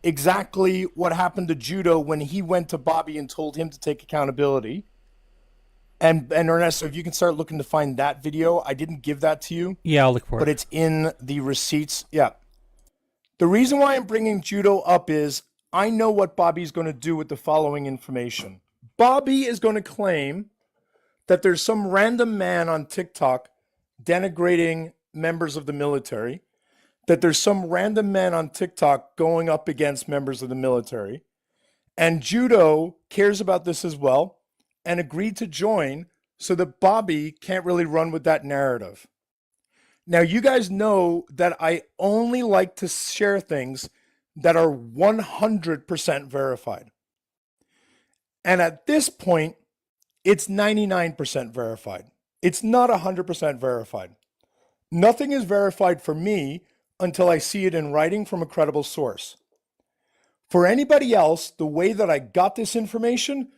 exactly what happened to Judo when he went to Bobby and told him to take accountability. And Ernesto, if you can start looking to find that video. I didn't give that to you. Yeah, I'll look for it. But it's in the receipts. Yeah. The reason why I'm bringing Judo up is I know what Bobby's going to do with the following information. Bobby is going to claim that there's some random man on TikTok denigrating members of the military, that there's some random man on TikTok going up against members of the military, and Judo cares about this as well and agreed to join so that Bobby can't really run with that narrative. Now, you guys know that I only like to share things that are 100% verified. And at this point, it's 99% verified. It's not 100% verified. Nothing is verified for me until I see it in writing from a credible source. For anybody else, the way that I got this information,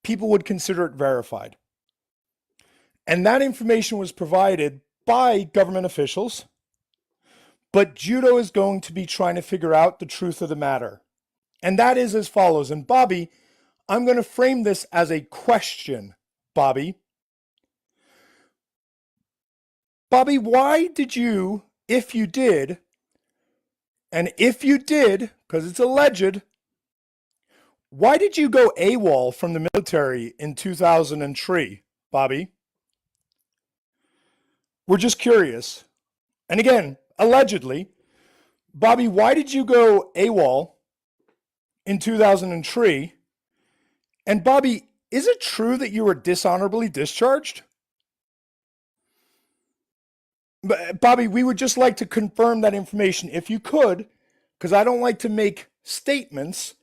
people would consider it verified. And that information was provided by government officials, But Judo is going to be trying to figure out the truth of the matter. And that is as follows. And Bobby, I'm going to frame this as a question, Bobby. Bobby, why did you, if you did, because it's alleged, why did you go AWOL from the military in 2003, Bobby? We're just curious. And again, allegedly, Bobby, why did you go AWOL in 2003? And Bobby, is it true that you were dishonorably discharged? Bobby, we would just like to confirm that information if you could, because I don't like to make statements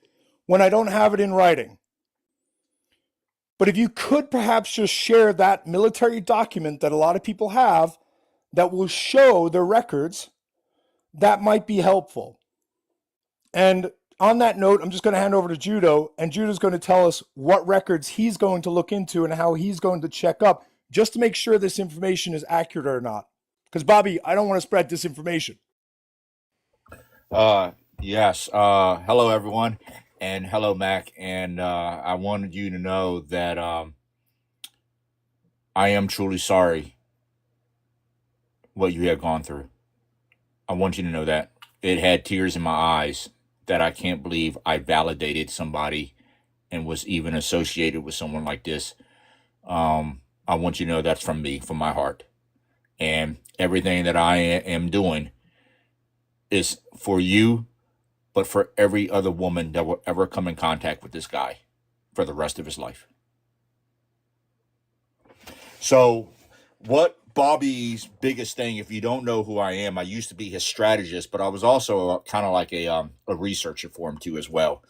when I don't have it in writing. But if you could perhaps just share that military document that a lot of people have that will show their records, that might be helpful. And on that note, I'm just going to hand over to Judo, and Judo's going to tell us what records he's going to look into and how he's going to check up just to make sure this information is accurate or not. Because, Bobby, I don't want to spread disinformation. Yes. Hello, everyone. And hello, Mac. And I wanted you to know that I am truly sorry what you have gone through. I want you to know that. It had tears in my eyes that I can't believe I validated somebody and was even associated with someone like this. I want you to know that's from me, from my heart. And everything that I am doing is for you, but for every other woman that will ever come in contact with this guy for the rest of his life. So what Bobby's biggest thing, if you don't know who I am, I used to be his strategist, but I was also kind of like a researcher for him too as well.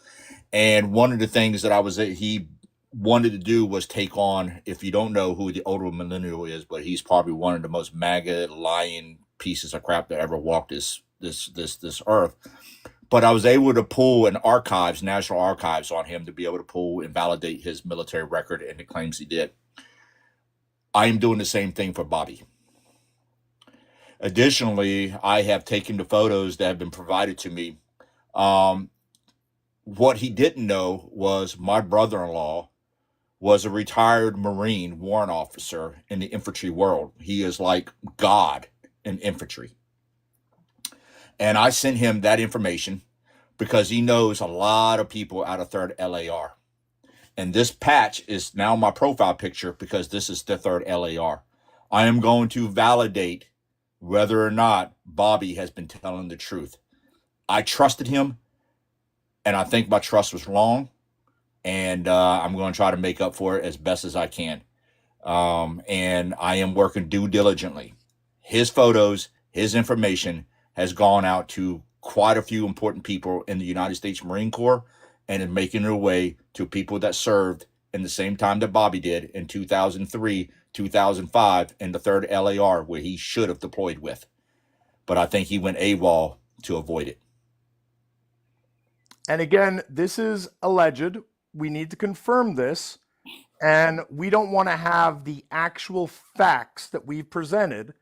And one of the things that he wanted to do was take on, if you don't know who the older millennial is, but he's probably one of the most MAGA lying pieces of crap that ever walked this earth. But I was able to pull national archives on him to be able to pull and validate his military record and the claims he did. I am doing the same thing for Bobby. Additionally, I have taken the photos that have been provided to me. What he didn't know was my brother-in-law was a retired Marine warrant officer in the infantry world. He is like God in infantry. And I sent him that information because he knows a lot of people out of 3rd LAR. And this patch is now my profile picture because this is the 3rd LAR. I am going to validate whether or not Bobby has been telling the truth. I trusted him, and I think my trust was wrong. And I'm going to try to make up for it as best as I can. And I am working due diligently. His photos, his information has gone out to quite a few important people in the United States Marine Corps and is making their way to people that served in the same time that Bobby did in 2003, 2005 in the 3rd LAR where he should have deployed with. But I think he went AWOL to avoid it. And again, this is alleged. We need to confirm this. And we don't want to have the actual facts that we've presented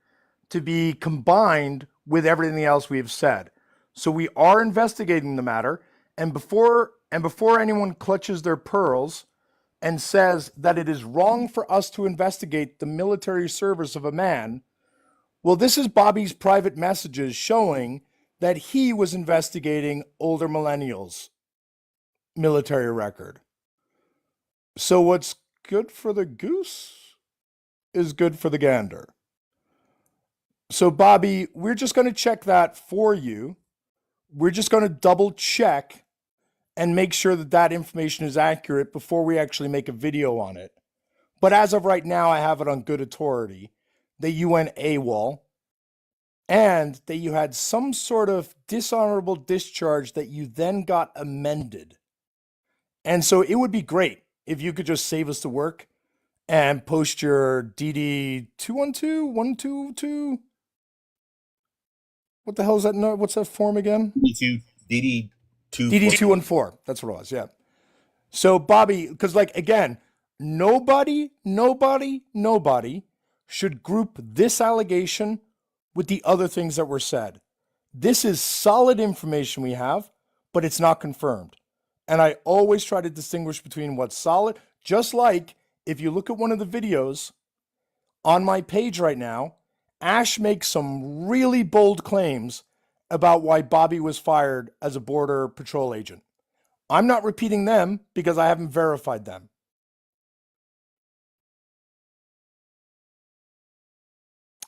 to be combined with everything else we've said. So we are investigating the matter. And before anyone clutches their pearls and says that it is wrong for us to investigate the military service of a man, well, this is Bobby's private messages showing that he was investigating older millennials' military record. So what's good for the goose is good for the gander. So Bobby, we're just going to check that for you. We're just going to double check and make sure that that information is accurate before we actually make a video on it. But as of right now, I have it on good authority that you went AWOL and that you had some sort of dishonorable discharge that you then got amended. And so it would be great if you could just save us the work and post your DD 212, 122. What the hell is that? What's that form again? DD 214. That's what it was. Yeah. So Bobby, because like again, nobody should group this allegation with the other things that were said. This is solid information we have, but it's not confirmed. And I always try to distinguish between what's solid, just like if you look at one of the videos on my page right now, Ash makes some really bold claims about why Bobby was fired as a Border Patrol agent. I'm not repeating them because I haven't verified them.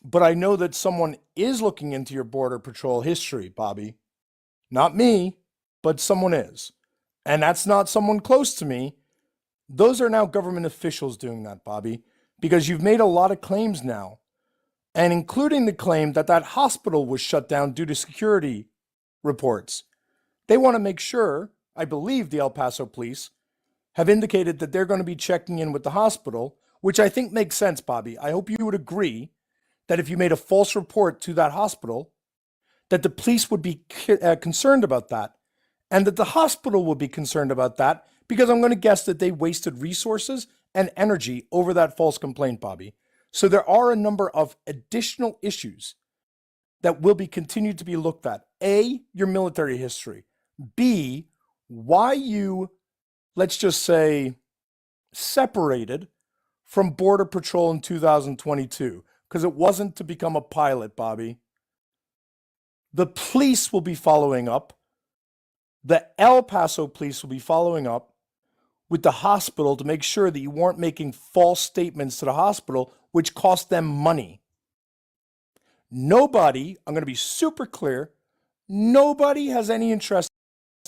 But I know that someone is looking into your Border Patrol history, Bobby. Not me, but someone is. And that's not someone close to me. Those are now government officials doing that, Bobby, because you've made a lot of claims now, and including the claim that that hospital was shut down due to security reports. They want to make sure, I believe the El Paso police have indicated that they're going to be checking in with the hospital, which I think makes sense, Bobby. I hope you would agree that if you made a false report to that hospital, that the police would be concerned about that, and that the hospital would be concerned about that, because I'm going to guess that they wasted resources and energy over that false complaint, Bobby. So there are a number of additional issues that will be continued to be looked at. A, your military history. B, why you, let's just say, separated from Border Patrol in 2022. Because it wasn't to become a pilot, Bobby. The police will be following up. The El Paso police will be following up with the hospital to make sure that you weren't making false statements to the hospital, which cost them money. Nobody, I'm going to be super clear, nobody has any interest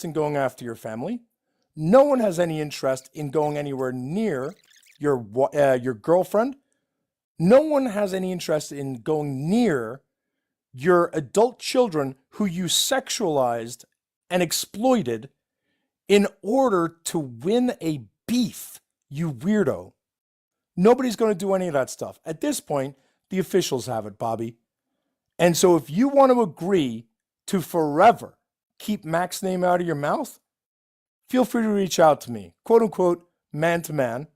in going after your family. No one has any interest in going anywhere near your girlfriend. No one has any interest in going near your adult children who you sexualized and exploited in order to win a beef, you weirdo. Nobody's going to do any of that stuff. At this point, the officials have it, Bobby. And so if you want to agree to forever keep Mac's name out of your mouth, feel free to reach out to me, quote unquote, man to man.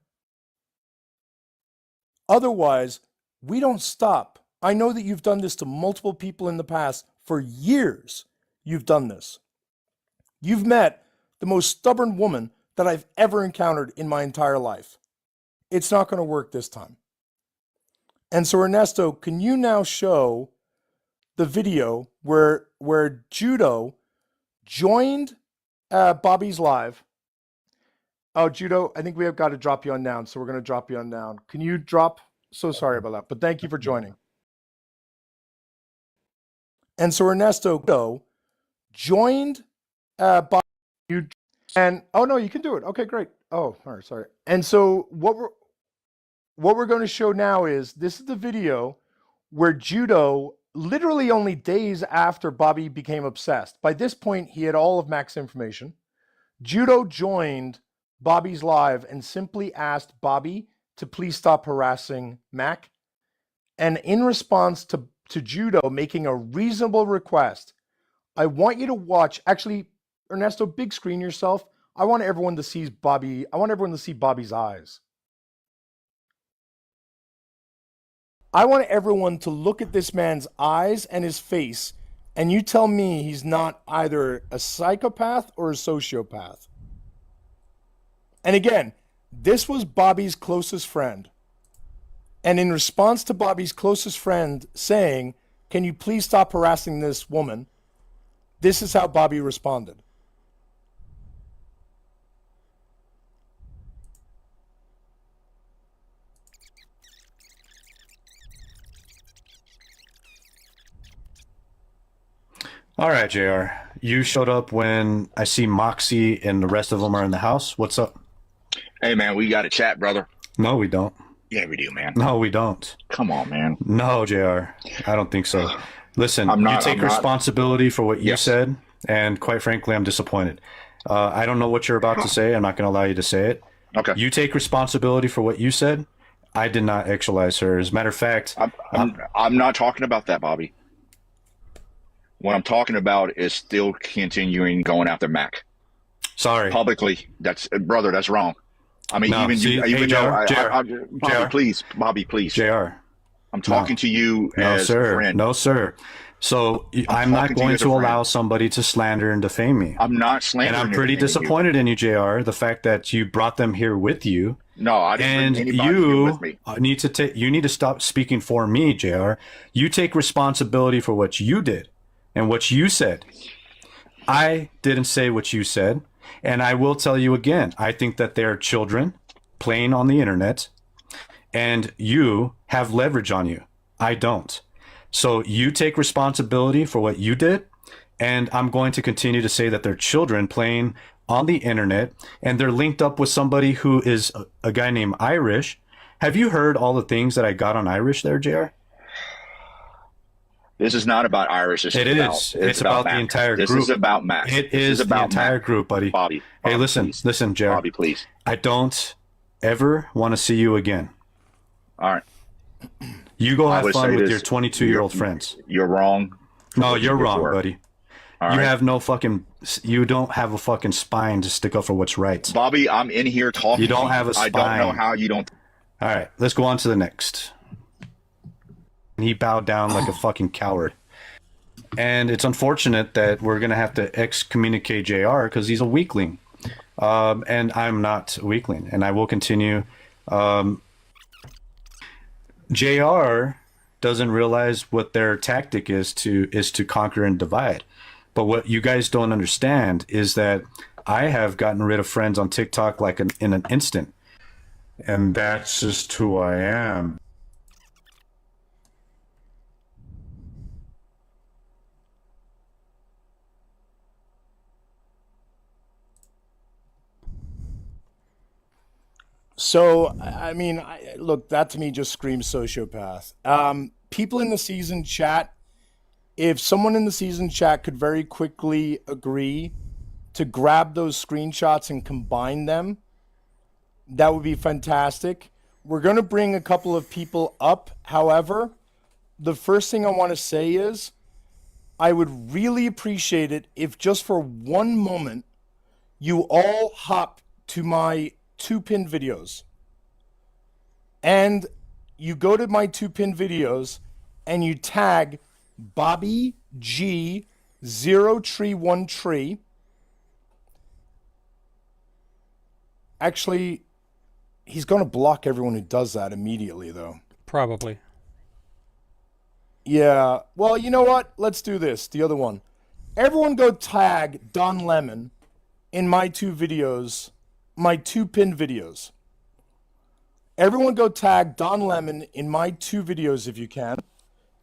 Otherwise, we don't stop. I know that you've done this to multiple people in the past. For years, you've done this. You've met the most stubborn woman that I've ever encountered in my entire life. It's not going to work this time. And so, Ernesto, can you now show the video where Judo joined Bobby's live? Oh, Judo, I think we have got to drop you on down, so we're going to drop you on down. Can you drop? So sorry about that, but thank you for joining. And so Ernesto joined Bobby, and oh no, you can do it. Okay, great. Oh, all right, sorry. And so what we're going to show now is this is the video where Judo, literally only days after Bobby became obsessed. By this point, he had all of Mac's information. Judo joined Bobby's live and simply asked Bobby to please stop harassing Mac. And in response to Judo making a reasonable request, I want you to watch, actually, Ernesto, big screen yourself. I want everyone to see Bobby. I want everyone to see Bobby's eyes. I want everyone to look at this man's eyes and his face, and you tell me he's not either a psychopath or a sociopath. And again, this was Bobby's closest friend. And in response to Bobby's closest friend saying, "Can you please stop harassing this woman?" this is how Bobby responded. All right, JR. You showed up when I see Moxie and the rest of them are in the house. What's up? Hey, man, we got to chat, brother. No, we don't. Yeah, we do, man. No, we don't. Come on, man. No, JR. I don't think so. Listen, you take responsibility for what you said, and quite frankly, I'm disappointed. I don't know what you're about to say. I'm not going to allow you to say it. Okay. You take responsibility for what you said. I did not sexualize her. As a matter of fact, I'm not talking about that, Bobby. What I'm talking about is still continuing going after Mac. Sorry. Publicly. That's wrong. I mean, No, even though, Bobby, please. JR. I'm talking to you as sir. a friend. No, sir. So I'm talking not to you going as a to friend. allow somebody to slander and defame me. I'm not slandering. And I'm pretty anything with you. disappointed in you, JR. The fact that you brought them here with you. No, I didn't And bring anybody here with me. you need to stop speaking for me, JR. You take responsibility for what you did and what you said. I didn't say what you said. And I will tell you again, I think that they're children playing on the internet, and you have leverage on you. I don't. So you take responsibility for what you did, and I'm going to continue to say that they're children playing on the internet, and they're linked up with somebody who is a guy named Irish. Have you heard all the things that I got on Irish there, JR? This is not about Irish. It's about the entire group. This is about Max. It This is about the entire group, buddy. Bobby. Hey, listen, JR. Bobby, please. I don't ever want to see you again. All right. You go I have would fun say with this. your 22-year-old friends. You're wrong. No, you're wrong, before. buddy. All You right. have no fucking. You don't have a fucking spine to stick up for what's right. Bobby, I'm in here talking. You don't to have a spine. I don't know how you don't. All right, let's go on to the next. He bowed down like a fucking coward. And it's unfortunate that we're going to have to excommunicate JR because he's a weakling. And I'm not a weakling. And I will continue. JR doesn't realize what their tactic is to conquer and divide. But what you guys don't understand is that I have gotten rid of friends on TikTok like in an instant. And that's just who I am. So, I mean, look, that to me just screams sociopath. People in the season chat, if someone in the season chat could very quickly agree to grab those screenshots and combine them, that would be fantastic. We're going to bring a couple of people up. However, the first thing I want to say is I would really appreciate it if just for one moment you all hop to my 2-pin videos and you go to my 2-pin videos and you tag BobbyG 0tree1tree. Actually, he's going to block everyone who does that immediately, though. Probably. Yeah. Well, you know what? Let's do this. The other one. Everyone go tag Don Lemon in my 2 videos, my 2-pin videos. Everyone go tag Don Lemon in my 2 videos if you can.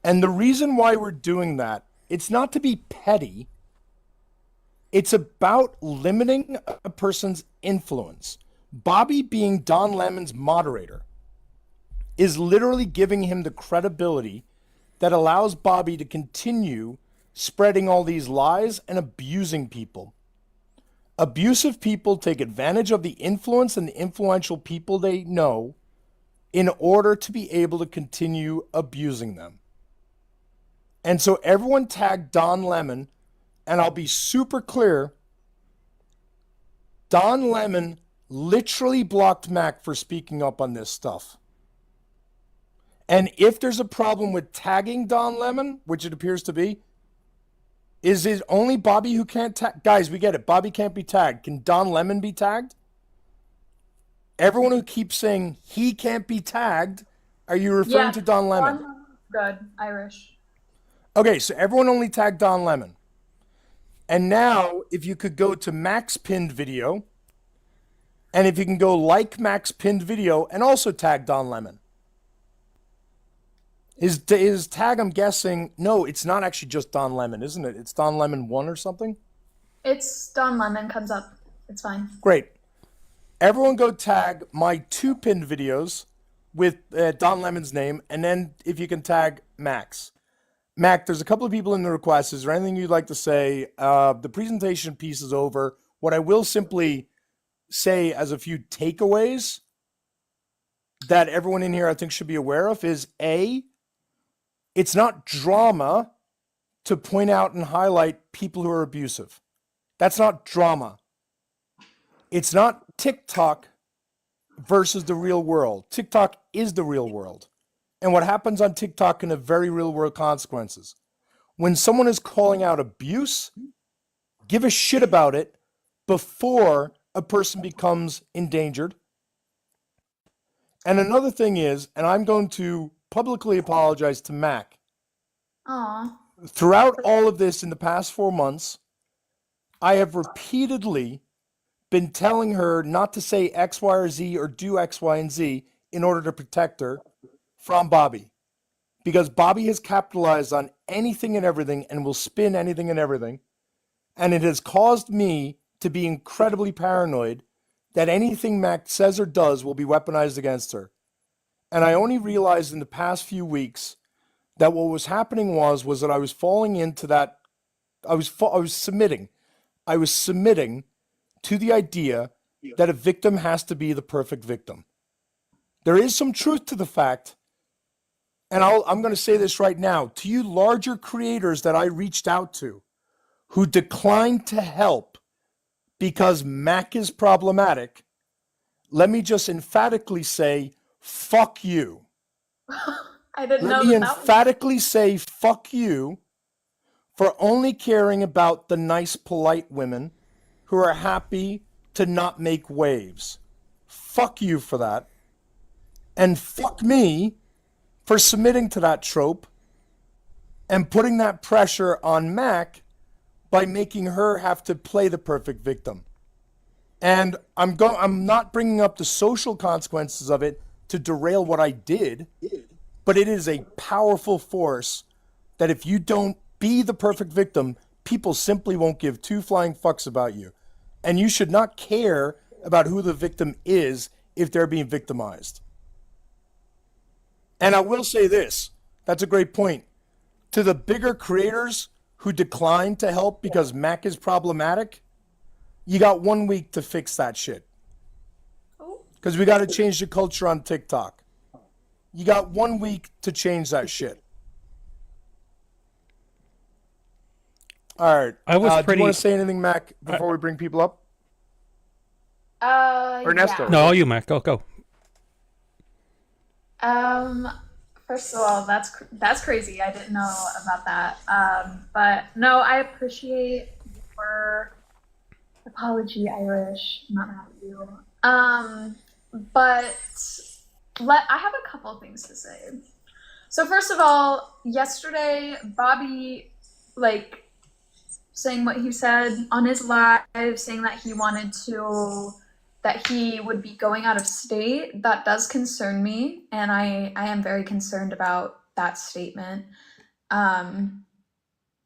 And the reason why we're doing that, it's not to be petty. It's about limiting a person's influence. Bobby being Don Lemon's moderator is literally giving him the credibility that allows Bobby to continue spreading all these lies and abusing people. Abusive people take advantage of the influence and the influential people they know in order to be able to continue abusing them. And so everyone tag Don Lemon, and I'll be super clear. Don Lemon literally blocked Mac for speaking up on this stuff. And if there's a problem with tagging Don Lemon, which it appears to be, is it only Bobby who can't tag? Guys, we get it. Bobby can't be tagged. Can Don Lemon be tagged? Everyone who keeps saying he can't be tagged, are you referring to Don Lemon? Good, Irish. Okay, so everyone only tagged Don Lemon. And now, if you could go to Mac's pinned video, and if you can go like Mac's pinned video and also tag Don Lemon. His tag, I'm guessing, no, it's not actually just Don Lemon, isn't it? It's Don Lemon 1 or something? It's Don Lemon comes up. It's fine. Great. Everyone go tag my 2 pinned videos with Don Lemon's name, and then if you can tag Max. Mac, there's a couple of people in the requests. Is there anything you'd like to say? The presentation piece is over. What I will simply say as a few takeaways that everyone in here I think should be aware of is A, it's not drama to point out and highlight people who are abusive. That's not drama. It's not TikTok versus the real world. TikTok is the real world. And what happens on TikTok can have very real world consequences. when someone is calling out abuse, give a shit about it before a person becomes endangered. And another thing is, and I'm going to publicly apologize to Mac. Aw. Throughout all of this in the past 4 months, I have repeatedly been telling her not to say X, Y, or Z or do X, Y, and Z in order to protect her from Bobby. Because Bobby has capitalized on anything and everything and will spin anything and everything. And it has caused me to be incredibly paranoid that anything Mac says or does will be weaponized against her. And I only realized in the past few weeks that what was happening was that I was falling into that. I was submitting. I was submitting to the idea that a victim has to be the perfect victim. There is some truth to the fact, and I'm going to say this right now, to you larger creators that I reached out to who declined to help because Mac is problematic, let me just emphatically say, fuck you. I didn't Let know me that was... emphatically say, fuck you for only caring about the nice, polite women who are happy to not make waves. Fuck you for that. And fuck me for submitting to that trope and putting that pressure on Mac by making her have to play the perfect victim. And I'm not bringing up the social consequences of it to derail what I did, but it is a powerful force that if you don't be the perfect victim, people simply won't give two flying fucks about you. And you should not care about who the victim is if they're being victimized. And I will say this, that's a great point. To the bigger creators who decline to help because Mac is problematic, you got 1 week to fix that shit. Because we got to change the culture on TikTok. You got 1 week to change that shit. All right. I was Do pretty. you want to say anything, Mac, before we bring people up? Ernesto. Yeah. No, you, Mac. Go. First of all, that's crazy. I didn't know about that. But no, I appreciate your apology, Irish. I'm not mad at you. But I have a couple things to say. So first of all, yesterday, Bobby, saying what he said on his live, saying that he would be going out of state, that does concern me, and I am very concerned about that statement.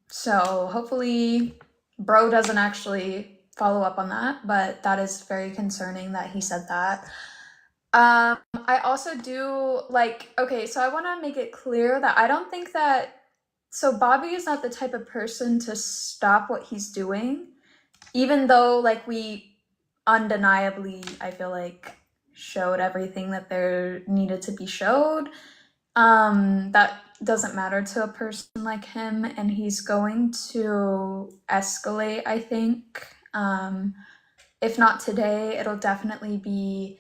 So hopefully bro doesn't actually follow up on that, but that is very concerning that he said that. I also do okay, so I want to make it clear that I don't think that, so Bobby is not the type of person to stop what he's doing, even though we undeniably, I feel showed everything that there needed to be showed. That doesn't matter to a person like him, and he's going to escalate, I think. If not today, it'll definitely be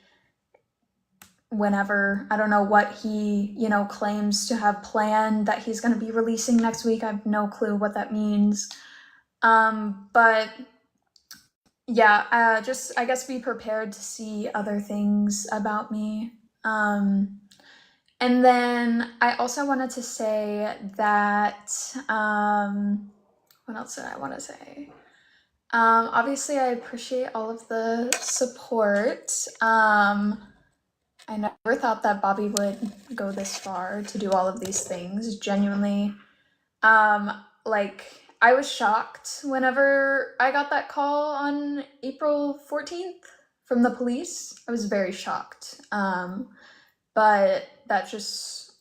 whenever. I don't know what he, claims to have planned that he's going to be releasing next week. I have no clue what that means. But yeah, just, I guess, be prepared to see other things about me. And then I also wanted to say that, what else did I want to say? Obviously, I appreciate all of the support. I never thought that Bobby would go this far to do all of these things, genuinely. I was shocked whenever I got that call on April 14th from the police. I was very shocked. But that just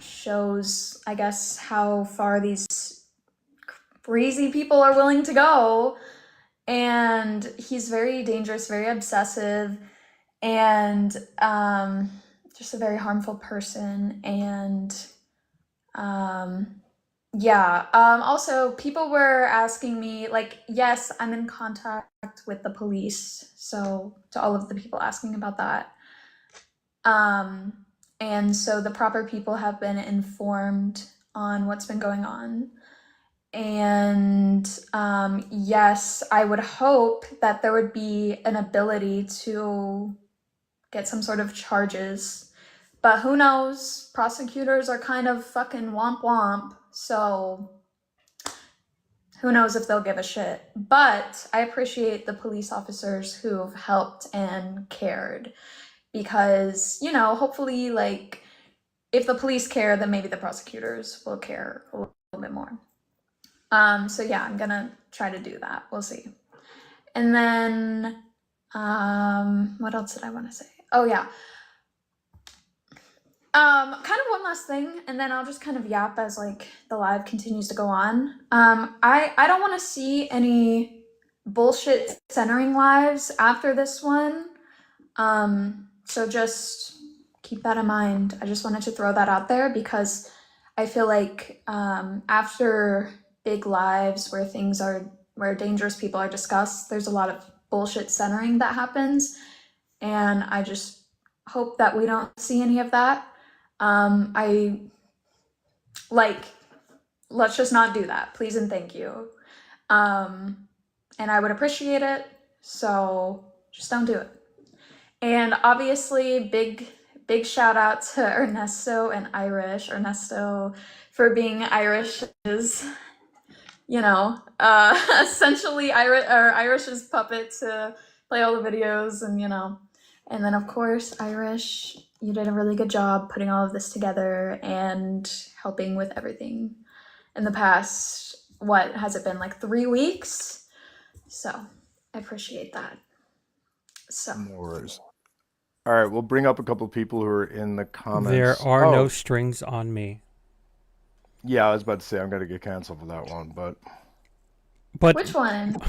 shows, I guess, how far these crazy people are willing to go. And he's very dangerous, very obsessive, and just a very harmful person. And also, people were asking me, yes, I'm in contact with the police. So to all of the people asking about that. And so the proper people have been informed on what's been going on. And yes, I would hope that there would be an ability to get some sort of charges. But who knows? Prosecutors are kind of fucking womp womp. So who knows if they'll give a shit. But I appreciate the police officers who've helped and cared. Because, you know, hopefully, like, if the police care, then maybe the prosecutors will care a little bit more. So yeah, I'm gonna try to do that. We'll see. And then, what else did I want to say? Oh yeah. Kind of one last thing, and then I'll just kind of yap as like the live continues to go on. I don't want to see any bullshit centering lives after this one. So just keep that in mind. I just wanted to throw that out there because I feel like after big lives where dangerous people are discussed, there's a lot of bullshit centering that happens, and I just hope that we don't see any of that. Let's just not do that, please and thank you. And I would appreciate it, so just don't do it. And obviously, big shout out to Ernesto and Irish. Ernesto for being Irish's, essentially Irish's puppet to play all the videos, and and then of course Irish, you did a really good job putting all of this together and helping with everything in the past, what has it been, like 3 weeks? So I appreciate that. So No worries. All right, we'll bring up a couple of people who are in the comments. There are no strings on me. Yeah, I was about to say I'm going to get canceled for that one, but which one?